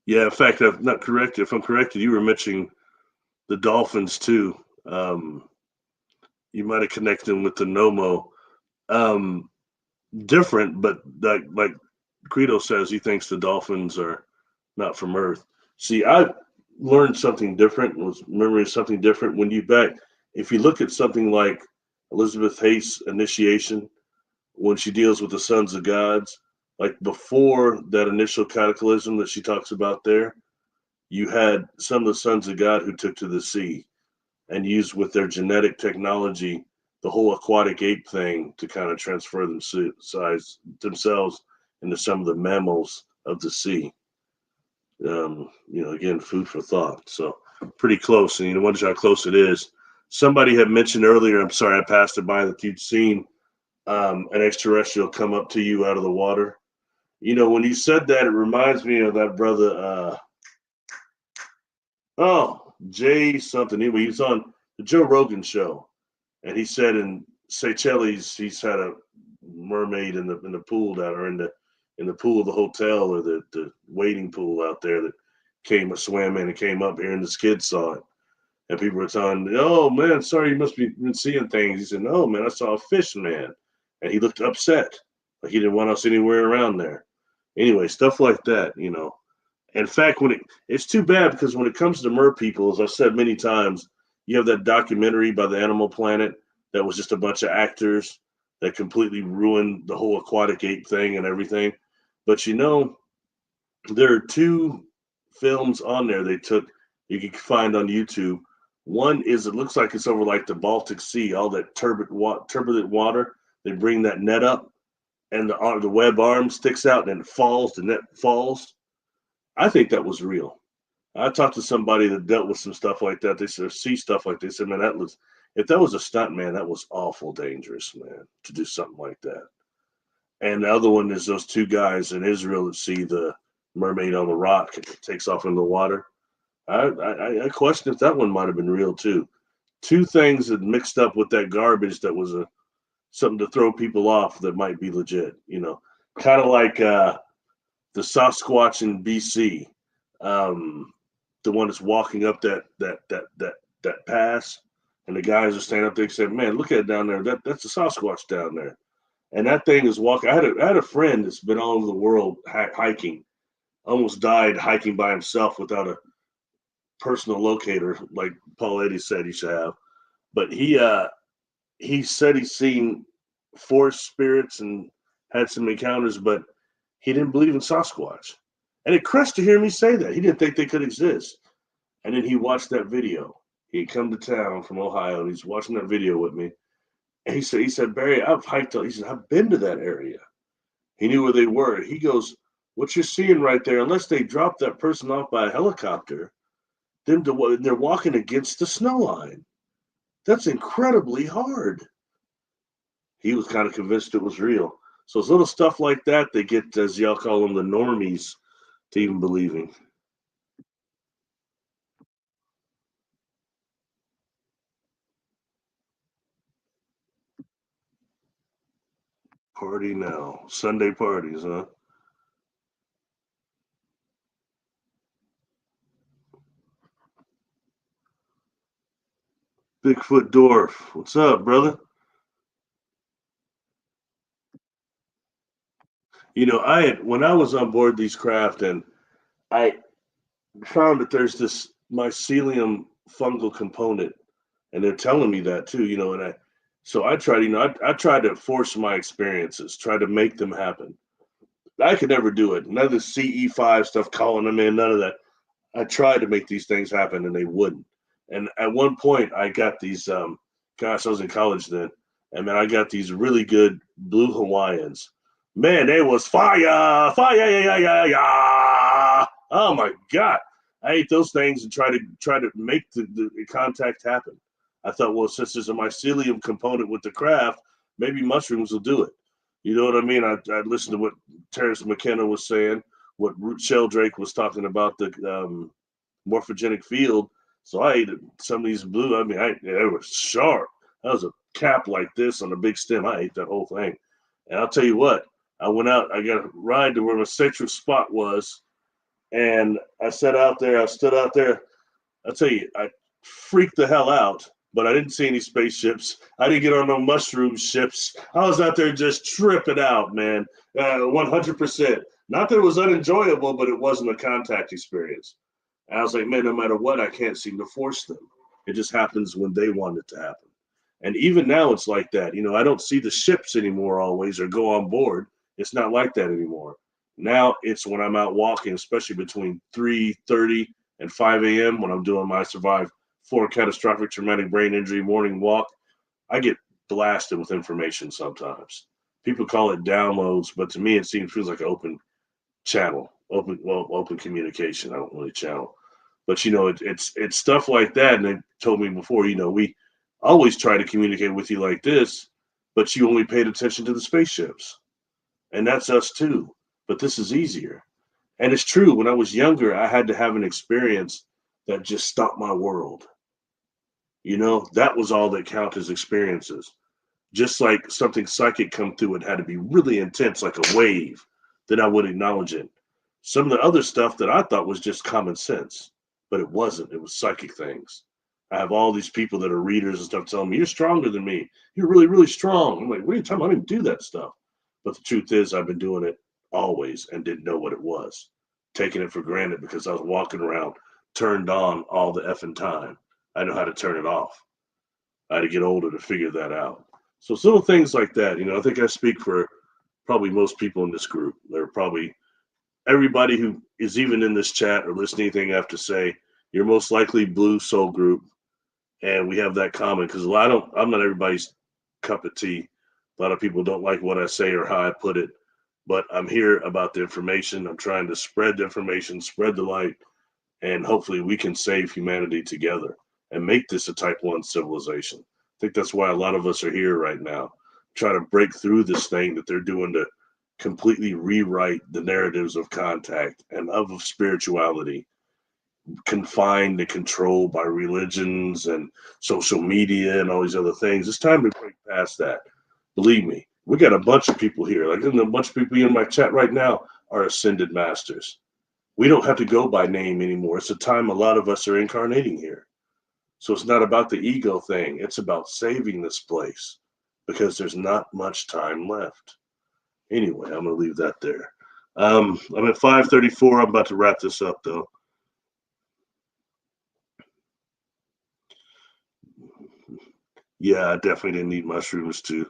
Yeah, in fact, I'm not corrected. If I'm corrected, you were mentioning the dolphins too. You might have connected them with the Nommo. Um, Different, but like Credo says, he thinks the dolphins are not from Earth. See, I learned something different. Was remembering something different when you back. If you look at something like Elizabeth Hayes' initiation, when she deals with the sons of gods, like before that initial cataclysm that she talks about there, you had some of the sons of God who took to the sea and used with their genetic technology the whole aquatic ape thing to kind of transfer themselves into some of the mammals of the sea. Again, food for thought. So pretty close. And you wonder how close it is. Somebody had mentioned earlier, I'm sorry, I passed it by, that you'd seen an extraterrestrial come up to you out of the water. When you said that, it reminds me of that brother, Jay something. Anyway, he was on the Joe Rogan show, and he said in Seychelles he's had a mermaid in the pool down, or in the pool of the hotel, or the waiting pool out there, that swam in and came up here, and the kids saw it, and people were telling, "Oh man, sorry, you must be been seeing things." He said, "No man, I saw a fish man," and he looked upset, like he didn't want us anywhere around there. Anyway, stuff like that. In fact, it's too bad, because when it comes to mer people, as I've said many times, you have that documentary by the Animal Planet that was just a bunch of actors that completely ruined the whole aquatic ape thing and everything. But there are two films on there they took, you can find on YouTube. One is, it looks like it's over like the Baltic Sea, all that turbulent water. They bring that net up, and the web arm sticks out, and it falls. The net falls. I think that was real. I talked to somebody that dealt with some stuff like that. They said, see stuff like this. They said, man, if that was a stunt, man, that was awful dangerous, man, to do something like that. And the other one is those two guys in Israel that see the mermaid on the rock and it takes off in the water. I question if that one might have been real too. Two things that mixed up with that garbage that was something to throw people off that might be legit. Kind of like the Sasquatch in BC, the one that's walking up that pass, and the guys are standing up there and said, "Man, look at it down there. That's a Sasquatch down there." And that thing is walking. I had a friend that's been all over the world hiking, almost died hiking by himself without a personal locator, like Paul Eddy said he should have. But he said he's seen forest spirits and had some encounters, but he didn't believe in Sasquatch. And it crushed to hear me say that. He didn't think they could exist. And then he watched that video. He'd come to town from Ohio, and he's watching that video with me. And he said, Barry, I've hiked. He said, I've been to that area. He knew where they were. He goes, what you're seeing right there, unless they drop that person off by a helicopter, they're walking against the snow line. That's incredibly hard. He was kind of convinced it was real. So it's little stuff like that they get, as y'all call them, the normies, to even believing. Party now. Sunday parties, huh? Bigfoot Dwarf. What's up, brother? When I was on board these craft, and I found that there's this mycelium fungal component, and they're telling me that too, and I tried, I tried to force my experiences, try to make them happen. I could never do it. None of the CE5 stuff, calling them in, none of that. I tried to make these things happen, and they wouldn't. And at one point, I got these. Gosh, I was in college then, and man, I got these really good blue Hawaiians. Man, they was fire, fire, yeah, yeah, yeah, yeah. Oh my god, I ate those things and try to make the contact happen. I thought, well, since there's a mycelium component with the craft, maybe mushrooms will do it. You know what I mean? I listened to what Terrence McKenna was saying, what Root Sheldrake was talking about, the morphogenic field. So I ate some of these blue. I mean, they were sharp. That was a cap like this on a big stem. I ate that whole thing. And I'll tell you what, I went out, I got a ride to where my central spot was, And I stood out there. I'll tell you, I freaked the hell out, but I didn't see any spaceships. I didn't get on no mushroom ships. I was out there just tripping out, man. 100%. Not that it was unenjoyable, but it wasn't a contact experience. And I was like, man, no matter what, I can't seem to force them. It just happens when they want it to happen. And even now, it's like that. You know, I don't see the ships anymore always or go on board. It's not like that anymore. Now it's when I'm out walking, especially between 3:30 and 5 a.m. when I'm doing my Survive 4 Catastrophic Traumatic Brain Injury morning walk. I get blasted with information sometimes. People call it downloads, but to me, it feels like an open channel, open communication. I don't really channel, but you know, it's stuff like that. And they told me before, you know, we always try to communicate with you like this, but you only paid attention to the spaceships, and that's us too. But this is easier, and it's true. When I was younger, I had to have an experience that just stopped my world. You know, that was all that count as experiences. Just like something psychic come through, it had to be really intense, like a wave, then I would acknowledge it. Some of the other stuff that I thought was just common sense, but it wasn't. It was psychic things. I have all these people that are readers and stuff telling me, you're stronger than me. You're really, really strong. I'm like, what are you talking about? I didn't do that stuff. But the truth is, I've been doing it always and didn't know what it was, taking it for granted because I was walking around turned on all the effing time. I know how to turn it off. I had to get older to figure that out. So it's little things like that. You know, I think I speak for probably most people in this group. They're probably everybody who is even in this chat or listening to anything I have to say. You're most likely Blue Soul Group, and we have that common because I'm not everybody's cup of tea. A lot of people don't like what I say or how I put it, but I'm here about the information. I'm trying to spread the information, spread the light, and hopefully we can save humanity together and make this a type 1 civilization. I think that's why a lot of us are here right now, trying to break through this thing that they're doing to completely rewrite the narratives of contact and of spirituality, confined and controlled by religions and social media and all these other things. It's time to break past that. Believe me, we got a bunch of people here. Like a bunch of people in my chat right now are ascended masters. We don't have to go by name anymore. It's a time a lot of us are incarnating here. So it's not about the ego thing. It's about saving this place because there's not much time left. Anyway, I'm going to leave that there. I'm at 5:34. I'm about to wrap this up, though. Yeah, I definitely didn't need mushrooms to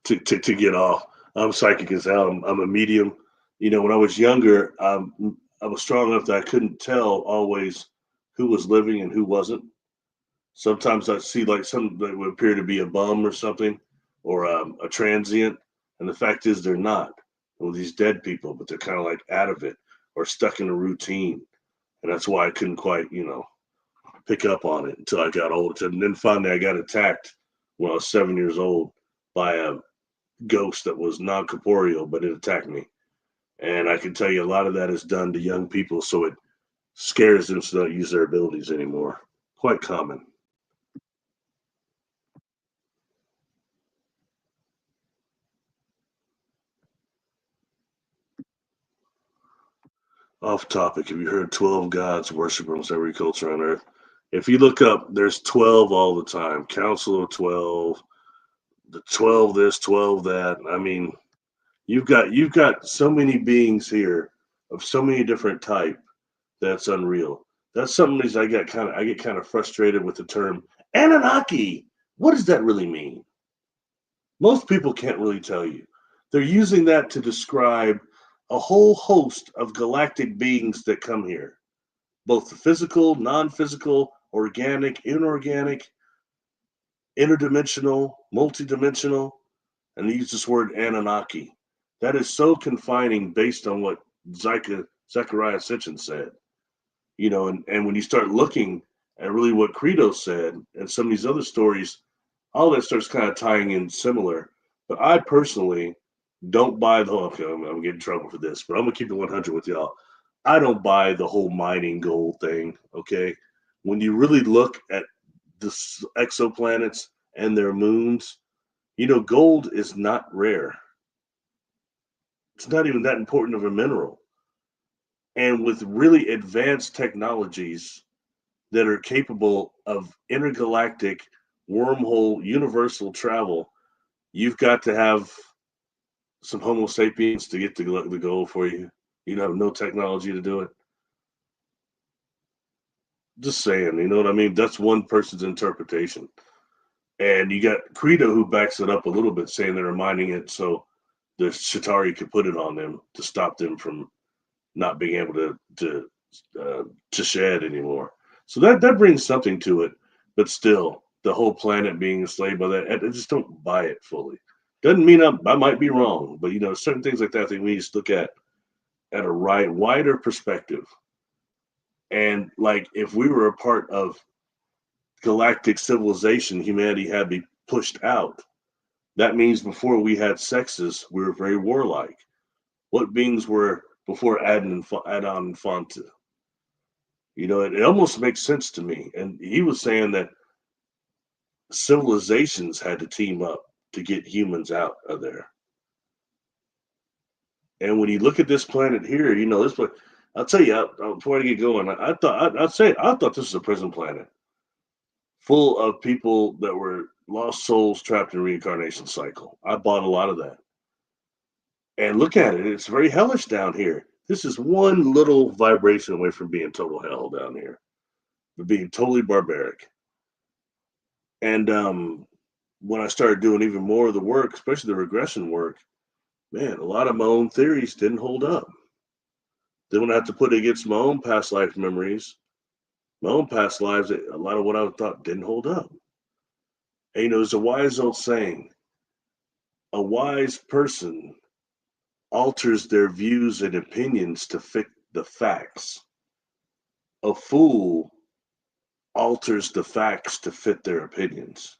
get off. I'm psychic as hell. I'm a medium. You know, when I was younger, I was strong enough that I couldn't tell always who was living and who wasn't. Sometimes I see like something that would appear to be a bum or something, or a transient, and the fact is they're not. Well, these dead people, but they're kind of like out of it or stuck in a routine, and that's why I couldn't quite, you know, pick up on it until I got older. And then finally, I got attacked when I was 7 years old by a ghost that was non-corporeal, but it attacked me. And I can tell you a lot of that is done to young people, so it scares them so they don't use their abilities anymore. Quite common. Off topic, have you heard 12 gods worship almost every culture on earth? If you look up, there's 12 all the time. Council of 12, the 12 this, 12 that. I mean, you've got so many beings here of so many different type that's unreal. That's something I get kind of frustrated with the term Anunnaki. What does that really mean? Most people can't really tell you. They're using that to describe a whole host of galactic beings that come here, both the physical, non-physical, organic, inorganic, interdimensional, multidimensional, and they use this word Anunnaki. That is so confining based on what Zechariah Sitchin said. You know, and when you start looking at really what Credo said and some of these other stories, all that starts kind of tying in similar. But I personally don't buy the whole, okay, I'm getting in trouble for this, but I'm gonna keep it 100 with y'all. I don't buy the whole mining gold thing. Okay, when you really look at the exoplanets and their moons, you know, gold is not rare. It's not even that important of a mineral. and with really advanced technologies that are capable of intergalactic wormhole universal travel, you've got to have some Homo sapiens to get the goal for you. You have no technology to do it. Just saying, you know what I mean? That's one person's interpretation. And you got Credo who backs it up a little bit, saying they're mining it so the Shatari could put it on them to stop them from not being able to shed anymore. So that brings something to it, but still, the whole planet being enslaved by that, I just don't buy it fully. Doesn't mean I might be wrong, but certain things like that, I think we need to look at a wider perspective. And like, if we were a part of galactic civilization, humanity had to be pushed out. That means before we had sexes, we were very warlike. What beings were before Adon and Fonta? It almost makes sense to me. And he was saying that civilizations had to team up to get humans out of there. And when you look at this planet here, this planet, I'll tell you, before I get going, I thought this was a prison planet full of people that were lost souls trapped in a reincarnation cycle. I bought a lot of that. And look at it, it's very hellish down here. This is one little vibration away from being total hell down here, but being totally barbaric. And when I started doing even more of the work, especially the regression work, man, a lot of my own theories didn't hold up. Then when I had to put it against my own past life memories, my own past lives, a lot of what I thought didn't hold up. And there's a wise old saying, a wise person alters their views and opinions to fit the facts. A fool alters the facts to fit their opinions.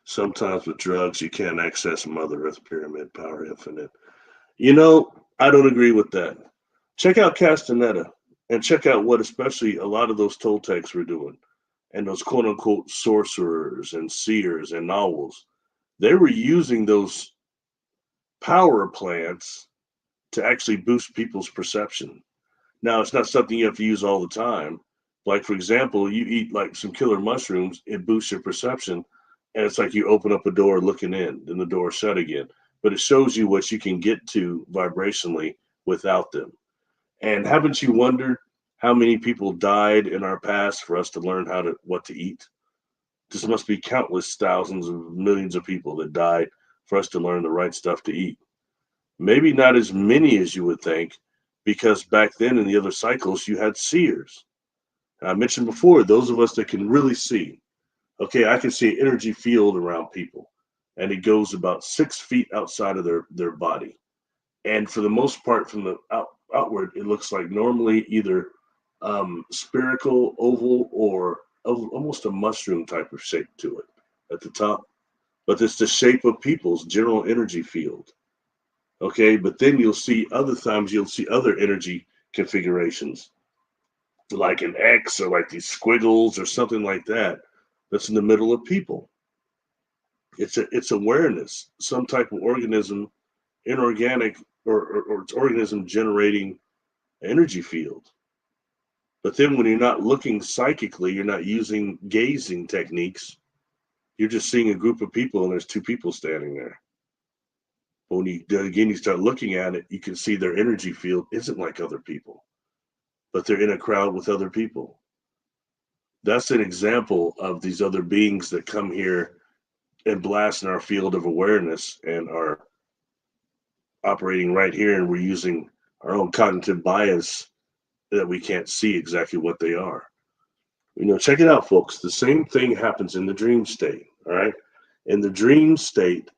Sometimes with drugs, you can't access Mother Earth Pyramid Power Infinite. I don't agree with that. Check out Castaneda and check out what especially a lot of those Toltecs were doing, and those quote unquote sorcerers and seers and novels. They were using those power plants to actually boost people's perception. Now, it's not something you have to use all the time. Like, for example, you eat like some killer mushrooms, it boosts your perception. And it's like you open up a door looking in, then the door shut again. But it shows you what you can get to vibrationally without them. And haven't you wondered how many people died in our past for us to learn what to eat? This must be countless thousands of millions of people that died for us to learn the right stuff to eat. Maybe not as many as you would think, because back then in the other cycles, you had seers. And I mentioned before, those of us that can really see. Okay, I can see an energy field around people, and it goes about 6 feet outside of their body. And for the most part, from the outward, it looks like normally either spherical, oval, or almost a mushroom type of shape to it at the top. But it's the shape of people's general energy field. Okay, but then you'll see other energy configurations, like an X or like these squiggles or something like that, that's in the middle of people. It's awareness, some type of organism, inorganic or it's organism generating energy field. But then when you're not looking psychically, you're not using gazing techniques, you're just seeing a group of people and there's two people standing there. But when you start looking at it, you can see their energy field isn't like other people, but they're in a crowd with other people. That's an example of these other beings that come here and blast in our field of awareness and are operating right here, and we're using our own cognitive bias that we can't see exactly what they are. Check it out, folks. The same thing happens in the dream state. All right. In the dream state,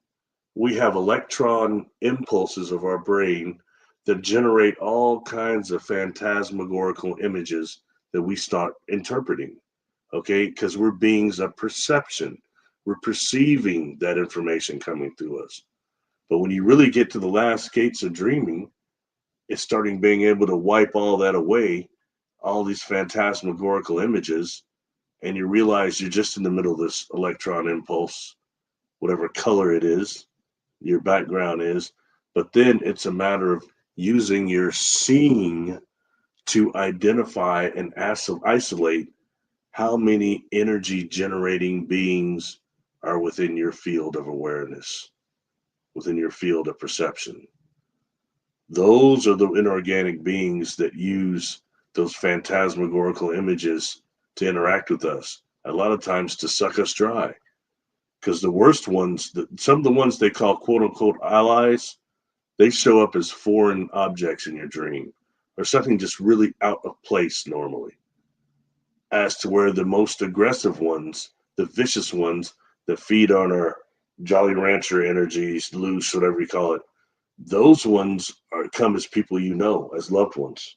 we have electron impulses of our brain that generate all kinds of phantasmagorical images that we start interpreting. Okay. Because we're beings of perception. We're perceiving that information coming through us. But when you really get to the last gates of dreaming, it's starting being able to wipe all that away, all these phantasmagorical images, and you realize you're just in the middle of this electron impulse, whatever color it is, your background is. But then it's a matter of using your seeing to identify and isolate how many energy generating beings are within your field of awareness, within your field of perception. Those are the inorganic beings that use those phantasmagorical images to interact with us, a lot of times to suck us dry. Because the worst ones, some of the ones they call quote unquote allies, they show up as foreign objects in your dream or something just really out of place normally. As to where the most aggressive ones, the vicious ones that feed on our Jolly Rancher energies, loose, whatever you call it, those ones come as people you know, as loved ones.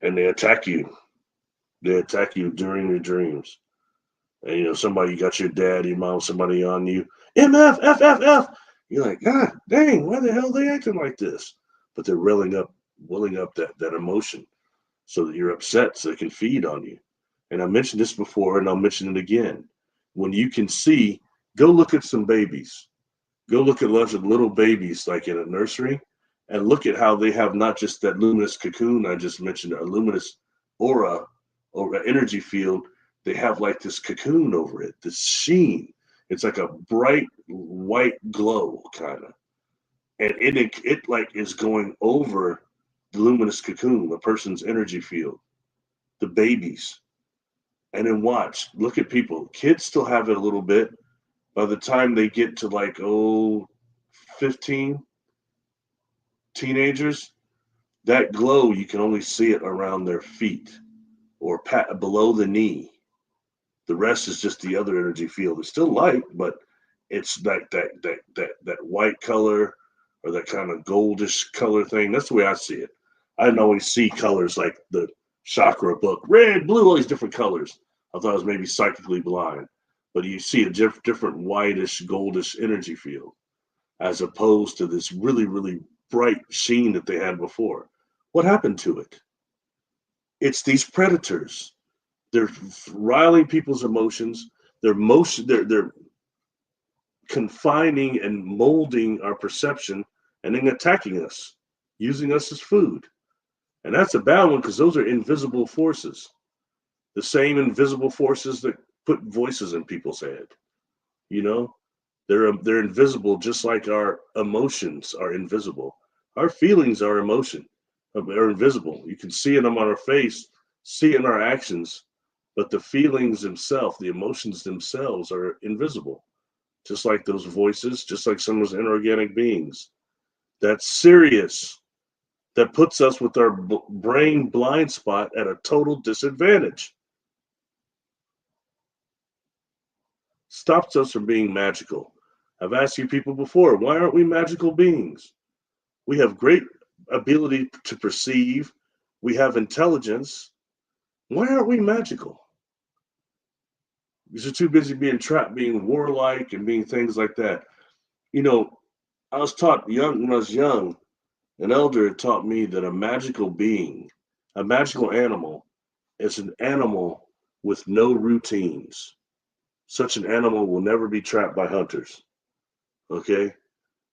And they attack you. They attack you during your dreams. And you know, somebody, you got your dad, your mom, somebody on you, MF, F, F, F. You're like, God dang, why the hell are they acting like this? But they're welling up that emotion so that you're upset so they can feed on you. And I mentioned this before and I'll mention it again. When you can see, go look at some babies. Go look at lots of little babies like in a nursery and look at how they have not just that luminous cocoon I just mentioned, a luminous aura or an energy field. They have like this cocoon over it, this sheen. It's like a bright white glow kind of. And it like is going over the luminous cocoon, the person's energy field, the babies. And then watch, look at people. Kids still have it a little bit. By the time they get to like, 15, teenagers, that glow, you can only see it around their feet or below the knee. The rest is just the other energy field. It's still light, but it's like that white color or that kind of goldish color thing. That's the way I see it. I didn't always see colors like the chakra book, red, blue, all these different colors. I thought I was maybe psychically blind, but you see a different whitish, goldish energy field as opposed to this really, really bright sheen that they had before. What happened to it? It's these predators. They're riling people's emotions. They're confining and molding our perception and then attacking us, using us as food. And that's a bad one because those are invisible forces. The same invisible forces that put voices in people's head. You know, they're invisible just like our emotions are invisible. Our feelings are are invisible. You can see them on our face, see it in our actions, but the feelings themselves, the emotions themselves are invisible. Just like those voices, just like some of those inorganic beings. That's serious. That puts us with our brain blind spot at a total disadvantage. Stops us from being magical. I've asked you people before, why aren't we magical beings? We have great ability to perceive. We have intelligence. Why aren't we magical? Because we're too busy being trapped, being warlike and being things like that. You know, I was taught when I was young, an elder had taught me that a magical being, a magical animal, is an animal with no routines. Such an animal will never be trapped by hunters. Okay?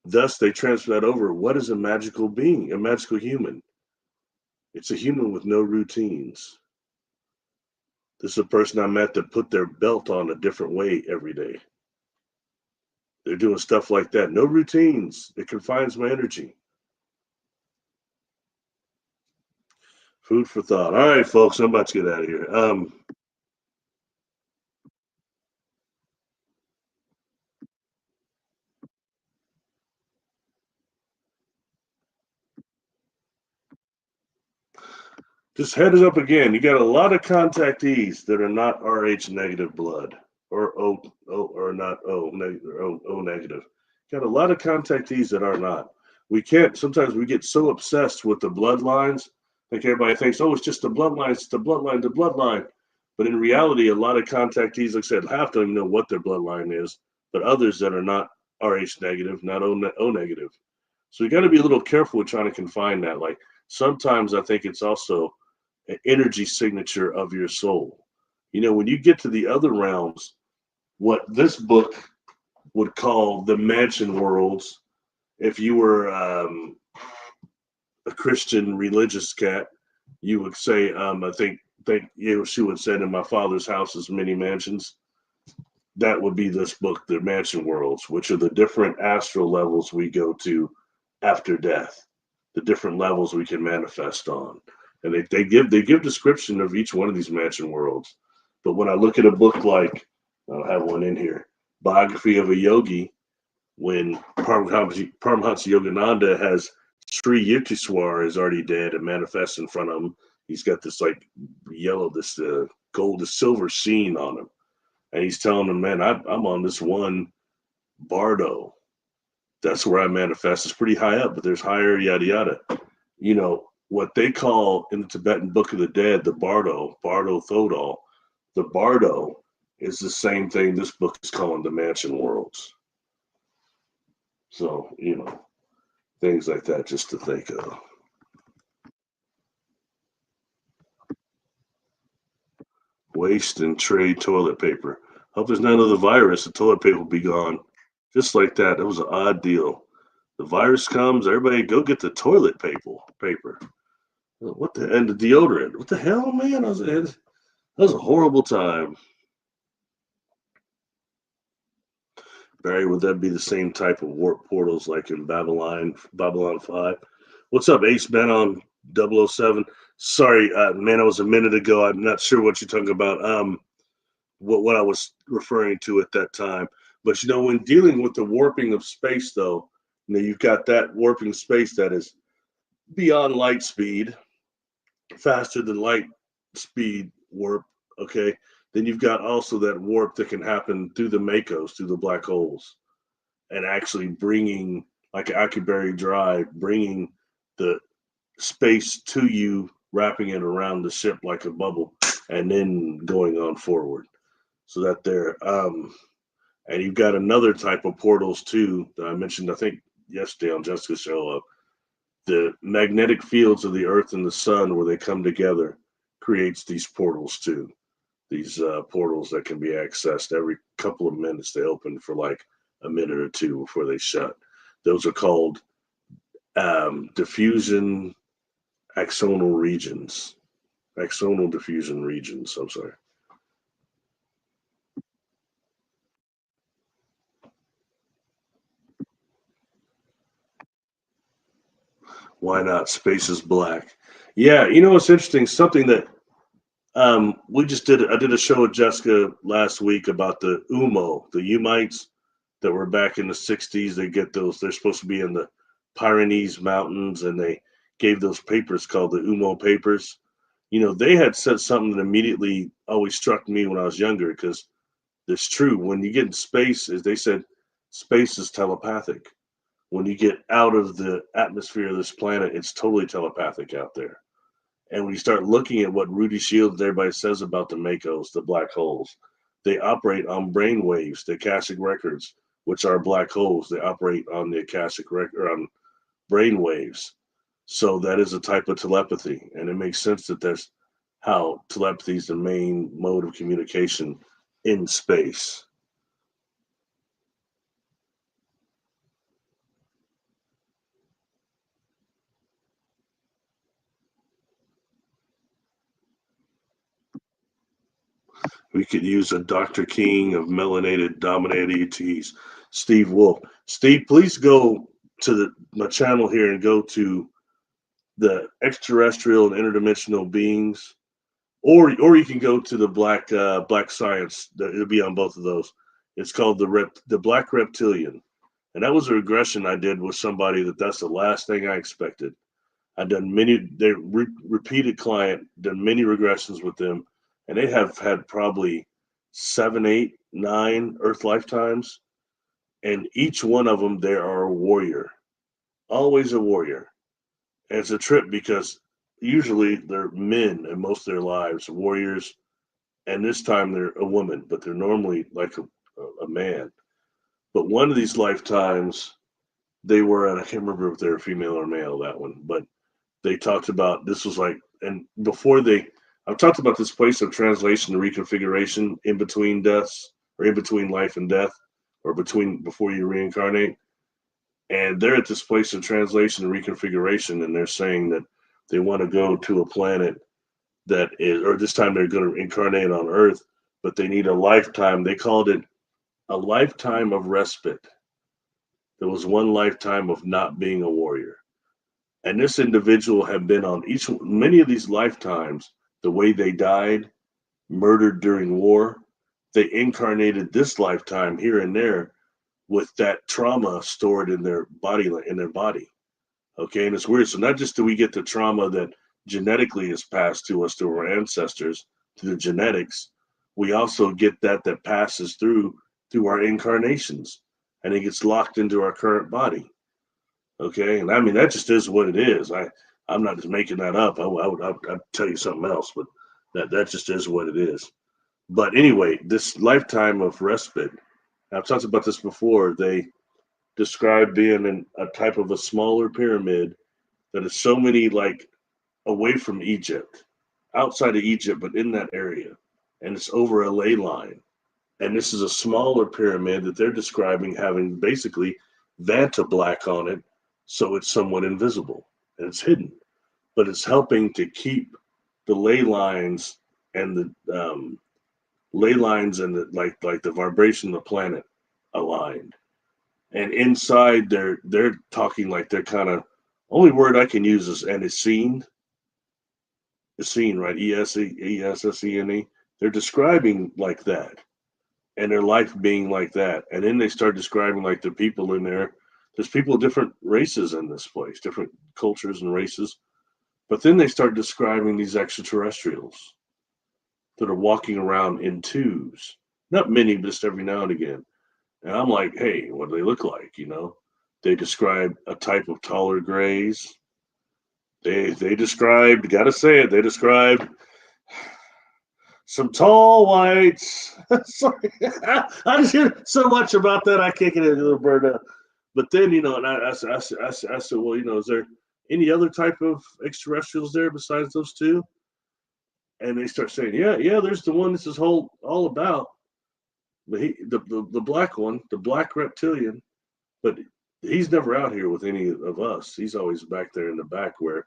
Thus, they transfer that over. What is a magical being, a magical human? It's a human with no routines. This is a person I met that put their belt on a different way every day. They're doing stuff like that. No routines. It confines my energy. Food for thought. All right, folks, I'm about to get out of here. Just heads up again. You got a lot of contactees that are not Rh negative blood or or not O negative or O negative. Got a lot of contactees that are not. We can't. Sometimes we get so obsessed with the bloodlines. Like everybody thinks, oh, it's just the bloodline, it's the bloodline, the bloodline. But in reality, a lot of contactees, like I said, half don't even know what their bloodline is. But others that are not Rh negative, not O negative. So you got to be a little careful with trying to confine that. Like sometimes I think it's also an energy signature of your soul. You know, when you get to the other realms, what this book would call the mansion worlds, if you were a Christian religious cat, you would say, I think she would say, in my father's house is many mansions. That would be this book, the mansion worlds, which are the different astral levels we go to after death, the different levels we can manifest on. And they give description of each one of these mansion worlds. But when I look at a book like, I'll have one in here, Biography of a Yogi, when Paramahansa Yogananda has Sri Yukteswar is already dead and manifests in front of him. He's got this like yellow, this gold, this silver sheen on him. And he's telling him, man, I'm on this one Bardo. That's where I manifest. It's pretty high up, but there's higher, yada, yada. You know, what they call in the Tibetan Book of the Dead, the Bardo Thodol, the Bardo is the same thing this book is calling the mansion worlds. So, you know, things like that just to think of. Waste and trade toilet paper. Hope there's none of the virus. The toilet paper will be gone. Just like that. It was an odd deal. The virus comes, everybody go get the toilet paper. What the, and the deodorant. What the hell, man? That was a horrible time. Barry, would that be the same type of warp portals like in Babylon 5? What's up, Ace Ben on 007? Sorry, man, it was a minute ago. I'm not sure what you're talking about. What I was referring to at that time. But you know, when dealing with the warping of space, though, you know, you've got that warping space that is beyond light speed, faster than light speed warp. Okay, then you've got also that warp that can happen through the Makos, through the black holes, and actually bringing, like Akibari Drive, bringing the space to you, wrapping it around the ship like a bubble, and then going on forward. So that there, and you've got another type of portals too that I mentioned, I think yesterday on Jessica's show, of the magnetic fields of the Earth and the Sun, where they come together, creates these portals too. These portals that can be accessed every couple of minutes. They open for like a minute or two before they shut. Those are called diffusion axonal regions. Axonal diffusion regions. I'm sorry. Why not? Space is black. Yeah, you know what's interesting? Something that we just did. I did a show with Jessica last week about the Umo, the Umites that were back in the 60s. They get those. They're supposed to be in the Pyrenees Mountains, and they gave those papers called the Umo papers. You know, they had said something that immediately always struck me when I was younger, because it's true. When you get in space, as they said, space is telepathic. When you get out of the atmosphere of this planet, it's totally telepathic out there. And when you start looking at what Rudy Shields, everybody says about the Makos, the black holes, they operate on brain waves, the Akashic records, which are black holes. They operate on the Akashic record, on brain waves. So that is a type of telepathy. And it makes sense that that's how telepathy is the main mode of communication in space. We could use a Dr. King of melanated dominated ETs, Steve Wolf. Steve, please go to my channel here and go to the extraterrestrial and interdimensional beings, or you can go to the black science. It'll be on both of those. It's called the Black Reptilian, and that was a regression I did with somebody that's the last thing I expected. I've done many, repeated client, done many regressions with them, and they have had probably 7, 8, 9 Earth lifetimes, and each one of them they are a warrior, always a warrior. And it's a trip because usually they're men in most of their lives, warriors, and this time they're a woman, but they're normally like a man. But one of these lifetimes, they were, and I can't remember if they're female or male, that one, but they talked about this was like, and before I've talked about this place of translation and reconfiguration in between deaths, or in between life and death, or before you reincarnate. And they're at this place of translation and reconfiguration, and they're saying that they want to go to a planet that is, or this time they're going to incarnate on Earth, but they need a lifetime. They called it a lifetime of respite. There was one lifetime of not being a warrior. And this individual had been on many of these lifetimes, the way they died, murdered during war, they incarnated this lifetime here and there with that trauma stored in their body. Okay, and it's weird. So not just do we get the trauma that genetically is passed to us through our ancestors, through the genetics, we also get that passes through our incarnations, and it gets locked into our current body. Okay, and I mean that just is what it is. I'm not just making that up. I'd tell you something else, but that just is what it is. But anyway, this lifetime of respite, I've talked about this before. They describe being in a type of a smaller pyramid that is so many, like, away from Egypt, outside of Egypt, but in that area, and it's over a ley line. And this is a smaller pyramid that they're describing having basically Vanta black on it, so it's somewhat invisible and it's hidden, but it's helping to keep the ley lines and the the vibration of the planet aligned. And inside, they're talking like they're kind of, only word I can use is, and it's seen. It's seen, right? ESSENE. They're describing like that, and their life being like that. And then they start describing like the people in there. There's people of different races in this place, different cultures and races. But then they start describing these extraterrestrials that are walking around in twos. Not many, but just every now and again. And I'm like, hey, what do they look like? You know, they describe a type of taller grays. They described, gotta say it, they described some tall whites. Sorry, I just hear so much about that. I can't get a little bird up. But then, you know, and I said, well, you know, is there any other type of extraterrestrials there besides those two? And they start saying, yeah, there's the one this is all about. But the black one, the black reptilian, but he's never out here with any of us. He's always back there in the back, where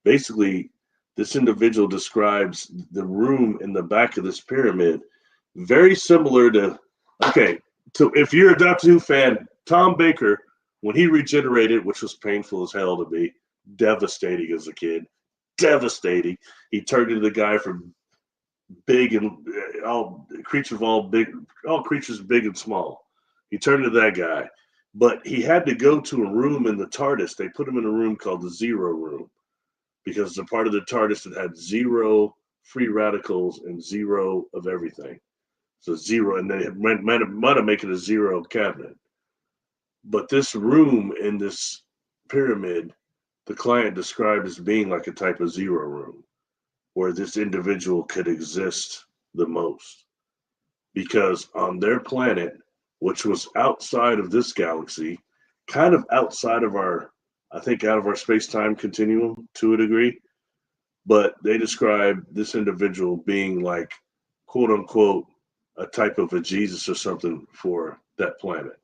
basically this individual describes the room in the back of this pyramid, very similar to, okay, so if you're a Doctor Who fan, Tom Baker, when he regenerated, which was painful as hell to be, devastating as a kid, devastating. He turned into the guy from big and all creatures big and small. He turned into that guy, but he had to go to a room in the TARDIS. They put him in a room called the Zero Room, because it's a part of the TARDIS that had 0 free radicals and 0 of everything. So 0, and they might have make it a 0 cabinet. But this room in this pyramid, the client described as being like a type of 0 room, where this individual could exist the most. Because on their planet, which was outside of this galaxy, kind of outside of our, I think, out of our space-time continuum to a degree, but they describe this individual being like, quote unquote, a type of a Jesus or something for that planet,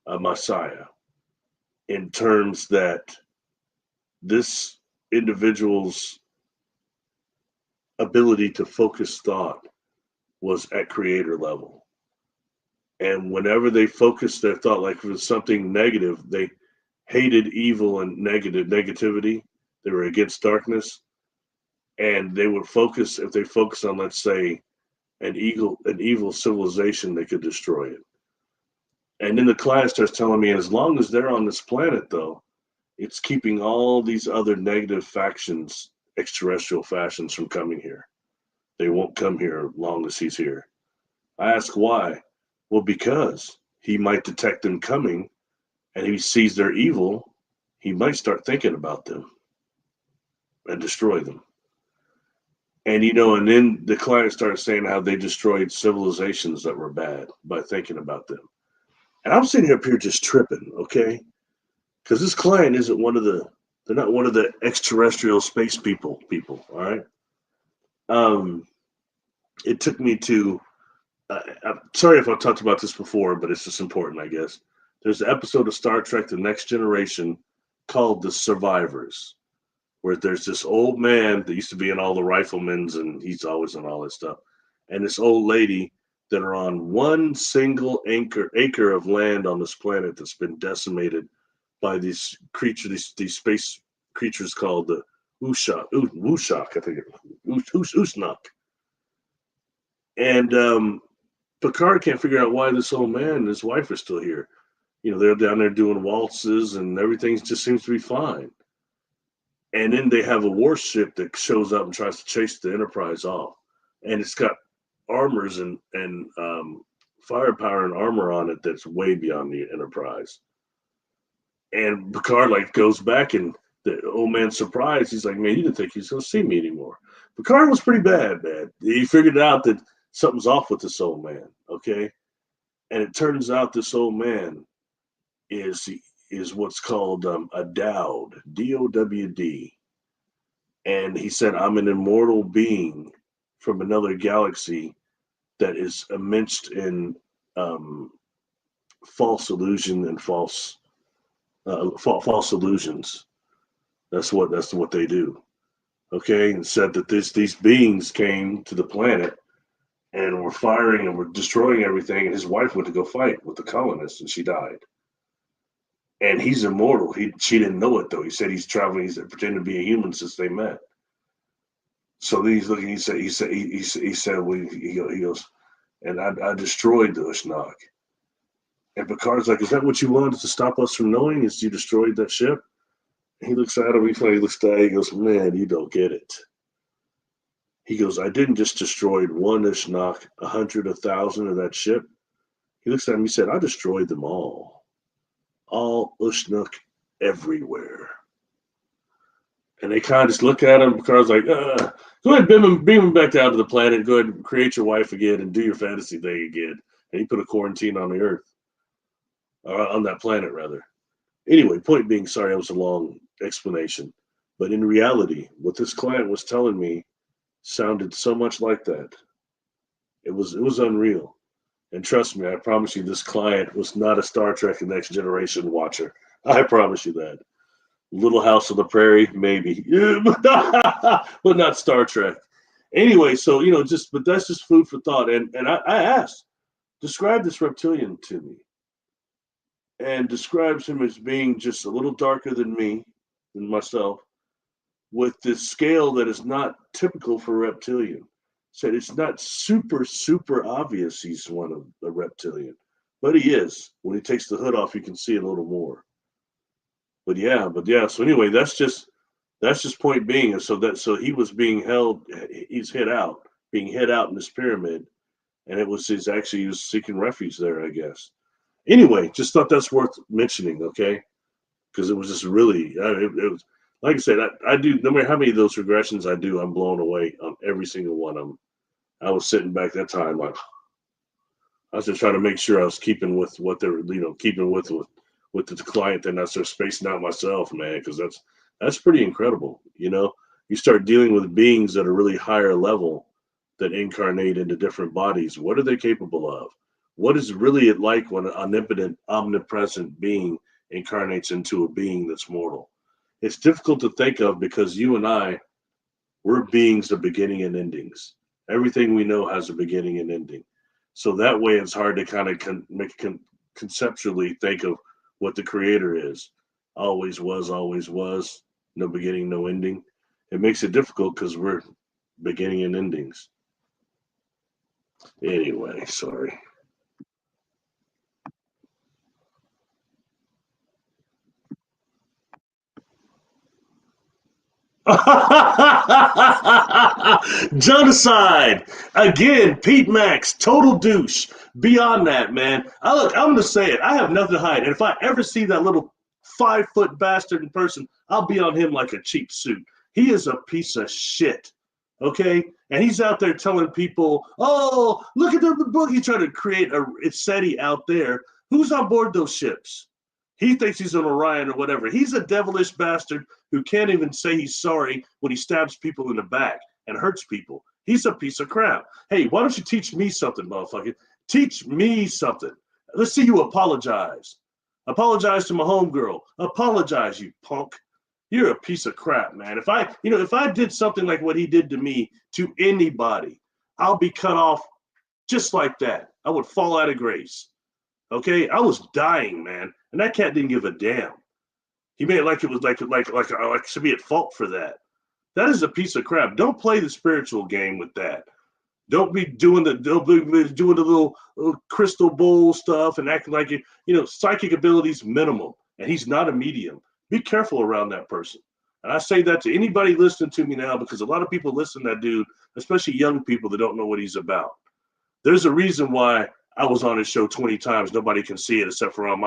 a Messiah, in terms that this individual's ability to focus thought was at creator level. And whenever they focused their thought, like if it was something negative, they hated evil and negativity. They were against darkness. And they would focus, if they focus on, let's say, an evil civilization, they could destroy it. And then the client starts telling me, as long as they're on this planet, though, it's keeping all these other negative factions, extraterrestrial factions, from coming here. They won't come here as long as he's here. I ask why. Well, because he might detect them coming, and he sees they're evil, he might start thinking about them and destroy them. And, you know, and then the client started saying how they destroyed civilizations that were bad by thinking about them. And I'm sitting up here just tripping, okay? Because this client isn't they're not one of the extraterrestrial space people, all right? it took me to. I'm sorry if I've talked about this before, but it's just important, I guess. There's an episode of Star Trek: The Next Generation called "The Survivors," where there's this old man that used to be in all the riflemen's, and he's always in all this stuff, and this old lady that are on one single acre of land on this planet that's been decimated by these creatures, these space creatures called the Wushak, I think, Usnak. And Picard can't figure out why this old man and his wife are still here. You know, they're down there doing waltzes and everything just seems to be fine. And then they have a warship that shows up and tries to chase the Enterprise off. And it's got armors and firepower and armor on it that's way beyond the Enterprise. And Picard like goes back, and the old man's surprised. He's like, man, you didn't think he was going to see me anymore. Picard was pretty bad, man. He figured out that something's off with this old man, okay? And it turns out this old man is what's called a Dowd, D-O-W-D. And he said, I'm an immortal being from another galaxy that is immersed in false illusion and false illusions. That's what they do. Okay, and said that these beings came to the planet and were firing and were destroying everything, and his wife went to go fight with the colonists, and she died. And he's immortal. She didn't know it though. He said he's traveling. He's pretending to be a human since they met. So then he's looking. He said, well, he goes, and I destroyed the Ushnak. And Picard's like, is that what you wanted to stop us from knowing? Is you destroyed that ship? He looks at him, he looks at him, he goes, man, you don't get it. He goes, I didn't just destroy one Ushnak, 100, 1,000 of that ship. He looks at him, he said, I destroyed them all. All Ushnak everywhere. And they kind of just look at him, because like, go ahead, beam him back down to the planet, go ahead and create your wife again and do your fantasy thing again. And he put a quarantine on the Earth. On that planet, rather. Anyway, point being, sorry, that was a long explanation. But in reality, what this client was telling me sounded so much like that. It was unreal. And trust me, I promise you, this client was not a Star Trek: The Next Generation watcher. I promise you that. Little House on the Prairie, maybe. But not Star Trek. Anyway, so, but that's just food for thought. And I asked, describe this reptilian to me. And describes him as being just a little darker than myself, with this scale that is not typical for a reptilian. Said it's not super, super obvious he's one of a reptilian, but he is. When he takes the hood off, you can see it a little more. But yeah. So anyway, that's just point being. So he was being held. He's being hid out in this pyramid, and he was seeking refuge there, I guess. Anyway, just thought that's worth mentioning, okay? Because it was just really, it was, like I said, I do, no matter how many of those regressions I do, I'm blown away on every single one of them. I was sitting back that time, like, I was just trying to make sure I was keeping with what they're, keeping with the client, and not start spacing out myself, man, because that's pretty incredible, You start dealing with beings that are really higher level that incarnate into different bodies. What are they capable of? What is really it like when an omnipotent, omnipresent being incarnates into a being that's mortal? It's difficult to think of because you and I, we're beings of beginning and endings. Everything we know has a beginning and ending. So that way it's hard to kind of conceptually think of what the creator is. Always was, no beginning, no ending. It makes it difficult because we're beginning and endings. Anyway, sorry. Genocide again. Pete Max, total douche. Beyond that, man. I'm gonna say it. I have nothing to hide, and if I ever see that little 5-foot bastard in person, I'll be on him like a cheap suit. He is a piece of shit. Okay, and he's out there telling people, "Oh, look at the book." He's trying to create a SETI out there. Who's on board those ships? He thinks he's an Orion or whatever. He's a devilish bastard who can't even say he's sorry when he stabs people in the back and hurts people. He's a piece of crap. Hey, why don't you teach me something, motherfucker? Teach me something. Let's see you apologize. Apologize to my homegirl. Apologize, you punk. You're a piece of crap, man. If I did something like what he did to me to anybody, I'll be cut off just like that. I would fall out of grace. Okay, I was dying, man, and that cat didn't give a damn. He made it like it was like I should be at fault for that. That is a piece of crap. Don't play the spiritual game with that. Don't be doing the little crystal bowl stuff and acting like psychic abilities minimal, and he's not a medium. Be careful around that person. And I say that to anybody listening to me now, because a lot of people listen to that dude, especially young people that don't know what he's about. There's a reason why I was on his show 20 times. Nobody can see it except for on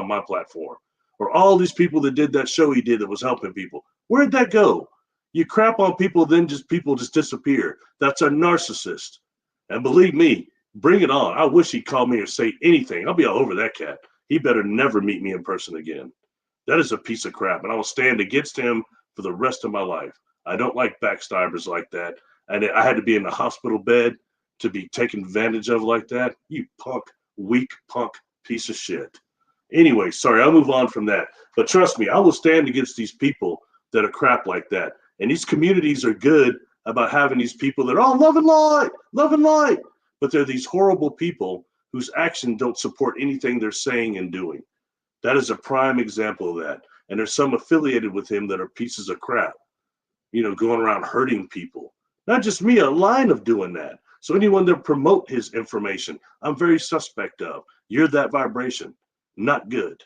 my platform. Or all these people that did that show he did that was helping people. Where'd that go? You crap on people, then people just disappear. That's a narcissist. And believe me, bring it on. I wish he'd call me or say anything. I'll be all over that cat. He better never meet me in person again. That is a piece of crap, and I will stand against him for the rest of my life. I don't like backstabbers like that. And I had to be in the hospital bed to be taken advantage of like that. You punk, weak punk piece of shit. Anyway, sorry, I'll move on from that. But trust me, I will stand against these people that are crap like that. And these communities are good about having these people that are all love and light. But they're these horrible people whose actions don't support anything they're saying and doing. That is a prime example of that. And there's some affiliated with him that are pieces of crap, going around hurting people. Not just me, a line of doing that. So anyone that promote his information, I'm very suspect of. You're that vibration. Not good.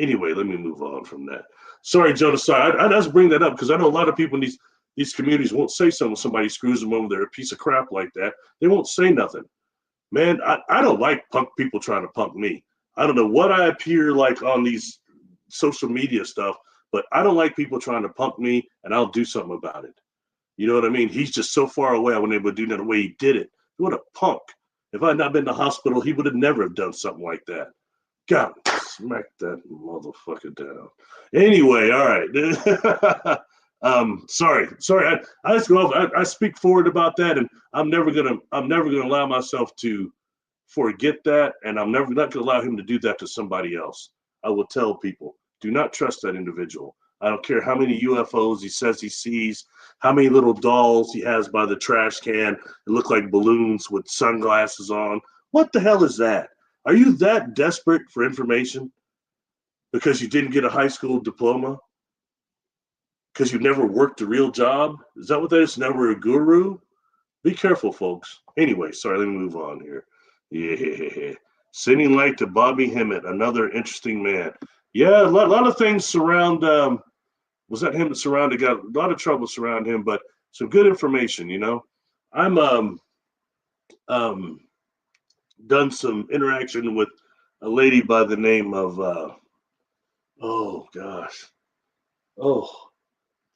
Anyway, let me move on from that. Sorry, Jonas. I just bring that up because I know a lot of people in these communities won't say something when somebody screws them over. They're a piece of crap like that. They won't say nothing. Man, I don't like punk people trying to punk me. I don't know what I appear like on these social media stuff, but I don't like people trying to punk me, and I'll do something about it. You know what I mean? He's just so far away. I wasn't able to do that the way he did it. What a punk. If I had not been in the hospital, he would have never have done something like that. God, smack that motherfucker down. Anyway, all right. Sorry. I just go off. I speak forward about that, and I'm never gonna allow myself to forget that, and I'm not gonna allow him to do that to somebody else. I will tell people, do not trust that individual. I don't care how many UFOs he says he sees, how many little dolls he has by the trash can that look like balloons with sunglasses on. What the hell is that? Are you that desperate for information because you didn't get a high school diploma? Because you never worked a real job? Is that what that is? Never a guru? Be careful, folks. Anyway, sorry, let me move on here. Yeah. Sending light to Bobby Hemmett, another interesting man. Yeah, a lot of things surround, was that him that surrounded, got a lot of trouble surround him, but some good information, I'm done some interaction with a lady by the name of,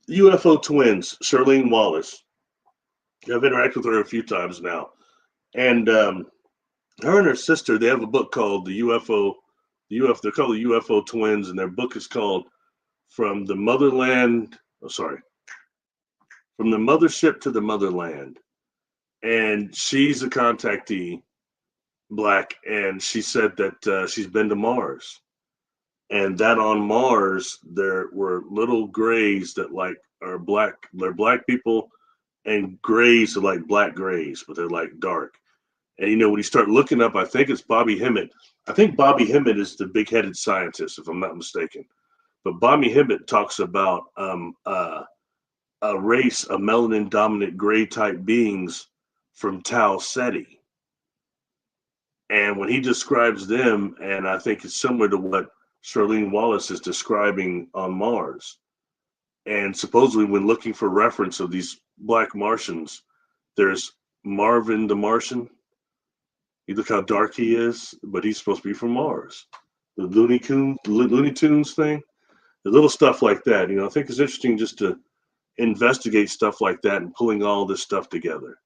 UFO twins, Charlene Wallace. I've interacted with her a few times now. And her and her sister, they have a book called they're called the UFO twins, and their book is called From the Mothership to the Motherland. And she's a contactee, Black, and she said that she's been to Mars. And that on Mars, there were little grays that are black. They're black people, and grays are like black grays, but they're like dark. And when you start looking up, I think it's Bobby Hemmett. I think Bobby Hemmett is the big-headed scientist, if I'm not mistaken. But Bobby Hemmett talks about a race of melanin-dominant gray-type beings from Tau Ceti. And when he describes them, and I think it's similar to what Charlene Wallace is describing on Mars. And supposedly when looking for reference of these black Martians, there's Marvin the Martian. You look how dark he is, but he's supposed to be from Mars. The Looney Tunes thing, the little stuff like that. I think it's interesting just to investigate stuff like that and pulling all this stuff together,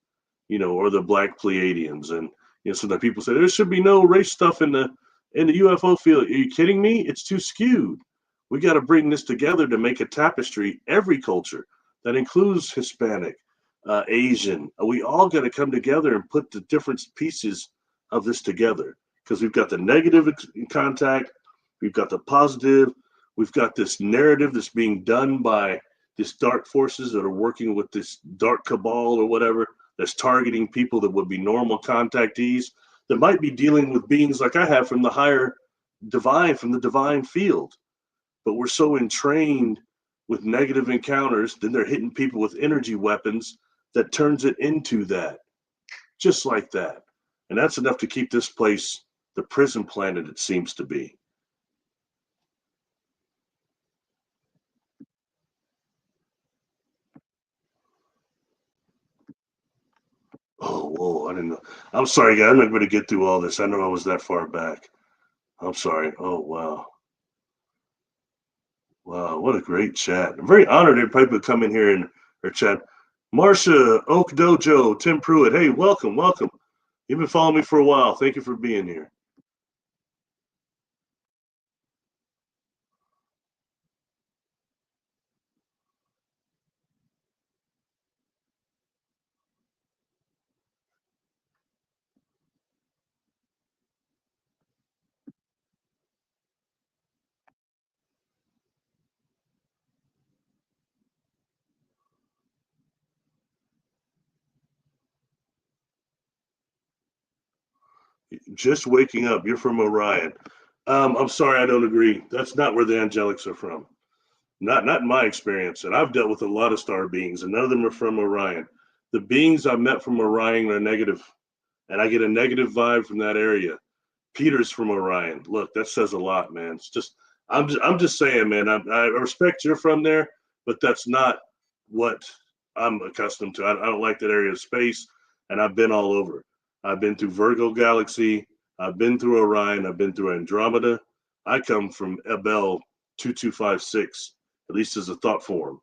or the Black Pleiadians. And, so that people say there should be no race stuff in the UFO field. Are you kidding me? It's too skewed. We got to bring this together to make a tapestry, every culture that includes Hispanic, Asian. We all got to come together and put the different pieces of this together, because we've got the negative contact, we've got the positive, we've got this narrative that's being done by these dark forces that are working with this dark cabal or whatever, that's targeting people that would be normal contactees, that might be dealing with beings like I have from the higher divine, from the divine field. But we're so entrained with negative encounters, then they're hitting people with energy weapons that turns it into that, just like that. And that's enough to keep this place the prison planet it seems to be. Oh, whoa, I didn't know. I'm sorry, guys. I'm not going to get through all this. I know I was that far back. I'm sorry. Oh, wow. Wow, what a great chat. I'm very honored that people come in here and or chat. Marcia, Oak Dojo, Tim Pruitt. Hey, welcome, welcome. You've been following me for a while. Thank you for being here. Just waking up. You're from Orion. I'm sorry, I don't agree. That's not where the angelics are from. Not in my experience. And I've dealt with a lot of star beings, and none of them are from Orion. The beings I met from Orion are negative, and I get a negative vibe from that area. Peter's from Orion. Look, that says a lot, man. It's just I'm just saying, man. I respect you're from there, but that's not what I'm accustomed to. I don't like that area of space, and I've been all over. I've been through Virgo Galaxy. I've been through Orion. I've been through Andromeda. I come from Abel 2256, at least as a thought form.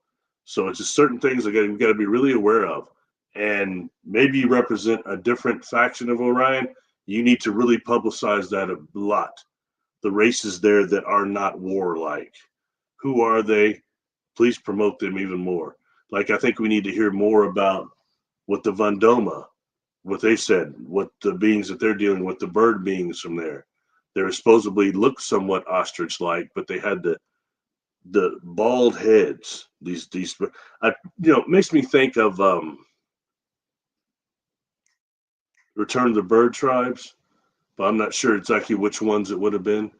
So it's just certain things we got to be really aware of, and maybe you represent a different faction of Orion. You need to really publicize that a lot. The races there that are not warlike. Who are they? Please promote them even more. Like, I think we need to hear more about what the Vandoma, what they said, what the beings that they're dealing with, the bird beings from there. They supposedly look somewhat ostrich-like, but they had the bald heads. It makes me think of Return of the Bird Tribes, but I'm not sure exactly which ones it would have been.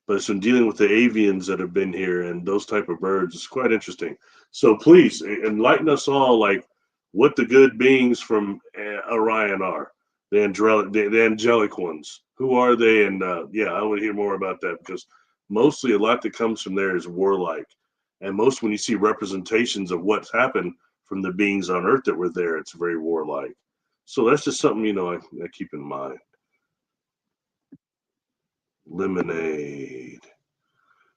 But it's been dealing with the avians that have been here and those type of birds. It's quite interesting. So please enlighten us all, like what the good beings from Orion are, the angelic ones. Who are they? And yeah, I want to hear more about that, because mostly a lot that comes from there is warlike, and most when you see representations of what's happened from the beings on Earth that were there, it's very warlike. So that's just something I keep in mind. Lemonade.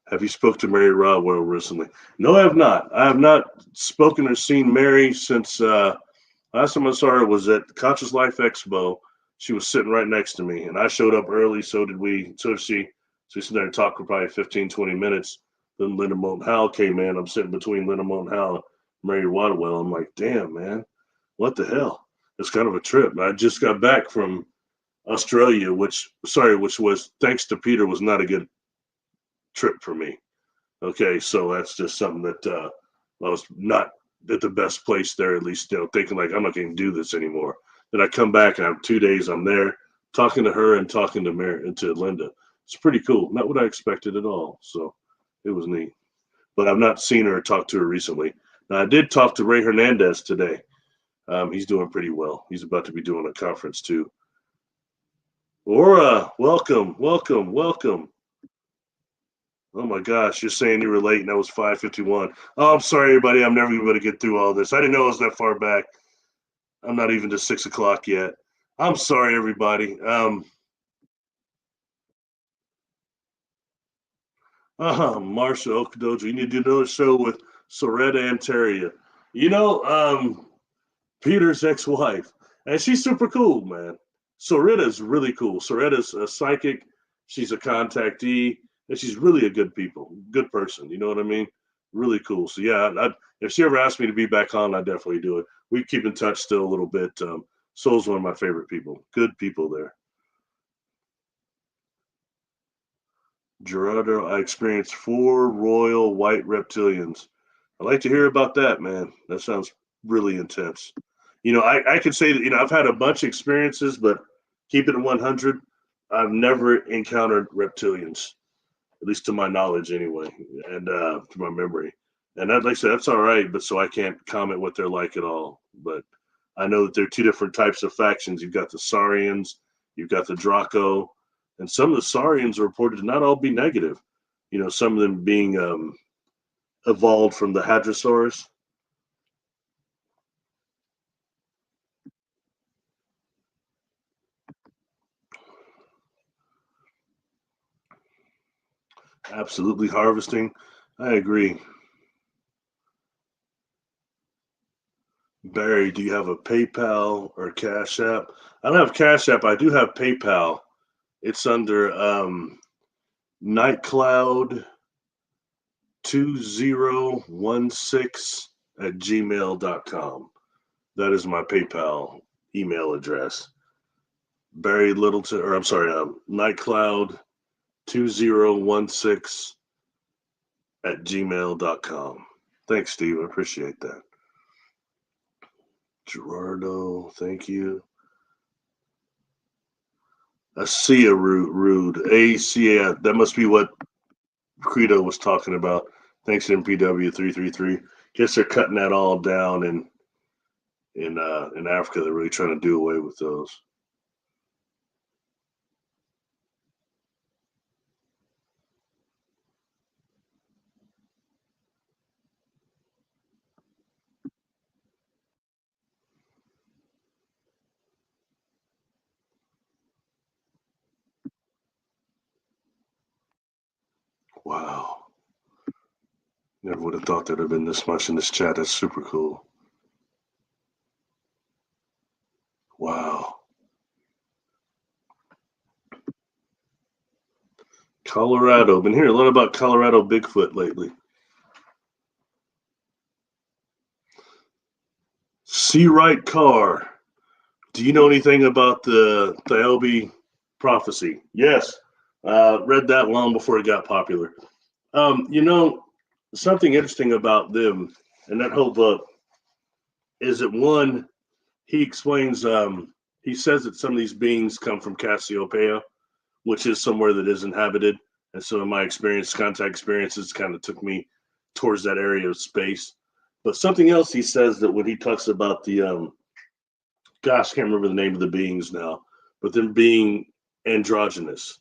Have you spoke to Mary Rodwell recently? No, I have not. I have not spoken or seen Mary since last time I saw her was at Conscious Life Expo. She was sitting right next to me, and I showed up early. So did we. So did she. So we sat there and talked for probably 15, 20 minutes. Then Linda Moulton Howell came in. I'm sitting between Linda Moulton Howell and Mary Rodwell. I'm like, damn, man, what the hell? It's kind of a trip. I just got back from Australia, which was, thanks to Peter, was not a good trip for me. Okay, so that's just something that I was not at the best place there, at least, thinking like I'm not going to do this anymore. Then I come back and I have 2 days. I'm there talking to her and talking to Mary and to Linda. It's pretty cool. Not what I expected at all. So it was neat. But I've not seen her or talked to her recently. Now, I did talk to Ray Hernandez today. He's doing pretty well. He's about to be doing a conference too. Aura, welcome, welcome, welcome. Oh my gosh, you're saying you were late and that was 5:51. Oh, I'm sorry, everybody. I'm never going to get through all this. I didn't know it was that far back. I'm not even to 6 o'clock yet. I'm sorry, everybody. Marsha Okadojo, you need to do another show with Soretta Antaria. Peter's ex-wife, and she's super cool, man. Soretta's really cool. Soretta's a psychic. She's a contactee, and she's really a good person. You know what I mean? Really cool. So yeah, if she ever asked me to be back on, I'd definitely do it. We keep in touch still a little bit. Soul's one of my favorite people. Good people there. Gerardo, I experienced 4 royal white reptilians. I'd like to hear about that, man. That sounds really intense. I could say that, I've had a bunch of experiences, but keep it at 100. I've never encountered reptilians, at least to my knowledge anyway, and to my memory. And I'd like to say that's all right, but so I can't comment what they're like at all. But I know that there are 2 different types of factions. You've got the Saurians, you've got the Draco, and some of the Saurians are reported to not all be negative. Some of them being evolved from the Hadrosaurs. Absolutely harvesting. I agree. Barry, do you have a PayPal or Cash App? I don't have Cash App. I do have PayPal. It's under Nightcloud 2016 at gmail.com. That is my PayPal email address. Barry Littleton, or I'm sorry, Nightcloud 2016 at gmail.com. Thanks, Steve. I appreciate that. Gerardo, thank you. Acia Rude. ACA. That must be what Credo was talking about. Thanks, MPW 333. Guess they're cutting that all down in Africa. They're really trying to do away with those. Wow. Never would have thought there'd have been this much in this chat. That's super cool. Wow. Colorado. Been hearing a lot about Colorado Bigfoot lately. Seawright Carr. Do you know anything about the Thelby prophecy? Yes. Read that long before it got popular. Something interesting about them and that whole book is that one, he explains, he says that some of these beings come from Cassiopeia, which is somewhere that is inhabited. And so in my contact experiences kind of took me towards that area of space. But something else he says that when he talks about the, gosh, I can't remember the name of the beings now, but them being androgynous.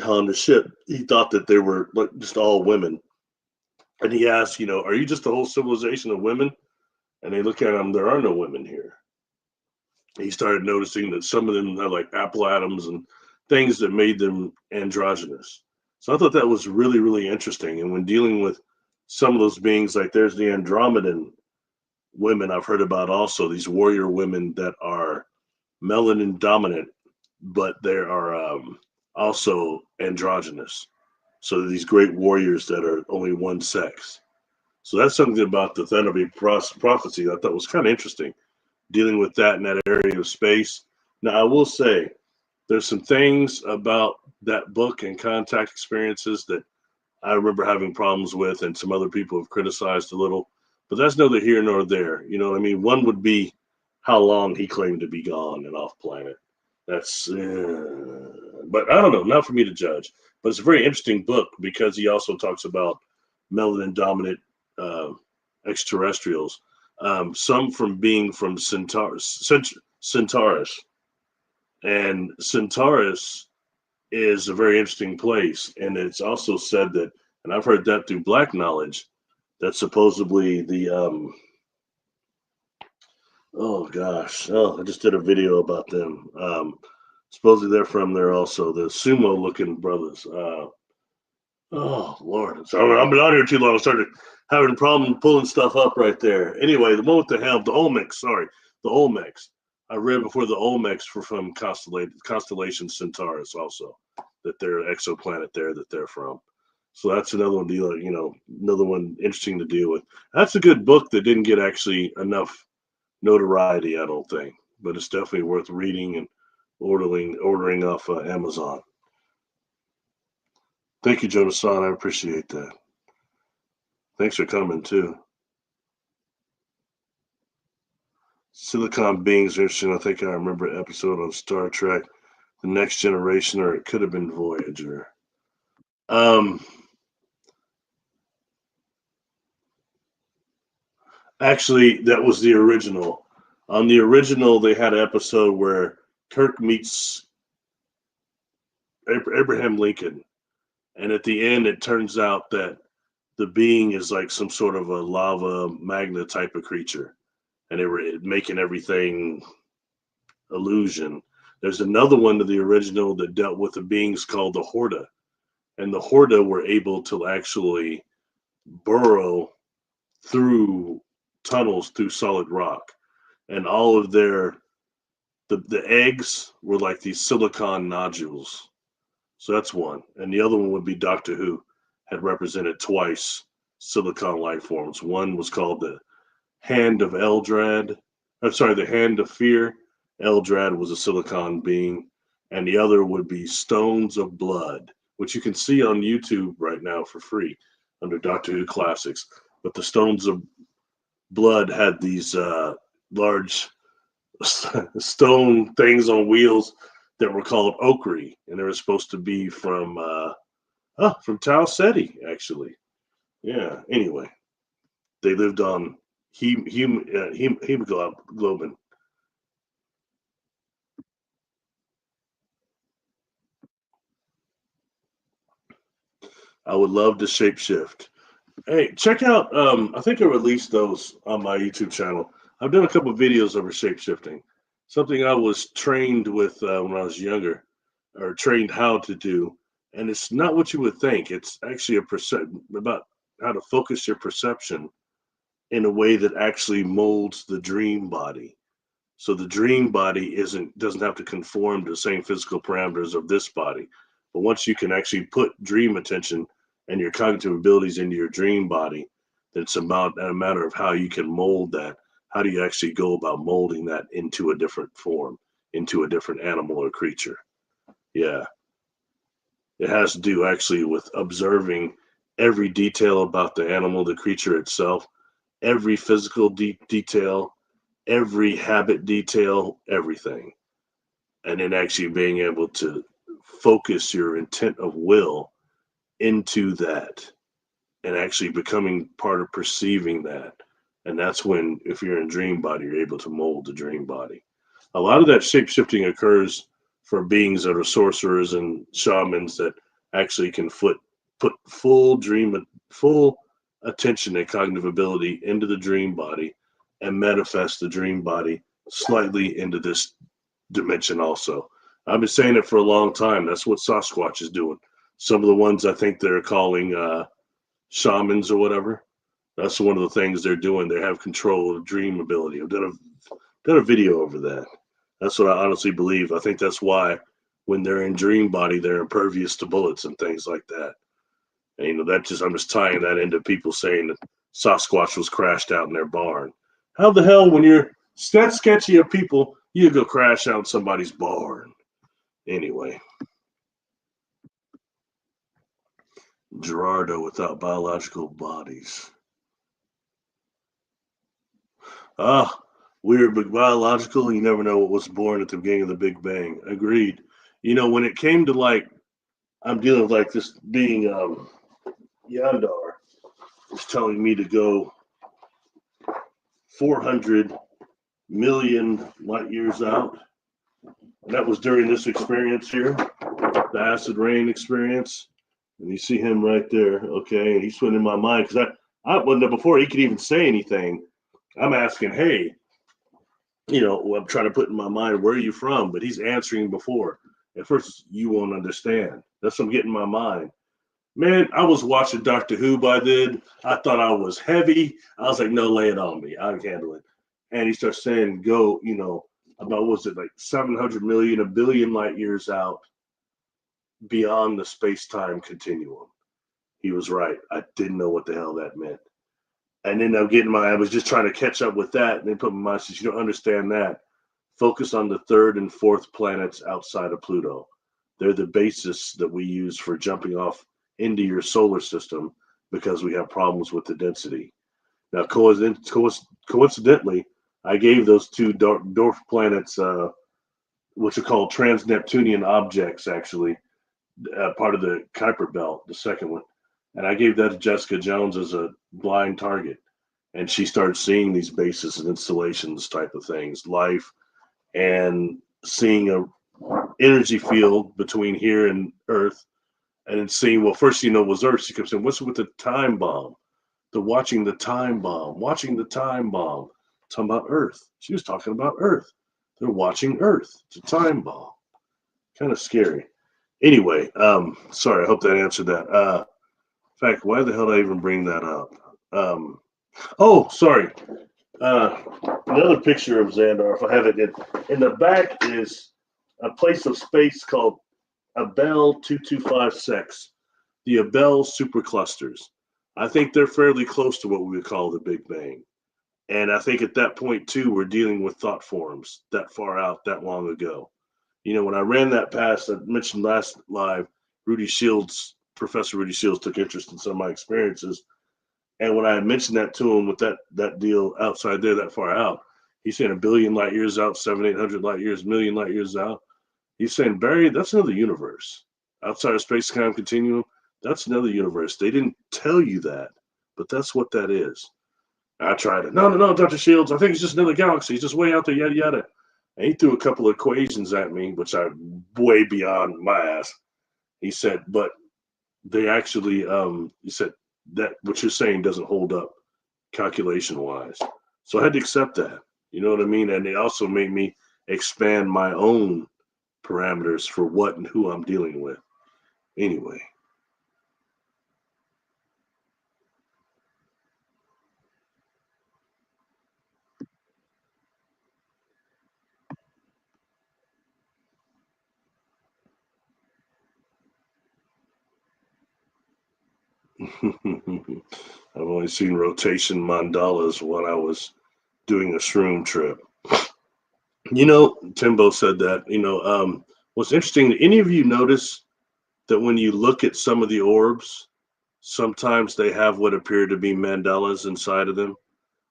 On the ship, he thought that they were like just all women. And he asked, are you just a whole civilization of women? And they look at him, there are no women here. He started noticing that some of them are like apple atoms and things that made them androgynous. So I thought that was really, really interesting. And when dealing with some of those beings, like there's the Andromedan women I've heard about also, these warrior women that are melanin dominant, but they are also androgynous. So these great warriors that are only one sex. So that's something about the Thanabi prophecy I thought was kind of interesting, dealing with that in that area of space. Now, I will say there's some things about that book and contact experiences that I remember having problems with, and some other people have criticized a little, but that's neither here nor there. You know what I mean? One would be how long he claimed to be gone and off planet. That's, but I don't know, not for me to judge. But it's a very interesting book because he also talks about melanin-dominant extraterrestrials. Some from being from Centaurus, and Centaurus is a very interesting place. And it's also said that, and I've heard that through Black knowledge, that supposedly the I just did a video about them. Supposedly they're from there also. The sumo-looking brothers. Oh Lord! So I've been out here too long. I started having a problem pulling stuff up right there. Anyway, the one with the helm, the Olmecs. Sorry, the Olmecs. I read before the Olmecs were from constellation Centaurus also, that they're an exoplanet there that they're from. So that's another one another one interesting to deal with. That's a good book that didn't get actually enough notoriety, I don't think, but it's definitely worth reading and ordering off Amazon. Thank you, Jonas-san. I appreciate that. Thanks for coming too. Silicon beings are interesting. I think I remember an episode on Star Trek, The Next Generation, or it could have been Voyager. Actually, that was the original. On the original, they had an episode where Kirk meets Abraham Lincoln, and at the end, it turns out that the being is like some sort of a lava magna type of creature, and they were making everything illusion. There's another one to the original that dealt with the beings called the Horta, and the Horta were able to actually burrow through tunnels through solid rock, and all of the eggs were like these silicon nodules. So that's one, and the other one would be Doctor Who had represented twice silicon life forms. One was called the Hand of Eldrad. I'm sorry, the Hand of Fear. Eldrad was a silicon being, and the other would be Stones of Blood, which you can see on YouTube right now for free under Doctor Who Classics. But the Stones of Blood had these large stone things on wheels that were called ochre, and they were supposed to be from Tau Ceti, actually. Yeah. Anyway, they lived on hemoglobin. I would love to shapeshift. Hey, check out. I think I released those on my YouTube channel. I've done a couple of videos over shapeshifting. Something I was trained with when I was younger, or trained how to do. And it's not what you would think. It's actually about how to focus your perception in a way that actually molds the dream body. So the dream body doesn't have to conform to the same physical parameters of this body. But once you can actually put dream attention and your cognitive abilities into your dream body, then it's about a matter of how you can mold that. How do you actually go about molding that into a different form, into a different animal or creature? Yeah. It has to do actually with observing every detail about the animal, the creature itself, every physical detail, every habit detail, everything. And then actually being able to focus your intent of will into that and actually becoming part of perceiving that. And that's when, if you're in dream body, you're able to mold the dream body. A lot of that shape shifting occurs for beings that are sorcerers and shamans that actually can put full attention and cognitive ability into the dream body and manifest the dream body slightly into this dimension also. I've been saying it for a long time. That's what Sasquatch is doing. Some of the ones I think they're calling shamans or whatever. That's one of the things they're doing. They have control of dream ability. I've done a video over that. That's what I honestly believe. I think that's why when they're in dream body, they're impervious to bullets and things like that. And, I'm just tying that into people saying that Sasquatch was crashed out in their barn. How the hell, when you're that sketchy of people, you go crash out somebody's barn? Anyway, Gerardo without biological bodies. Ah, weird, but biological. You never know what was born at the beginning of the Big Bang. Agreed. When it came to I'm dealing with this being Yandar is telling me to go 400 million light years out. And that was during this experience here, the acid rain experience. And you see him right there, okay? And he's putting in my mind because I wasn't before he could even say anything. I'm asking, hey, I'm trying to put in my mind, where are you from? But he's answering before. At first, you won't understand. That's what I'm getting in my mind. Man, I was watching Doctor Who by then. I thought I was heavy. I was like, no, lay it on me. I can handle it. And he starts saying, go, about, was it like 700 million, a billion light years out beyond the space-time continuum. He was right. I didn't know what the hell that meant. And then I was just trying to catch up with that. And then put my mind, says, you don't understand that. Focus on the third and fourth planets outside of Pluto. They're the basis that we use for jumping off into your solar system because we have problems with the density. Now, coincidentally, I gave those two dwarf planets, which are called trans-Neptunian objects, actually, part of the Kuiper Belt, the second one. And I gave that to Jessica Jones as a blind target. And she started seeing these bases and installations type of things, life, and seeing a energy field between here and Earth. And then seeing, well, first, was Earth. She kept saying, what's with the time bomb? Watching the time bomb. Talking about Earth. She was talking about Earth. They're watching Earth. It's a time bomb. Kind of scary. Anyway, sorry, I hope that answered that. In fact, why the hell did I even bring that up? Oh, sorry. Another picture of Xandar, if I have it in the back, is a place of space called Abell 225 the Abell superclusters. I think they're fairly close to what we would call the Big Bang. And I think at that point, too, we're dealing with thought forms that far out, that long ago. When I ran that past, I mentioned last live, Professor Rudy Shields took interest in some of my experiences. And when I mentioned that to him with that deal outside there, that far out, he's saying 1 billion light years out, 700-800 light years, 1 million light years out. He's saying, Barry, that's another universe. Outside of space-time continuum, that's another universe. They didn't tell you that, but that's what that is. I tried it. No, Dr. Shields, I think it's just another galaxy. It's just way out there, yada, yada. And he threw a couple of equations at me, which are way beyond my ass. He said, but they actually, he said, that what you're saying doesn't hold up calculation-wise. So I had to accept that. You know what I mean? And it also made me expand my own parameters for what and who I'm dealing with. Anyway. I've only seen rotation mandalas when I was doing a shroom trip. Timbo said that, what's interesting, any of you notice that when you look at some of the orbs, sometimes they have what appear to be mandalas inside of them?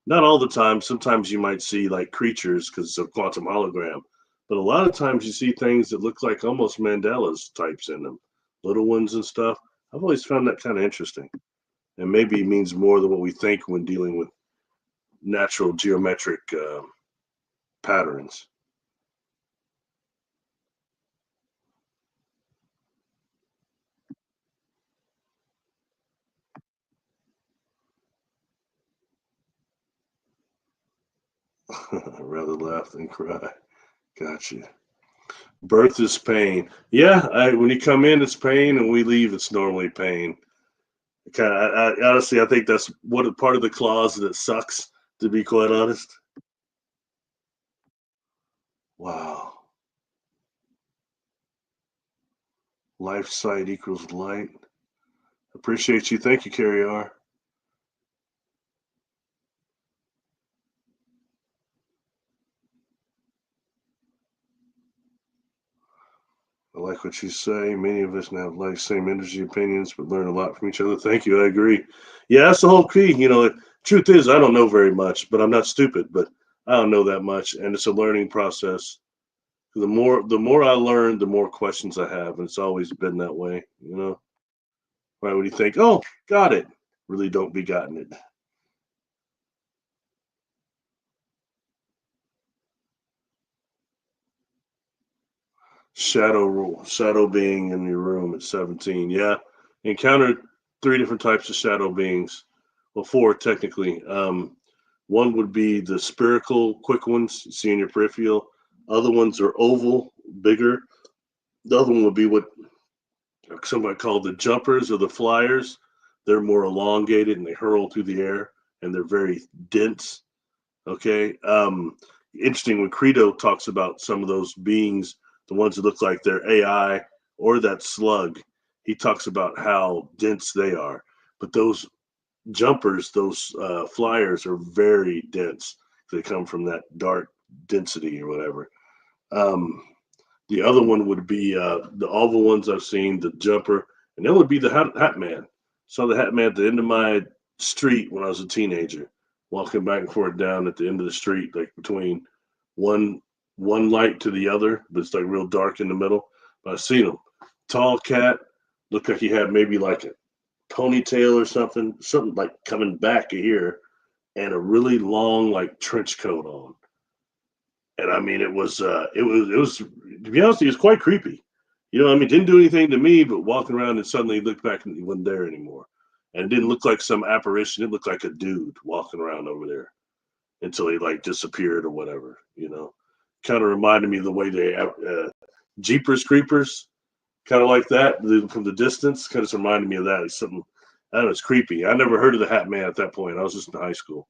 Not all the time. Sometimes you might see like creatures because it's a quantum hologram. But a lot of times you see things that look like almost mandalas types in them, little ones and stuff. I've always found that kind of interesting. And maybe it means more than what we think when dealing with natural geometric patterns. I'd rather laugh than cry. Gotcha. Birth is pain. Yeah, when you come in, it's pain, and we leave, it's normally pain. Honestly, I think that's part of the clause that sucks, to be quite honest. Wow. Life sight equals light. Appreciate you. Thank you, Carrie R. I like what you say. Many of us have like same energy opinions, but learn a lot from each other. Thank you. I agree. Yeah, that's the whole key. Truth is, I don't know very much, but I'm not stupid. But I don't know that much, and it's a learning process. The more I learn, the more questions I have, and it's always been that way. Right? When you think, oh, got it, really don't be gotten it. Shadow being in your room at 17. Yeah, encountered 3 different types of shadow beings. Well, 4 technically. One would be the spherical, quick ones you see in your peripheral. Other ones are oval, bigger. The other one would be what somebody called the jumpers or the flyers. They're more elongated and they hurl through the air and they're very dense. Okay. Interesting when Credo talks about some of those beings, the ones that look like they're AI or that slug. he talks about how dense they are. But those jumpers, those flyers are very dense. They come from that dark density or whatever. Um, the other one would be all the ones I've seen, the jumper, and then would be the hat man. Saw the hat man at the end of my street when I was a teenager, walking back and forth down at the end of the street, like between one one light to the other, but it's like real dark in the middle. But I've seen him. Tall cat, looked like he had maybe like a ponytail or something like coming back here, and a really long like trench coat on. And I mean, it was to be honest, it was quite creepy. You know, I mean, didn't do anything to me, but walking around and suddenly looked back and he wasn't there anymore. And it didn't look like some apparition. It looked like a dude walking around over there until he like disappeared or whatever. You know, kind of reminded me of the way they Jeepers Creepers, kind of like that from the distance. Kind of reminded me of that. It's something that was creepy. I never heard of the Hat Man at that point. I was just in high school.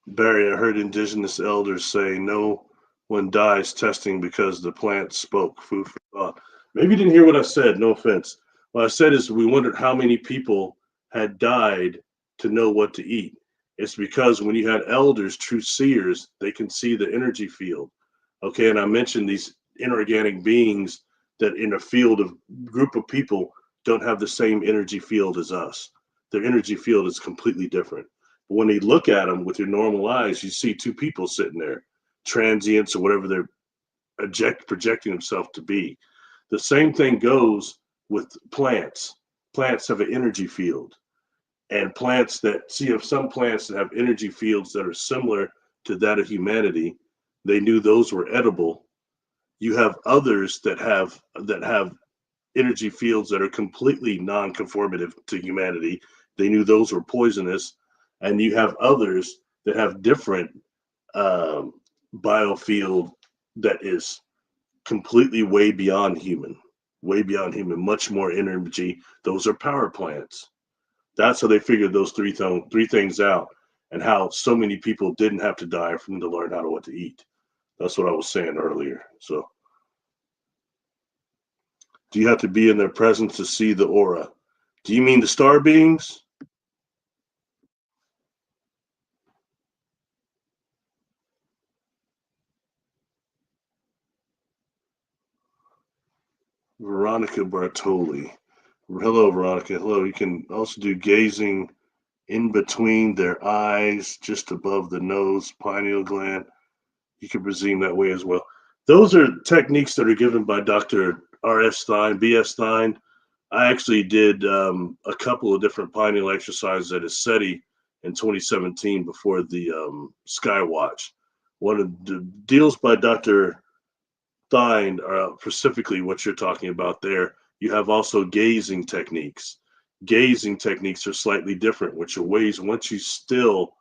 Barry, I heard indigenous elders say no one dies testing because the plant spoke. Food for thought. Maybe you didn't hear what I said. No offense. What I said is we wondered how many people had died to know what to eat. It's because when you had elders, true seers, they can see the energy field. Okay, and I mentioned these inorganic beings that in a field of group of people don't have the same energy field as us. Their energy field is completely different. But when you look at them with your normal eyes, you see two people sitting there, transients or whatever they're projecting themselves to be. The same thing goes with plants. Plants have an energy field, and plants that see if some plants that have energy fields that are similar to that of humanity, they knew those were edible. You have others that have energy fields that are completely non-conformative to humanity. They knew those were poisonous, and you have others that have different um, biofield that is completely way beyond human, much more energy. Those are power plants. That's how they figured those three things out, and how so many people didn't have to die for them to learn how to what to eat. That's what I was saying earlier. So, do you have to be in their presence to see the aura? Do you mean the star beings? Veronica Bartoli. Hello, Veronica. Hello. You can also do gazing in between their eyes, just above the nose, pineal gland. You can presume that way as well. Those are techniques that are given by Dr. R.S. Stein, B.S. Stein. I actually did a couple of different pineal exercises at his SETI in 2017 before the Skywatch. One of the deals by Dr. Stein are specifically what you're talking about there. You have also gazing techniques. Gazing techniques are slightly different, which are ways once you still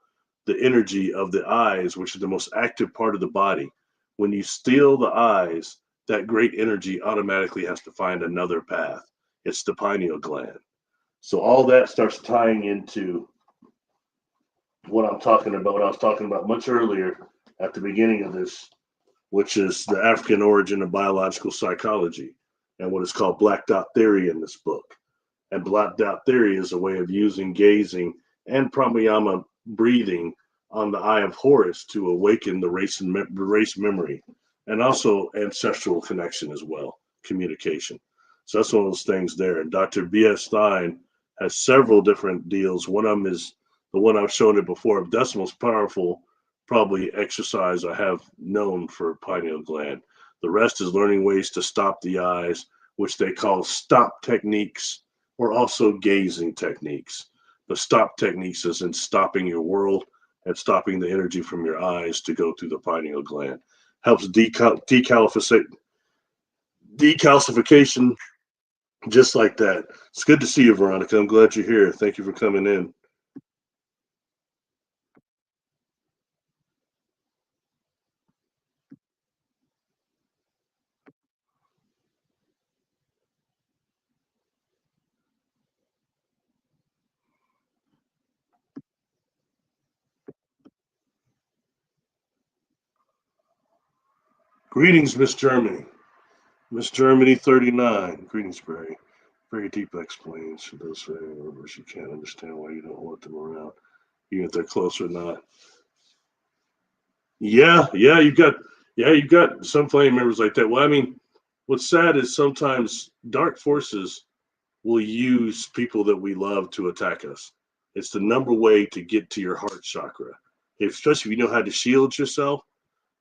the energy of the eyes, which is the most active part of the body. When you still the eyes, that great energy automatically has to find another path. It's the pineal gland. So all that starts tying into what I'm talking about, what I was talking about much earlier at the beginning of this, which is the African origin of biological psychology and what is called black dot theory in this book. And black dot theory is a way of using gazing and pranayama breathing on the eye of Horus to awaken the race memory, and also ancestral connection as well, communication. So that's one of those things there. And Dr. B.S. Stein has several different deals. One of them is the one I've shown it before. That's the most powerful, probably, exercise I have known for pineal gland. The rest is learning ways to stop the eyes, which they call stop techniques, or also gazing techniques. The stop techniques is in stopping your world and stopping the energy from your eyes to go through the pineal gland. Helps decalcification just like that. It's good to see you, Veronica. I'm glad you're here. Thank you for coming in. Greetings, Miss Germany. Miss Germany 39. Greetings, Barry. Very deep explains. She does say, however, she can't understand why you don't want them around, even if they're close or not. Yeah, you've got some family members like that. Well, I mean, what's sad is sometimes dark forces will use people that we love to attack us. It's the number way to get to your heart chakra. Especially if you know how to shield yourself,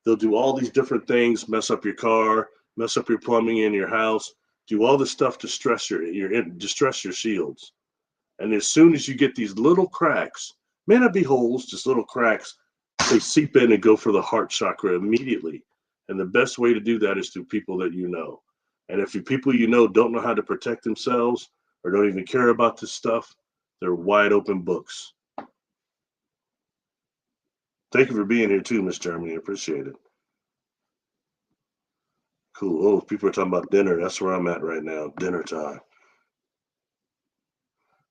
they'll do all these different things, mess up your car, mess up your plumbing in your house, do all this stuff to stress distress your shields. And as soon as you get these little cracks, may not be holes, just little cracks, they seep in and go for the heart chakra immediately. And the best way to do that is through people that you know. And if you people you know don't know how to protect themselves or don't even care about this stuff, they're wide open books. Thank you for being here too, Miss Germany. I appreciate it. Cool. Oh, people are talking about dinner. That's where I'm at right now. Dinner time.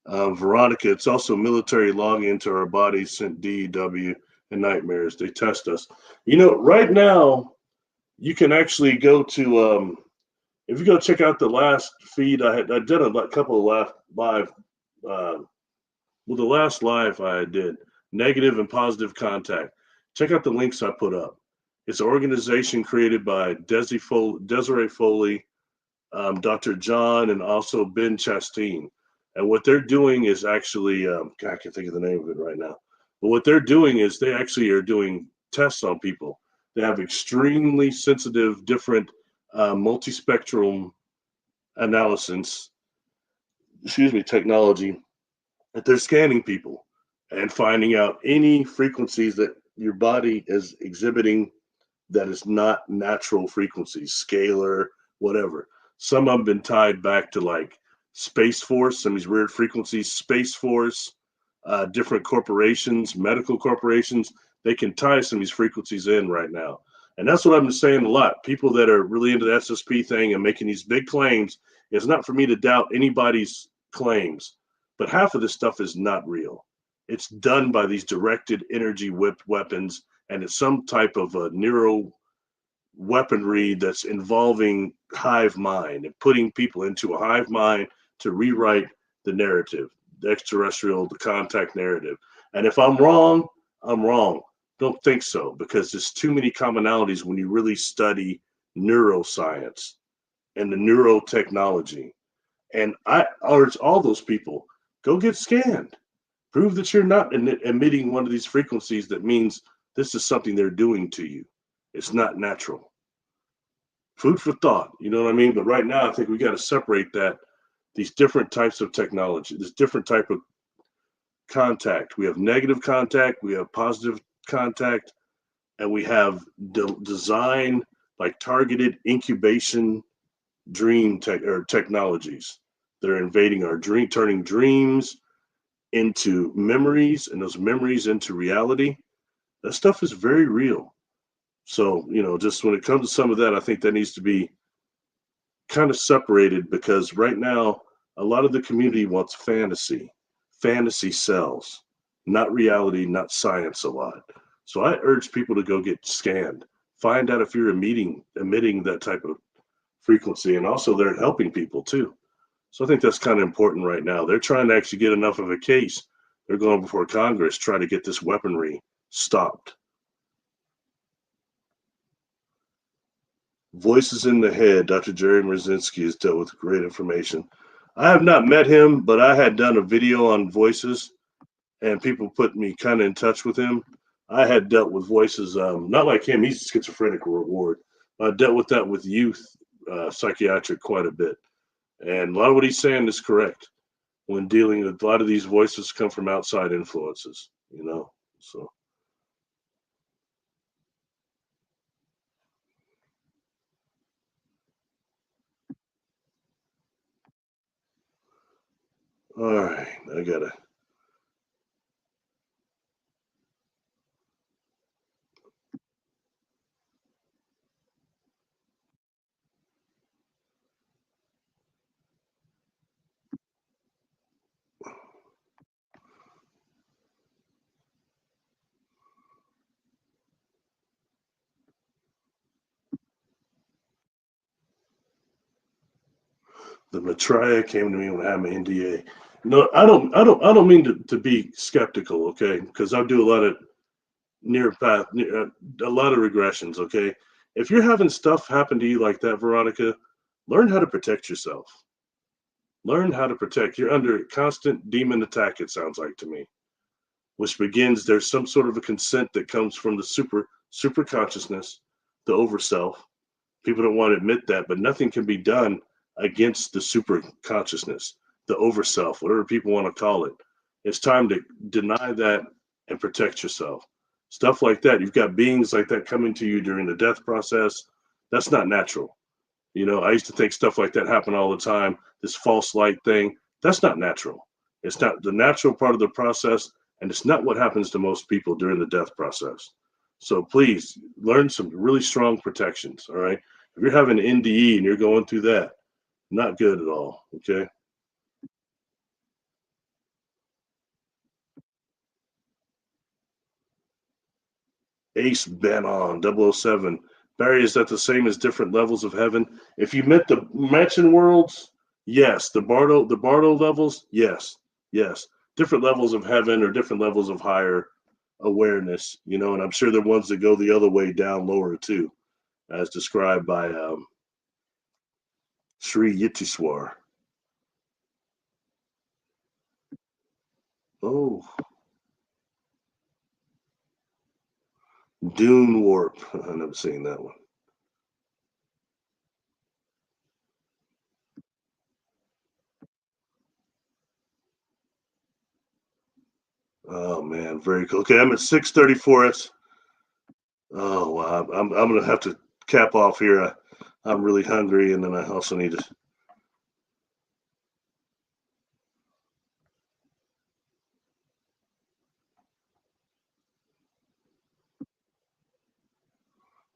Veronica, it's also military logging into our bodies sent DEW and nightmares. They test us. You know, right now, you can actually go to, if you go check out the last feed, I did a couple of live, well, the last live I did, negative and positive contact. Check out the links I put up. It's an organization created by Desiree Foley, Dr. John, and also Ben Chasteen. And what they're doing is actually, God, I can't think of the name of it right now. But what they're doing is they actually are doing tests on people. They have extremely sensitive, different multispectrum analysis, technology that they're scanning people and finding out any frequencies that your body is exhibiting that is not natural frequencies, scalar, whatever. Some of them been tied back to like Space Force, some of these weird frequencies, Space Force, different corporations, medical corporations. They can tie some of these frequencies in right now. And that's what I've been saying a lot. People that are really into the SSP thing and making these big claims, it's not for me to doubt anybody's claims, but half of this stuff is not real. It's done by these directed energy whipped weapons, and it's some type of a neuro weaponry that's involving hive mind and putting people into a hive mind to rewrite the narrative, the extraterrestrial, the contact narrative. And if I'm wrong, I'm wrong. Don't think so, because there's too many commonalities when you really study neuroscience and the neurotechnology. And I urge all those people, go get scanned. Prove that you're not emitting one of these frequencies that means this is something they're doing to you. It's not natural. Food for thought, you know what I mean? But right now, I think we got to separate that, these different types of technology, this different type of contact. We have negative contact, we have positive contact, and we have design, like targeted incubation dream technologies that are invading our dream, turning dreams into memories and those memories into reality. That stuff is very real. So, just when it comes to some of that, I think that needs to be kind of separated, because right now, a lot of the community wants fantasy. Fantasy sells, not reality, not science a lot. So I urge people to go get scanned, find out if you're emitting that type of frequency, and also they're helping people too. So I think that's kind of important right now. They're trying to actually get enough of a case. They're going before Congress, trying to get this weaponry stopped. Voices in the Head, Dr. Jerry Mrzinski has dealt with great information. I have not met him, but I had done a video on voices, and people put me kind of in touch with him. I had dealt with voices, not like him, he's schizophrenic reward. I dealt with that with youth psychiatric quite a bit. And a lot of what he's saying is correct when dealing with a lot of these voices come from outside influences, so. All right, I gotta. The Maitreya came to me when I had my NDA. No, I don't mean to be skeptical, okay? Because I do a lot of a lot of regressions, okay? If you're having stuff happen to you like that, Veronica, learn how to protect yourself. Learn how to protect. You're under constant demon attack, it sounds like to me, which begins, there's some sort of a consent that comes from the super consciousness, the over self. People don't want to admit that, but nothing can be done against the super consciousness, the over self, whatever people want to call it. It's time to deny that and protect yourself. Stuff like that. You've got beings like that coming to you during the death process. That's not natural. You know, I used to think stuff like that happened all the time. This false light thing, that's not natural. It's not the natural part of the process, and it's not what happens to most people during the death process. So please learn some really strong protections. All right. If you're having NDE and you're going through that, not good at all. Okay. Ace Banon 007. Barry, is that the same as different levels of heaven? If you met the mansion worlds, yes. The Bardo levels, yes. Yes. Different levels of heaven or different levels of higher awareness, you know, and I'm sure there are ones that go the other way down lower too, as described by Sri Yitiswar. Oh, Dune Warp. I've never seen that one. Oh man, very cool. Okay, I'm at 6:34. It's oh wow. I'm gonna have to cap off here. I'm really hungry, and then I also need to.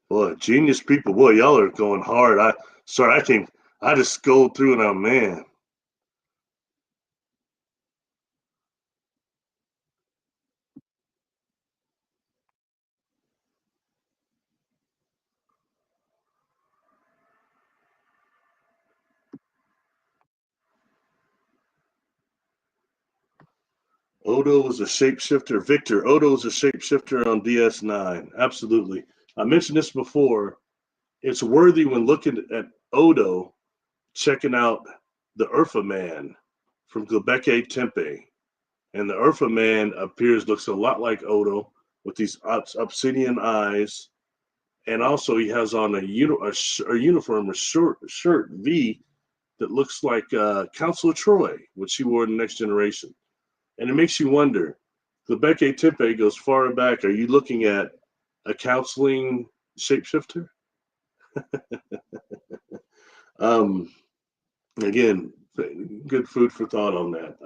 Boy, genius people. Boy, y'all are going hard. Sorry, I came. I just scrolled through, and man. Odo is a shapeshifter. Victor, Odo is a shapeshifter on DS9. Absolutely. I mentioned this before. It's worthy when looking at Odo, checking out the Urfa Man from Göbekli Tepe. And the Urfa Man looks a lot like Odo with these obsidian eyes. And also, he has on a uniform, a shirt V that looks like Council of Troy, which he wore in the Next Generation. And it makes you wonder, Göbekli Tepe goes far back. Are you looking at a counseling shapeshifter? um, again, good food for thought on that.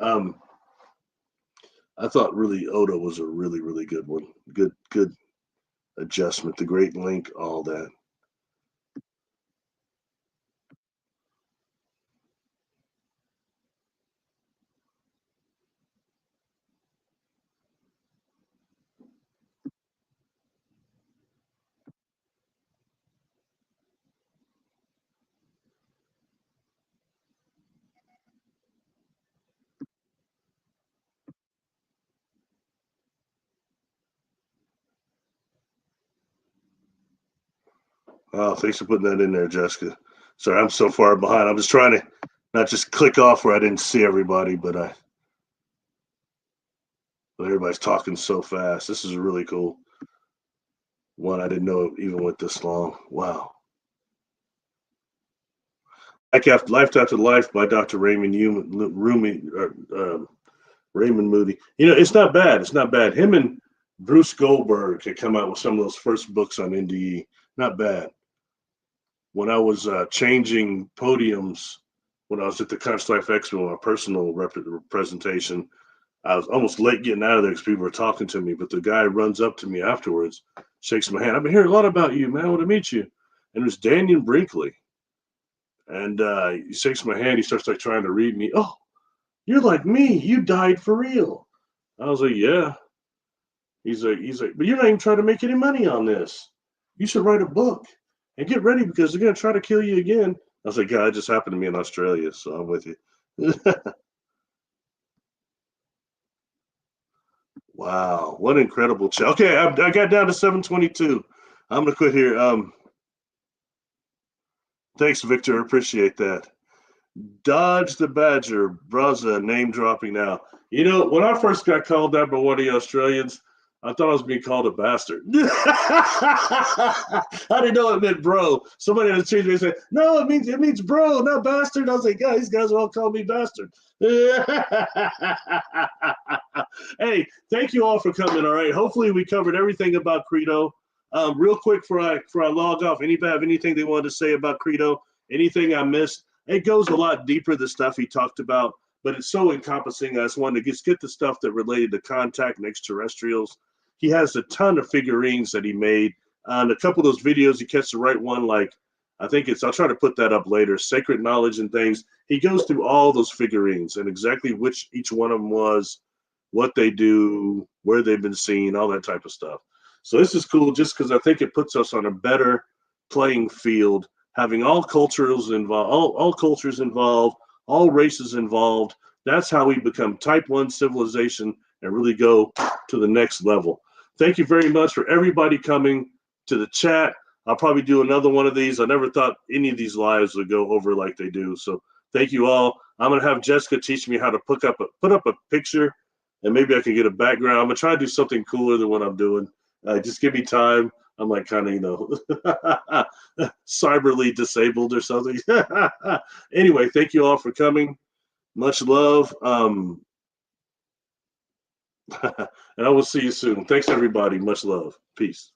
I thought really Odo was a really, really good one. Good adjustment. The Great Link, all that. Oh, thanks for putting that in there, Jessica. Sorry, I'm so far behind. I'm just trying to not just click off where I didn't see everybody, but everybody's talking so fast. This is really cool. One I didn't know it even went this long. Wow. Life After Life by Dr. Raymond Moody. You know, it's not bad. It's not bad. Him and Bruce Goldberg had come out with some of those first books on NDE. Not bad. When I was changing podiums, when I was at the Conscious Life Expo, my personal presentation, I was almost late getting out of there because people were talking to me. But the guy runs up to me afterwards, shakes my hand. I've been hearing a lot about you, man. I want to meet you. And it was Daniel Brinkley. And he shakes my hand. He starts like trying to read me. Oh, you're like me. You died for real. I was like, yeah. He's like, but you're not even trying to make any money on this. You should write a book and get ready because they're gonna try to kill you again. was like, God, it just happened to me in Australia, so I'm with you. Wow, what incredible chat. Okay, I got down to 722. I'm gonna quit here. Thanks, Victor. Appreciate that. Dodge the Badger, Braza, name dropping now. You know, when I first got called that by one of the Australians, I thought I was being called a bastard. I didn't know it meant bro. Somebody had to change me and say, no, it means bro, not bastard. I was like, yeah, these guys all call me bastard. Hey, thank you all for coming. All right. Hopefully we covered everything about Credo. Real quick before I log off, anybody have anything they wanted to say about Credo? Anything I missed? It goes a lot deeper, the stuff he talked about, but it's so encompassing. I just wanted to get the stuff that related to contact and extraterrestrials. He has a ton of figurines that he made. On a couple of those videos, you catch the right one, like I think I'll try to put that up later, Sacred Knowledge and things. He goes through all those figurines and exactly which each one of them was, what they do, where they've been seen, all that type of stuff. So this is cool just because I think it puts us on a better playing field, having all cultures involved, all cultures involved, all races involved. That's how we become type 1 civilization and really go to the next level. Thank you very much for everybody coming to the chat. I'll probably do another one of these. I never thought any of these lives would go over like they do. So thank you all. I'm going to have Jessica teach me how to put up a picture, and maybe I can get a background. I'm going to try to do something cooler than what I'm doing. Just give me time. I'm like kind of, cyberly disabled or something. Anyway, thank you all for coming. Much love. And I will see you soon. Thanks, everybody. Much love. Peace.